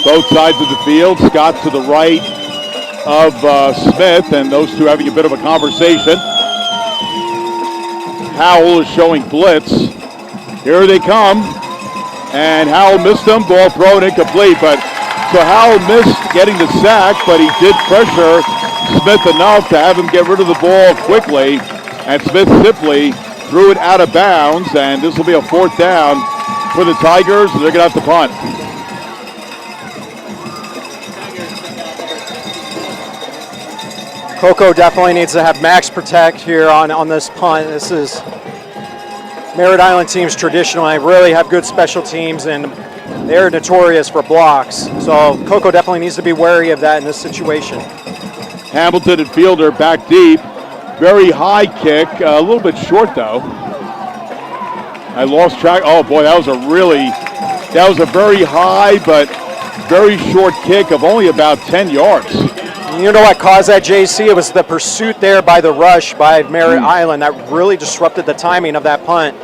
both sides of the field. Scott to the right of Smith, and those two having a bit of a conversation. Howell is showing blitz. Here they come, and Howell missed them. Ball thrown incomplete, but so Howell missed getting the sack, but he did pressure Smith enough to have him get rid of the ball quickly, and Smith simply threw it out of bounds, and this will be a 4th down for the Tigers. They're going to have to punt. Cocoa definitely needs to have max protect here on this punt. This is Merritt Island teams traditionally really have good special teams, and they're notorious for blocks. So Cocoa definitely needs to be wary of that in this situation. Hamilton and Fielder back deep. Very high kick, a little bit short though. I lost track. Oh boy, that was a very high but very short kick of only about 10 yards. You know what caused that, JC? It was the pursuit there by the rush by Merritt Island that really disrupted the timing of that punt.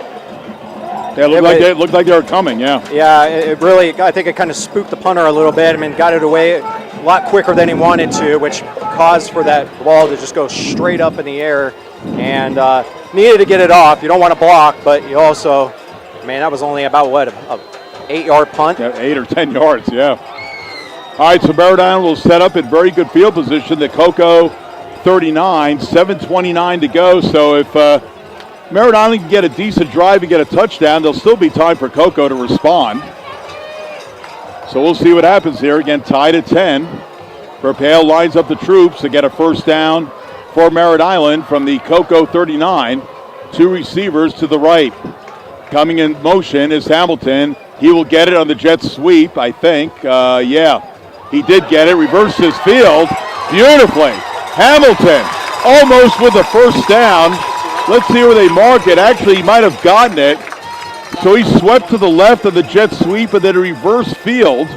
It looked like they were coming, yeah. Yeah, it really, I think it kind of spooked the punter a little bit. I mean, got it away a lot quicker than he wanted to, which caused for that ball to just go straight up in the air. And needed to get it off. You don't want to block, but you also, man, that was only about, what, a 8-yard punt? Yeah, 8 or 10 yards, yeah. All right, so Merritt Island will set up in very good field position. The Cocoa 39, 7:29 to go. So if Merritt Island can get a decent drive and get a touchdown, there'll still be time for Cocoa to respond. So we'll see what happens here. Again, tied at 10. Verpale lines up the troops to get a first down for Merritt Island from the Cocoa 39. 2 receivers to the right. Coming in motion is Hamilton. He will get it on the jet sweep, I think. Yeah, he did get it. Reversed his field beautifully. Hamilton almost with the first down. Let's see where they mark it. Actually, he might have gotten it. So he swept to the left of the jet sweep and then reverse fielded,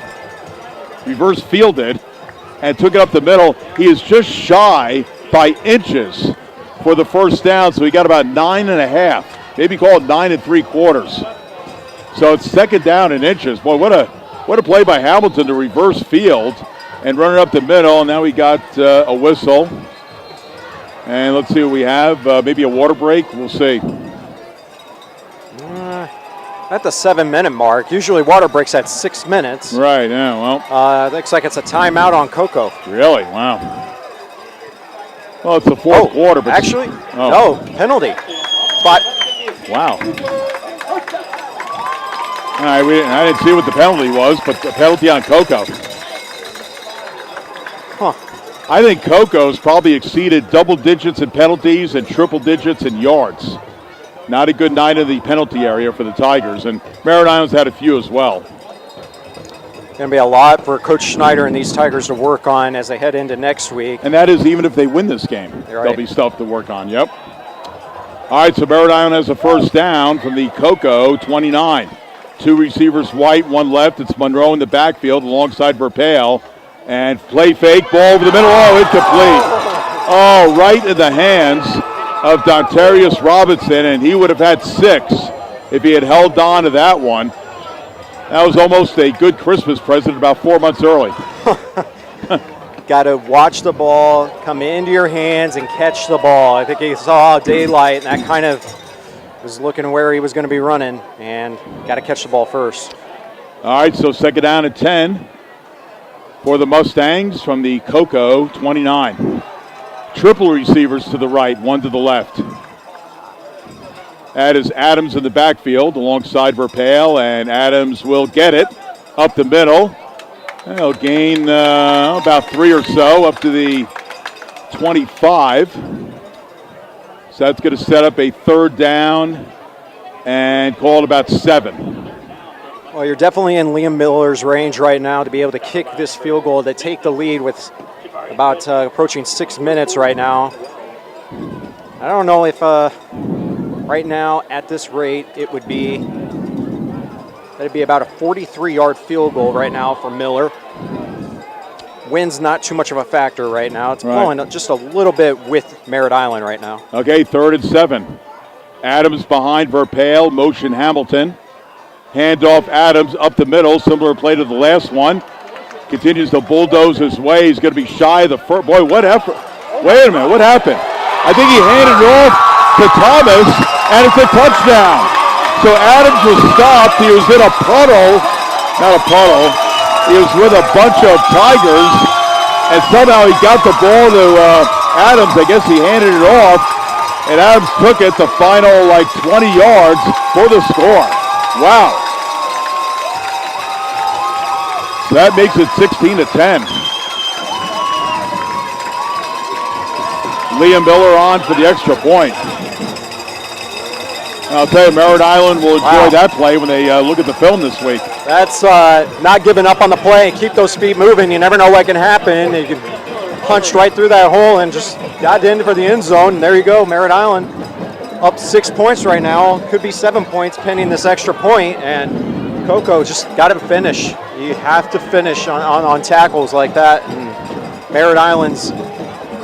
and took it up the middle. He is just shy by inches for the first down, so he got about 9.5, maybe call it 9 3/4. So it's second down in inches. Boy, what a play by Hamilton to reverse field and run it up the middle. And now we got a whistle. And let's see what we have. Maybe a water break. We'll see. At the 7-minute mark. Usually water breaks at 6 minutes. Right, yeah, well. Looks like it's a timeout on Cocoa. Really? Wow. Well, it's the fourth quarter. But actually, no, penalty. But wow. All right, I didn't see what the penalty was, but the penalty on Cocoa. Huh. I think Coco's probably exceeded double digits in penalties and triple digits in yards. Not a good night in the penalty area for the Tigers, and Merritt Island's had a few as well. Going to be a lot for Coach Schneider and these Tigers to work on as they head into next week. And that is even if they win this game. Right. There'll be stuff to work on, yep. All right, so Merritt Island has a first down from the Cocoa 29. 2 receivers white, 1 left. It's Monroe in the backfield alongside Verpale. And play fake, ball over the middle. Oh, incomplete. Oh, right in the hands of Dontarius Robinson, and he would have had 6 if he had held on to that one. That was almost a good Christmas present about 4 months early. Got to watch the ball come into your hands and catch the ball. I think he saw daylight, and that kind of was looking where he was going to be running, and got to catch the ball first. All right, so second down at 10 for the Mustangs from the Cocoa 29. Triple receivers to the right, 1 to the left. That is Adams in the backfield alongside Verpale, and Adams will get it up the middle. He'll gain about 3 or so up to the 25. So that's going to set up a third down and call it about 7. Well, you're definitely in Liam Miller's range right now to be able to kick this field goal to take the lead with about approaching 6 minutes right now. I don't know if right now at this rate it would be, that'd be about a 43-yard field goal right now for Miller. Wind's not too much of a factor right now. It's blowing just a little bit with Merritt Island right now. Okay, 3rd and 7. Adams behind Verpale, motion Hamilton. Handoff Adams up the middle, similar play to the last one. Continues to bulldoze his way. He's going to be shy of the first. Boy, what effort. Wait a minute, what happened? I think he handed it off to Thomas, and it's a touchdown. So Adams was stopped. He was in a puddle. Not a puddle. He was with a bunch of Tigers, and somehow he got the ball to Adams. I guess he handed it off, and Adams took it the final, 20 yards for the score. Wow. So that makes it 16-10. Liam Miller on for the extra point. And I'll tell you, Merritt Island will enjoy that play when they look at the film this week. That's not giving up on the play and keep those feet moving. You never know what can happen. You can punch right through that hole and just got in for the end zone. And there you go, Merritt Island up 6 points right now. Could be 7 points pending this extra point. And Cocoa just got to finish. You have to finish on tackles like that. And Merritt Island's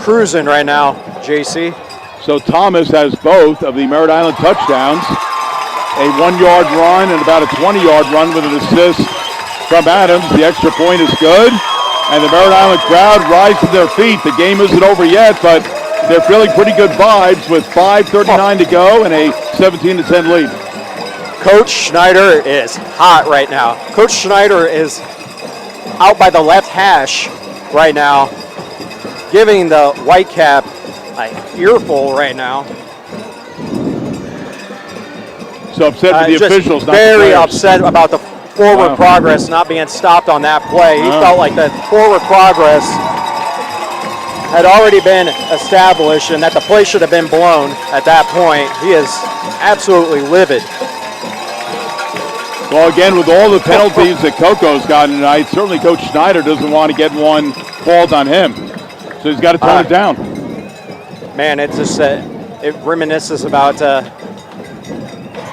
cruising right now, JC. So Thomas has both of the Merritt Island touchdowns. A 1-yard run and about a 20-yard run with an assist from Adams. The extra point is good. And the Merritt Island crowd rise to their feet. The game isn't over yet, but they're feeling pretty good vibes with 5:39 to go and a 17-10 lead. Coach Schneider is hot right now. Coach Schneider is out by the left hash right now, giving the Whitecap an earful right now. So upset with the Just officials, not the very players. upset about the forward progress not being stopped on that play. He felt like the forward progress had already been established and that the play should have been blown at that point. He is absolutely livid. Well, again, with all the penalties that Coco's gotten tonight, certainly Coach Schneider doesn't want to get one called on him. So he's got to tone it down. Man, it's just it reminisces about.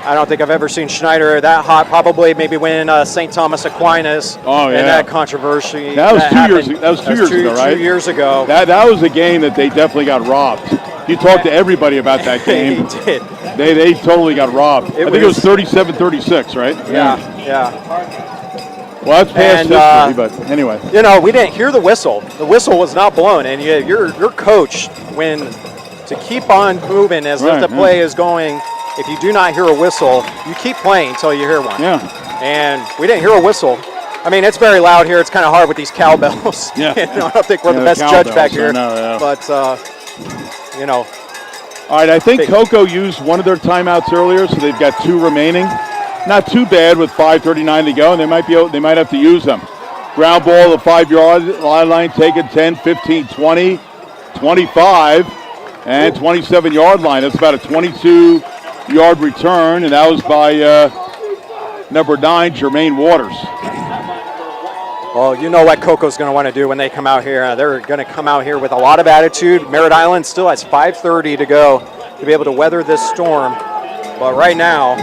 I don't think I've ever seen Schneider that hot. Probably maybe when St. Thomas Aquinas and that controversy. That was happened. 2 years. That was 2 years ago, right? 2 years ago. That was a game that they definitely got robbed. You talked to everybody about that game. They did. They totally got robbed. I think it was 37-36, right? Yeah. Well, that's past history, but anyway. You know, we didn't hear the whistle. The whistle was not blown, and you're coached to keep on moving as if the play is going. If you do not hear a whistle, you keep playing until you hear one. Yeah. And we didn't hear a whistle. I mean, it's very loud here. It's kind of hard with these cowbells. Yeah. I don't think we're the best judge back here. But, you know. All right, I think Coco used one of their timeouts earlier, so they've got 2 remaining. Not too bad with 5:39 to go, and they might have to use them. Ground ball, the 5-yard line, taken 10, 15, 20, 25, and 27-yard line. That's about a 22-yard return, and that was by number 9, Jermaine Waters. Well, you know what Coco's going to want to do when they come out here. They're going to come out here with a lot of attitude. Merritt Island still has 5:30 to go to be able to weather this storm. But right now,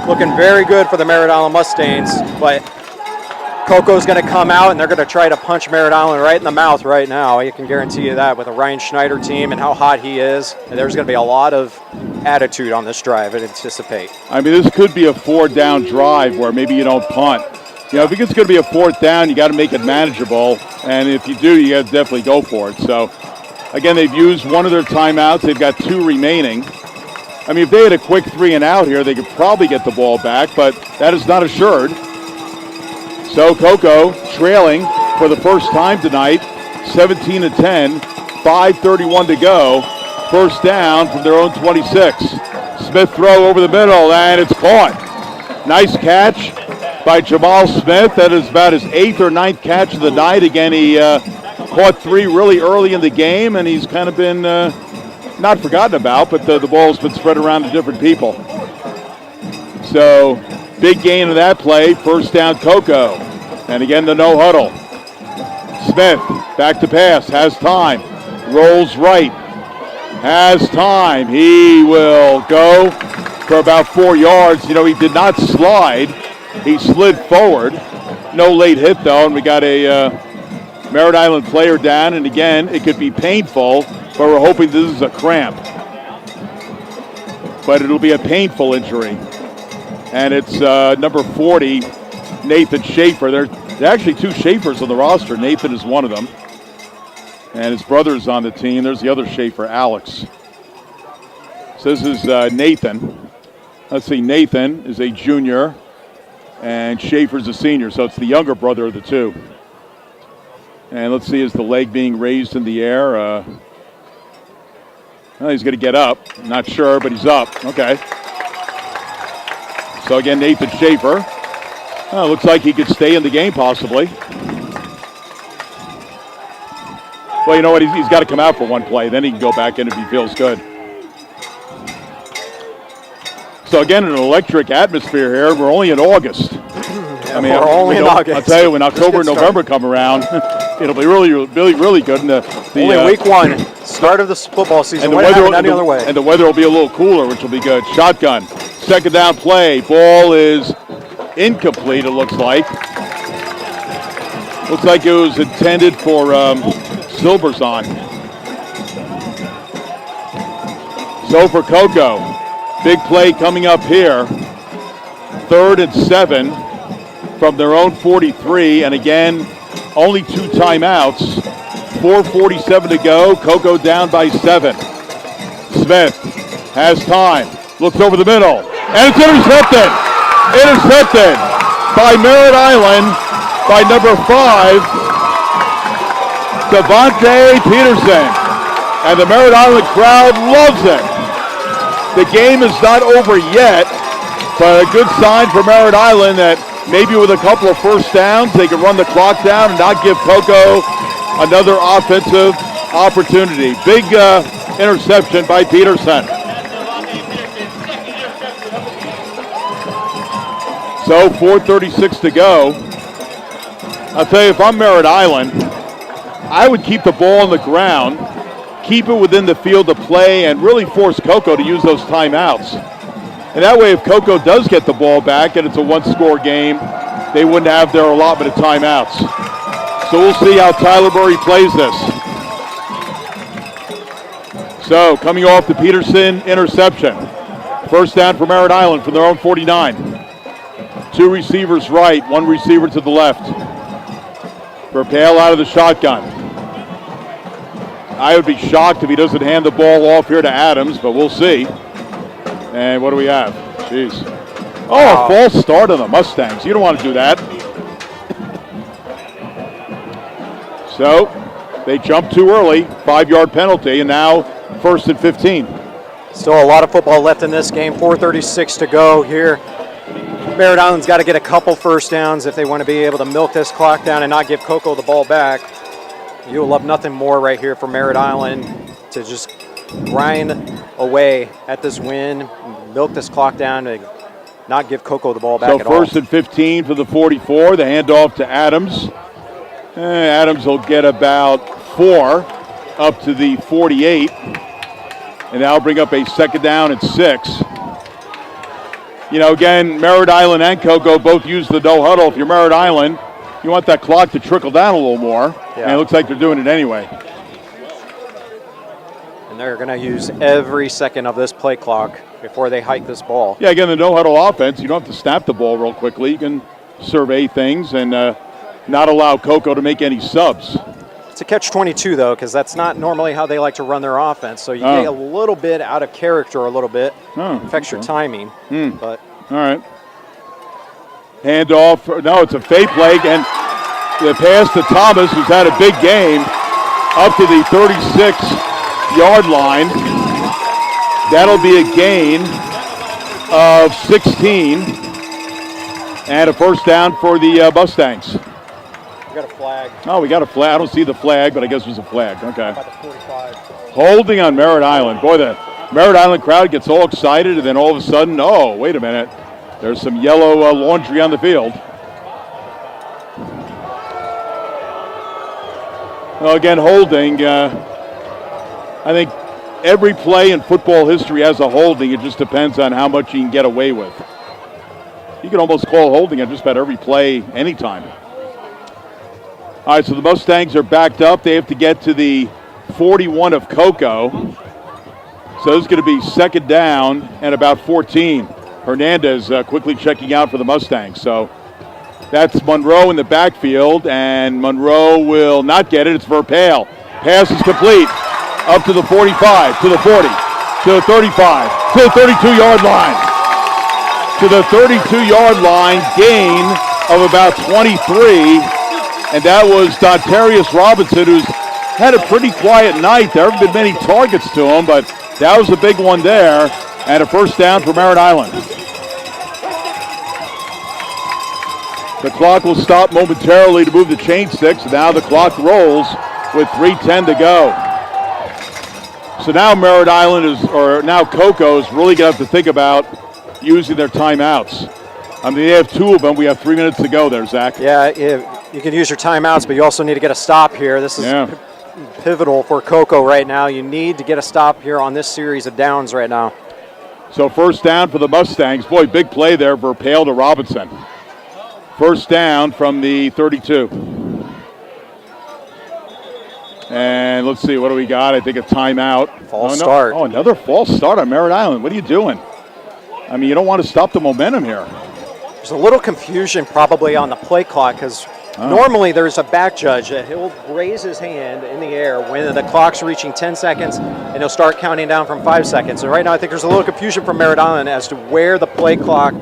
looking very good for the Merritt Island Mustangs. But Coco's going to come out, and they're going to try to punch Merritt Island right in the mouth right now. I can guarantee you that with a Ryan Schneider team and how hot he is. And there's going to be a lot of attitude on this drive, I anticipate. I mean, this could be a 4-down drive where maybe you don't punt. You know, if it's going to be a 4th down, you got to make it manageable. And if you do, you got to definitely go for it. So, again, they've used one of their timeouts. They've got 2 remaining. I mean, if they had a quick 3 and out here, they could probably get the ball back, but that is not assured. So Coco trailing for the first time tonight, 17-10, 5:31 to go. First down from their own 26. Smith throw over the middle, and it's caught. Nice catch by Jamal Smith. That is about his 8th or 9th catch of the night. Again, he caught 3 really early in the game, and he's kind of been not forgotten about, but the ball's been spread around to different people. So, big gain of that play. First down, Coco. And again, the no huddle. Smith, back to pass, has time. Rolls right, has time. He will go for about 4 yards. You know, he did not slide. He slid forward. No late hit, though, and we got a Merritt Island player down. And again, it could be painful, but we're hoping this is a cramp. But it'll be a painful injury. And it's number 40, Nathan Schaefer. There are actually 2 Schaefers on the roster. Nathan is one of them. And his brother is on the team. There's the other Schaefer, Alex. So this is Nathan. Let's see, Nathan is a junior, and Schaefer's a senior. So it's the younger brother of the 2. And let's see, is the leg being raised in the air? Well, he's going to get up. Not sure, but he's up. Okay. So again, Nathan Schaefer. Looks like he could stay in the game possibly. Well, you know what? He's got to come out for one play. Then he can go back in if he feels good. So again, an electric atmosphere here. We're only in August. I mean, we're only in August. I'll tell you, when October and November come around, it'll be really good. And only week 1, start of the football season. And the weather will be a little cooler, which will be good. Shotgun, second down play. Ball is incomplete, it looks like. Looks like it was intended for Silverzon. So for Coco, big play coming up here. 3rd and 7 from their own 43. And again, only 2 timeouts. 4:47 to go. Coco down by 7. Smith has time. Looks over the middle. And it's intercepted. Intercepted by Merritt Island by number 5, Devontae Peterson. And the Merritt Island crowd loves it. The game is not over yet, but a good sign for Merritt Island that maybe with a couple of first downs, they can run the clock down and not give Cocoa another offensive opportunity. Big interception by Peterson. So 4:36 to go. I'll tell you, if I'm Merritt Island, I would keep the ball on the ground, keep it within the field of play, and really force Cocoa to use those timeouts. And that way, if Cocoa does get the ball back and it's a one-score game, they wouldn't have their allotment of timeouts. So we'll see how Tyler Murray plays this. So coming off the Peterson interception. First down for Merritt Island from their own 49. Two receivers right, one receiver to the left. Verpale out of the shotgun. I would be shocked if he doesn't hand the ball off here to Adams, but we'll see. And what do we have? Jeez. Oh, a false start on the Mustangs. You don't want to do that. So they jumped too early, 5-yard penalty, and now 1st and 15. Still a lot of football left in this game, 4:36 to go here. Merritt Island's got to get a couple first downs if they want to be able to milk this clock down and not give Cocoa the ball back. You'll love nothing more right here for Merritt Island to just grind away at this win, milk this clock down and not give Cocoa the ball back at all. So 1st and 15 for the 44, the handoff to Adams. Adams will get about 4 up to the 48, and that'll bring up a 2nd down and 6. You know, again, Merritt Island and Cocoa both use the no huddle. If you're Merritt Island, you want that clock to trickle down a little more, and it looks like they're doing it anyway. And they're going to use every second of this play clock before they hike this ball. Yeah, again, the no huddle offense, you don't have to snap the ball real quickly. You can survey things and not allow Cocoa to make any subs. It's a catch-22, though, because that's not normally how they like to run their offense. So you get a little bit out of character a little bit. Affects your timing. But all right. Handoff. No, it's a fake leg. And the pass to Thomas, who's had a big game, up to the 36-yard line. That'll be a gain of 16. And a first down for the Mustangs. we got a flag. Oh, we got a flag. I don't see the flag, but I guess it was a flag. Okay. About the 45. Holding on Merritt Island. Boy, the Merritt Island crowd gets all excited, and then all of a sudden, oh, wait a minute. There's some yellow laundry on the field. Well, again, holding. I think every play in football history has a holding. It just depends on how much you can get away with. You can almost call holding on just about every play anytime. All right, so the Mustangs are backed up. They have to get to the 41 of Cocoa. So this is going to be second down and about 14. Hernandez quickly checking out for the Mustangs. So that's Monroe in the backfield, and Monroe will not get it. It's Verpale. Pass is complete. Up to the 45, to the 40, to the 35, to the 32-yard line. To the 32-yard line, gain of about 23. And that was Dontarius Robinson, who's had a pretty quiet night. There haven't been many targets to him, but that was a big one there. And a first down for Merritt Island. The clock will stop momentarily to move the chain sticks. Now the clock rolls with 3:10 to go. So now Merritt Island now Cocoa is really going to have to think about using their timeouts. I mean, they have two of them. We have 3 minutes to go there, Zach. Yeah, you can use your timeouts, but you also need to get a stop here. This is pivotal for Cocoa right now. You need to get a stop here on this series of downs right now. So first down for the Mustangs. Boy, big play there, Verpale to Robinson. First down from the 32. And let's see, what do we got? I think a timeout. False start. Oh, another false start on Merritt Island. What are you doing? I mean, you don't want to stop the momentum here. There's a little confusion probably on the play clock because normally there's a back judge that he'll raise his hand in the air when the clock's reaching 10 seconds and he'll start counting down from 5 seconds. And right now I think there's a little confusion from Merritt Island as to where the play clock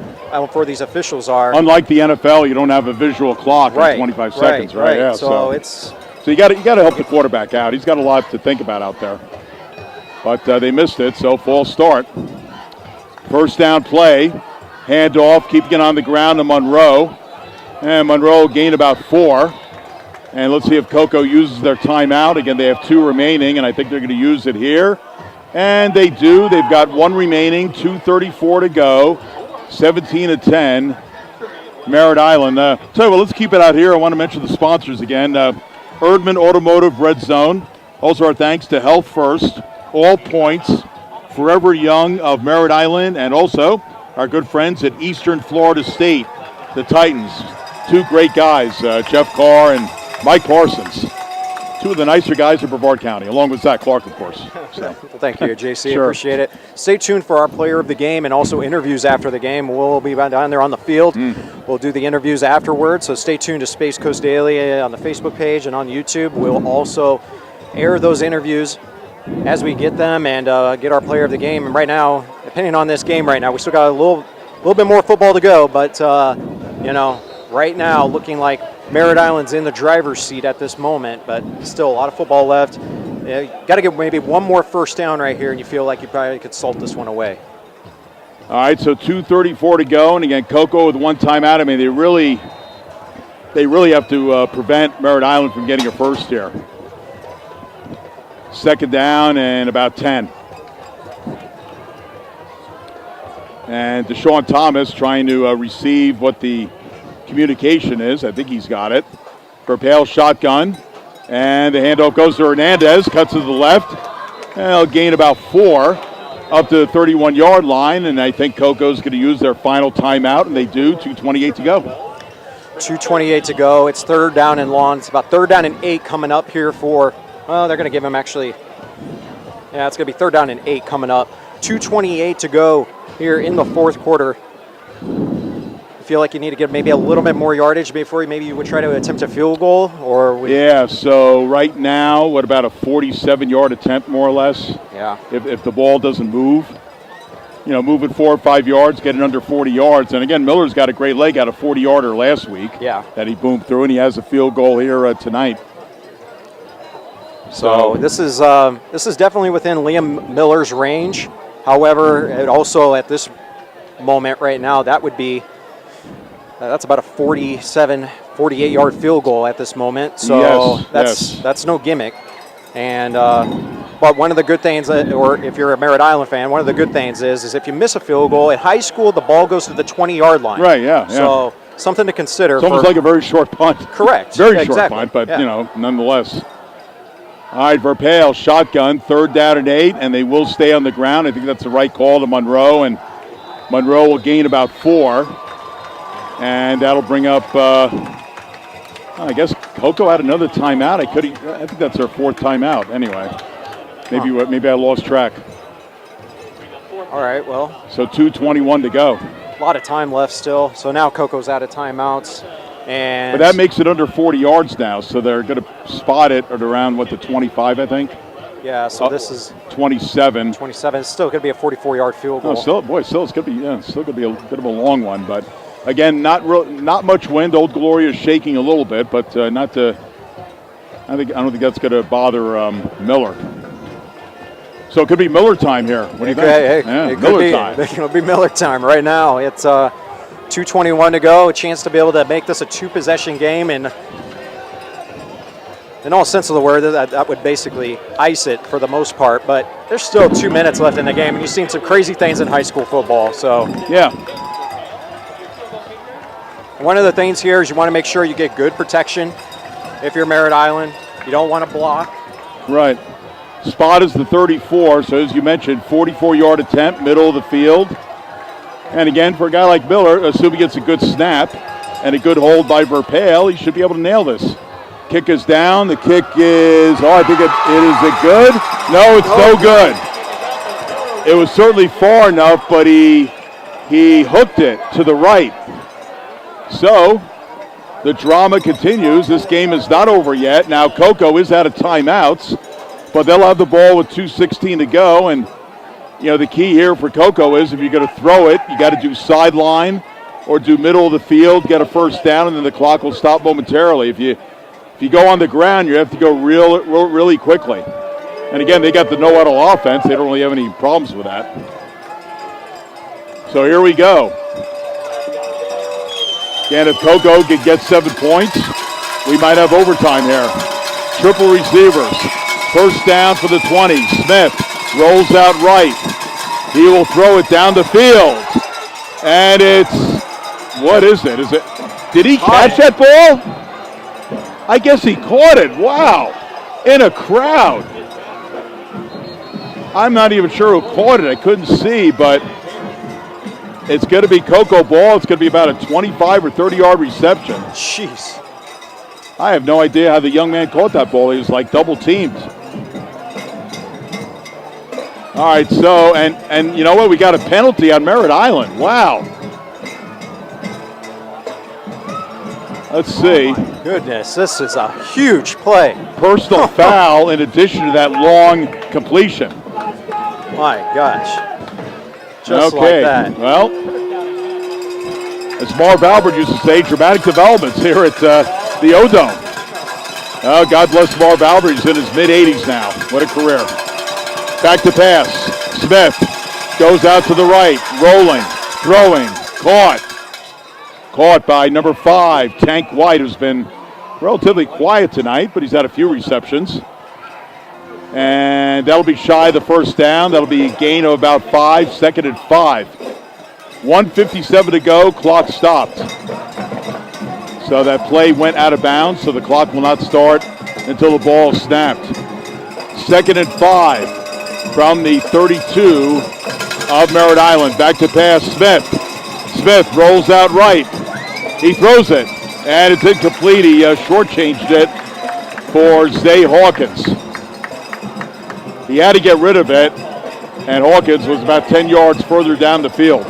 for these officials are. Unlike the NFL, you don't have a visual clock at 25 seconds, right? Yeah, so it's So you got to help the quarterback out. He's got a lot to think about out there. But they missed it, so false start. First down play, handoff, keeping it on the ground to Monroe. And Monroe gained about 4. And let's see if Cocoa uses their timeout. Again, they have 2 remaining, and I think they're going to use it here. And they do. They've got 1 remaining, 2:34 to go, 17-10. Merritt Island. So let's keep it out here. I want to mention the sponsors again. Erdman Automotive Red Zone. Also our thanks to Health First, All Points, Forever Young of Merritt Island, and also our good friends at Eastern Florida State, the Titans. 2 great guys, Jeff Carr and Mike Parsons. 2 of the nicer guys in Brevard County, along with Zach Clark, of course. So. Well, thank you, JC. Sure. Appreciate it. Stay tuned for our player of the game and also interviews after the game. We'll be down there on the field. We'll do the interviews afterwards, so stay tuned to Space Coast Daily on the Facebook page and on YouTube. We'll also air those interviews as we get them and get our player of the game. And right now, depending on this game right now, we still got a little bit more football to go, but, right now looking like Merritt Island's in the driver's seat at this moment, but still a lot of football left. Got to get maybe one more first down right here, and you feel like you probably could salt this one away. All right, so 2:34 to go, and again, Cocoa with 1 timeout. I mean, they really have to prevent Merritt Island from getting a first here. Second down and about 10. And Deshaun Thomas trying to receive what the communication is. I think he's got it. Verpale shotgun. And the handoff goes to Hernandez. Cuts to the left. And they'll gain about 4 up to the 31-yard line. And I think Coco's going to use their final timeout. And they do. 2:28 to go. 2:28 to go. It's 3rd down and long. It's about 3rd down and 8 coming up here for, well, they're going to give him actually, yeah, it's going to be 3rd down and 8 coming up. 2:28 to go here in the 4th quarter. Feel like you need to get maybe a little bit more yardage before you would try to attempt a field goal? Yeah, so right now, what about a 47-yard attempt more or less? Yeah. If the ball doesn't move, move it 4 or 5 yards, get it under 40 yards. And again, Miller's got a great leg out of 40-yarder last week. Yeah. That he boomed through, and he has a field goal here tonight. So this is definitely within Liam Miller's range. However, it also at this moment right now, that would be that's about a 48-yard field goal at this moment. So that's no gimmick. And but one of the good things, or if you're a Merritt Island fan, one of the good things is if you miss a field goal in high school, the ball goes to the 20-yard line. Right. Yeah. So something to consider. It's almost like a very short punt. Correct. Very short punt, but nonetheless. All right, Verpale shotgun, 3rd down and 8, and they will stay on the ground. I think that's the right call to Monroe, and Monroe will gain about 4. And that'll bring up, I guess Cocoa had another timeout. I think that's their 4th timeout. Anyway, maybe I lost track. All right, well. So 2:21 to go. A lot of time left still. So now Coco's out of timeouts. But that makes it under 40 yards now, so they're going to spot it at around, the 25, I think? Yeah, so this is 27. 27. It's still going to be a 44-yard field goal. It's going to be a bit of a long one, but again, not much wind. Old Gloria is shaking a little bit, but I don't think that's going to bother Miller. So it could be Miller time here. What do you think? Miller time. It'll be Miller time right now. It's 2:21 to go. A chance to be able to make this a 2-possession game, and in all sense of the word, that would basically ice it for the most part. But there's still 2 minutes left in the game, and you've seen some crazy things in high school football. So yeah. One of the things here is you want to make sure you get good protection. If you're Merritt Island, you don't want to block. Right. Spot is the 34, so as you mentioned, 44-yard attempt, middle of the field. And again, for a guy like Miller, assuming he gets a good snap and a good hold by Verpale, he should be able to nail this. Kick is down. The kick is, I think it is it good? No, it's no good. It was certainly far enough, but he hooked it to the right. So the drama continues. This game is not over yet. Now Cocoa is out of timeouts, but they'll have the ball with 2:16 to go. And the key here for Cocoa is if you're going to throw it, you got to do sideline or do middle of the field, get a first down, and then the clock will stop momentarily. If If you go on the ground, you have to go really quickly. And again, they got the no-huddle offense. They don't really have any problems with that. So here we go. Again, if Cocoa could get 7 points, we might have overtime here. Triple receivers. First down for the 20. Smith rolls out right. He will throw it down the field. And it's, what is it? Did he catch that ball? I guess he caught it. Wow. In a crowd. I'm not even sure who caught it. I couldn't see, but it's going to be Cocoa ball. It's going to be about a 25 or 30-yard reception. Jeez. I have no idea how the young man caught that ball. He was like double teamed. All right, so, and you know what? We got a penalty on Merritt Island. Wow. Let's see. Oh my goodness, this is a huge play. Personal foul in addition to that long completion. My gosh. Just okay. like that. Well, as Marv Albert used to say, dramatic developments here at the O-Dome. Oh, God bless Marv Albert. He's in his mid-80s now. What a career. Back to pass. Smith goes out to the right, rolling, throwing, caught. Caught by number 5, Tank White, who's been relatively quiet tonight, but he's had a few receptions. And that'll be shy of the first down. That'll be a gain of about 5, second and 5. 1:57 to go, clock stopped. So that play went out of bounds, so the clock will not start until the ball is snapped. Second and 5 from the 32 of Merritt Island. Back to pass, Smith. Smith rolls out right. He throws it, and it's incomplete. He shortchanged it for Zay Hawkins. He had to get rid of it, and Hawkins was about 10 yards further down the field.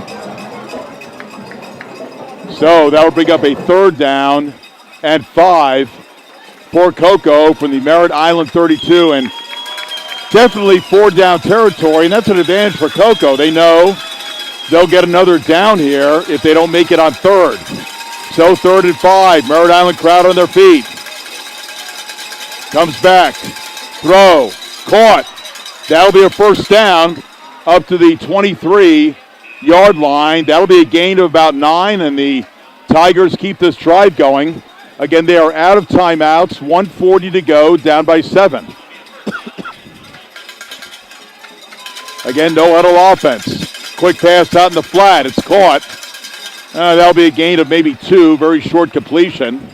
So that will bring up a third down and 5 for Cocoa from the Merritt Island 32, and definitely 4-down territory, and that's an advantage for Cocoa. They know they'll get another down here if they don't make it on third. So 3rd and 5, Merritt Island crowd on their feet. Comes back, throw, caught. That'll be a first down up to the 23-yard line. That'll be a gain of about 9, and the Tigers keep this drive going. Again, they are out of timeouts, 1:40 to go, down by 7. Again, no huddle offense. Quick pass out in the flat. It's caught. That'll be a gain of maybe 2. Very short completion.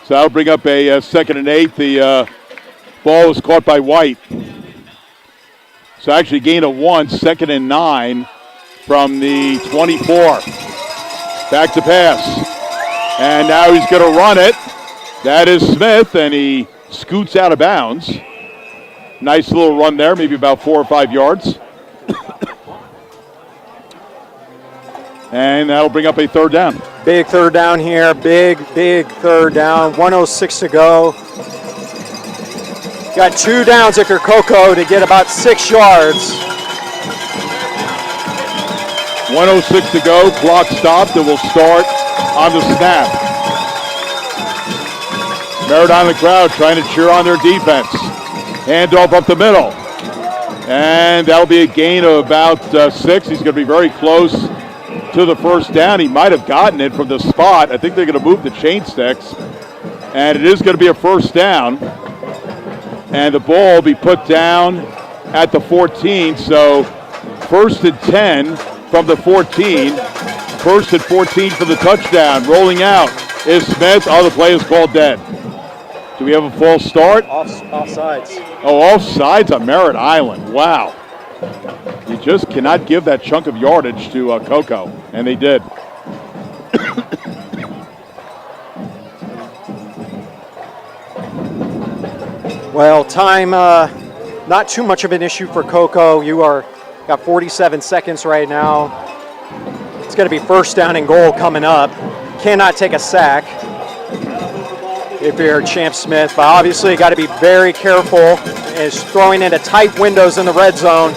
So that'll bring up a second and 8. The ball was caught by White. So actually gain of 1, second and 9 from the 24. Back to pass. And now he's going to run it. That is Smith, and he scoots out of bounds. Nice little run there, maybe about 4 or 5 yards. And that'll bring up a third down. Big third down here. Big third down. 1:06 to go. Got 2 downs at Cocoa to get about 6 yards. 1:06 to go. Clock stopped. It will start on the snap. Merritt Island crowd trying to cheer on their defense. Handoff up the middle. And that'll be a gain of about 6. He's going to be very close to the first down. He might have gotten it from the spot. I think they're going to move the chain sticks. And it is going to be a first down. And the ball will be put down at the 14. So 1st and 10 from the 14. 1st and 14 for the touchdown. Rolling out is Smith. Oh, the play is called dead. Do we have a false start? Offsides. Oh, offsides on Merritt Island. Wow. You just cannot give that chunk of yardage to Cocoa, and they did. Well, time, not too much of an issue for Cocoa. You got 47 seconds right now. It's going to be first down and goal coming up. Cannot take a sack if you're Champ Smith, but obviously you got to be very careful as throwing into tight windows in the red zone.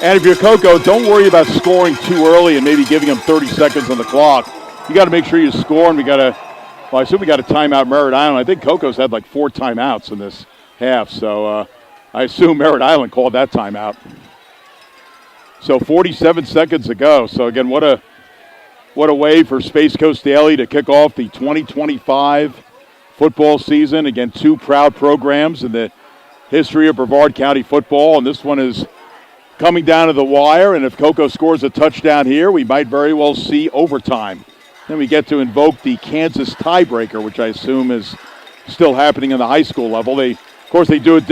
And if you're Cocoa, don't worry about scoring too early and maybe giving them 30 seconds on the clock. you got to make sure you score, and I assume we got a timeout Merritt Island. I think Coco's had like 4 timeouts in this half, so I assume Merritt Island called that timeout. So 47 seconds to go. So again, what a way for Space Coast Daily to kick off the 2025 football season. Again, 2 proud programs in the history of Brevard County football, and this one is coming down to the wire, and if Coco scores a touchdown here, we might very well see overtime. Then we get to invoke the Kansas tiebreaker, which I assume is still happening in the high school level. Of course, they do it different.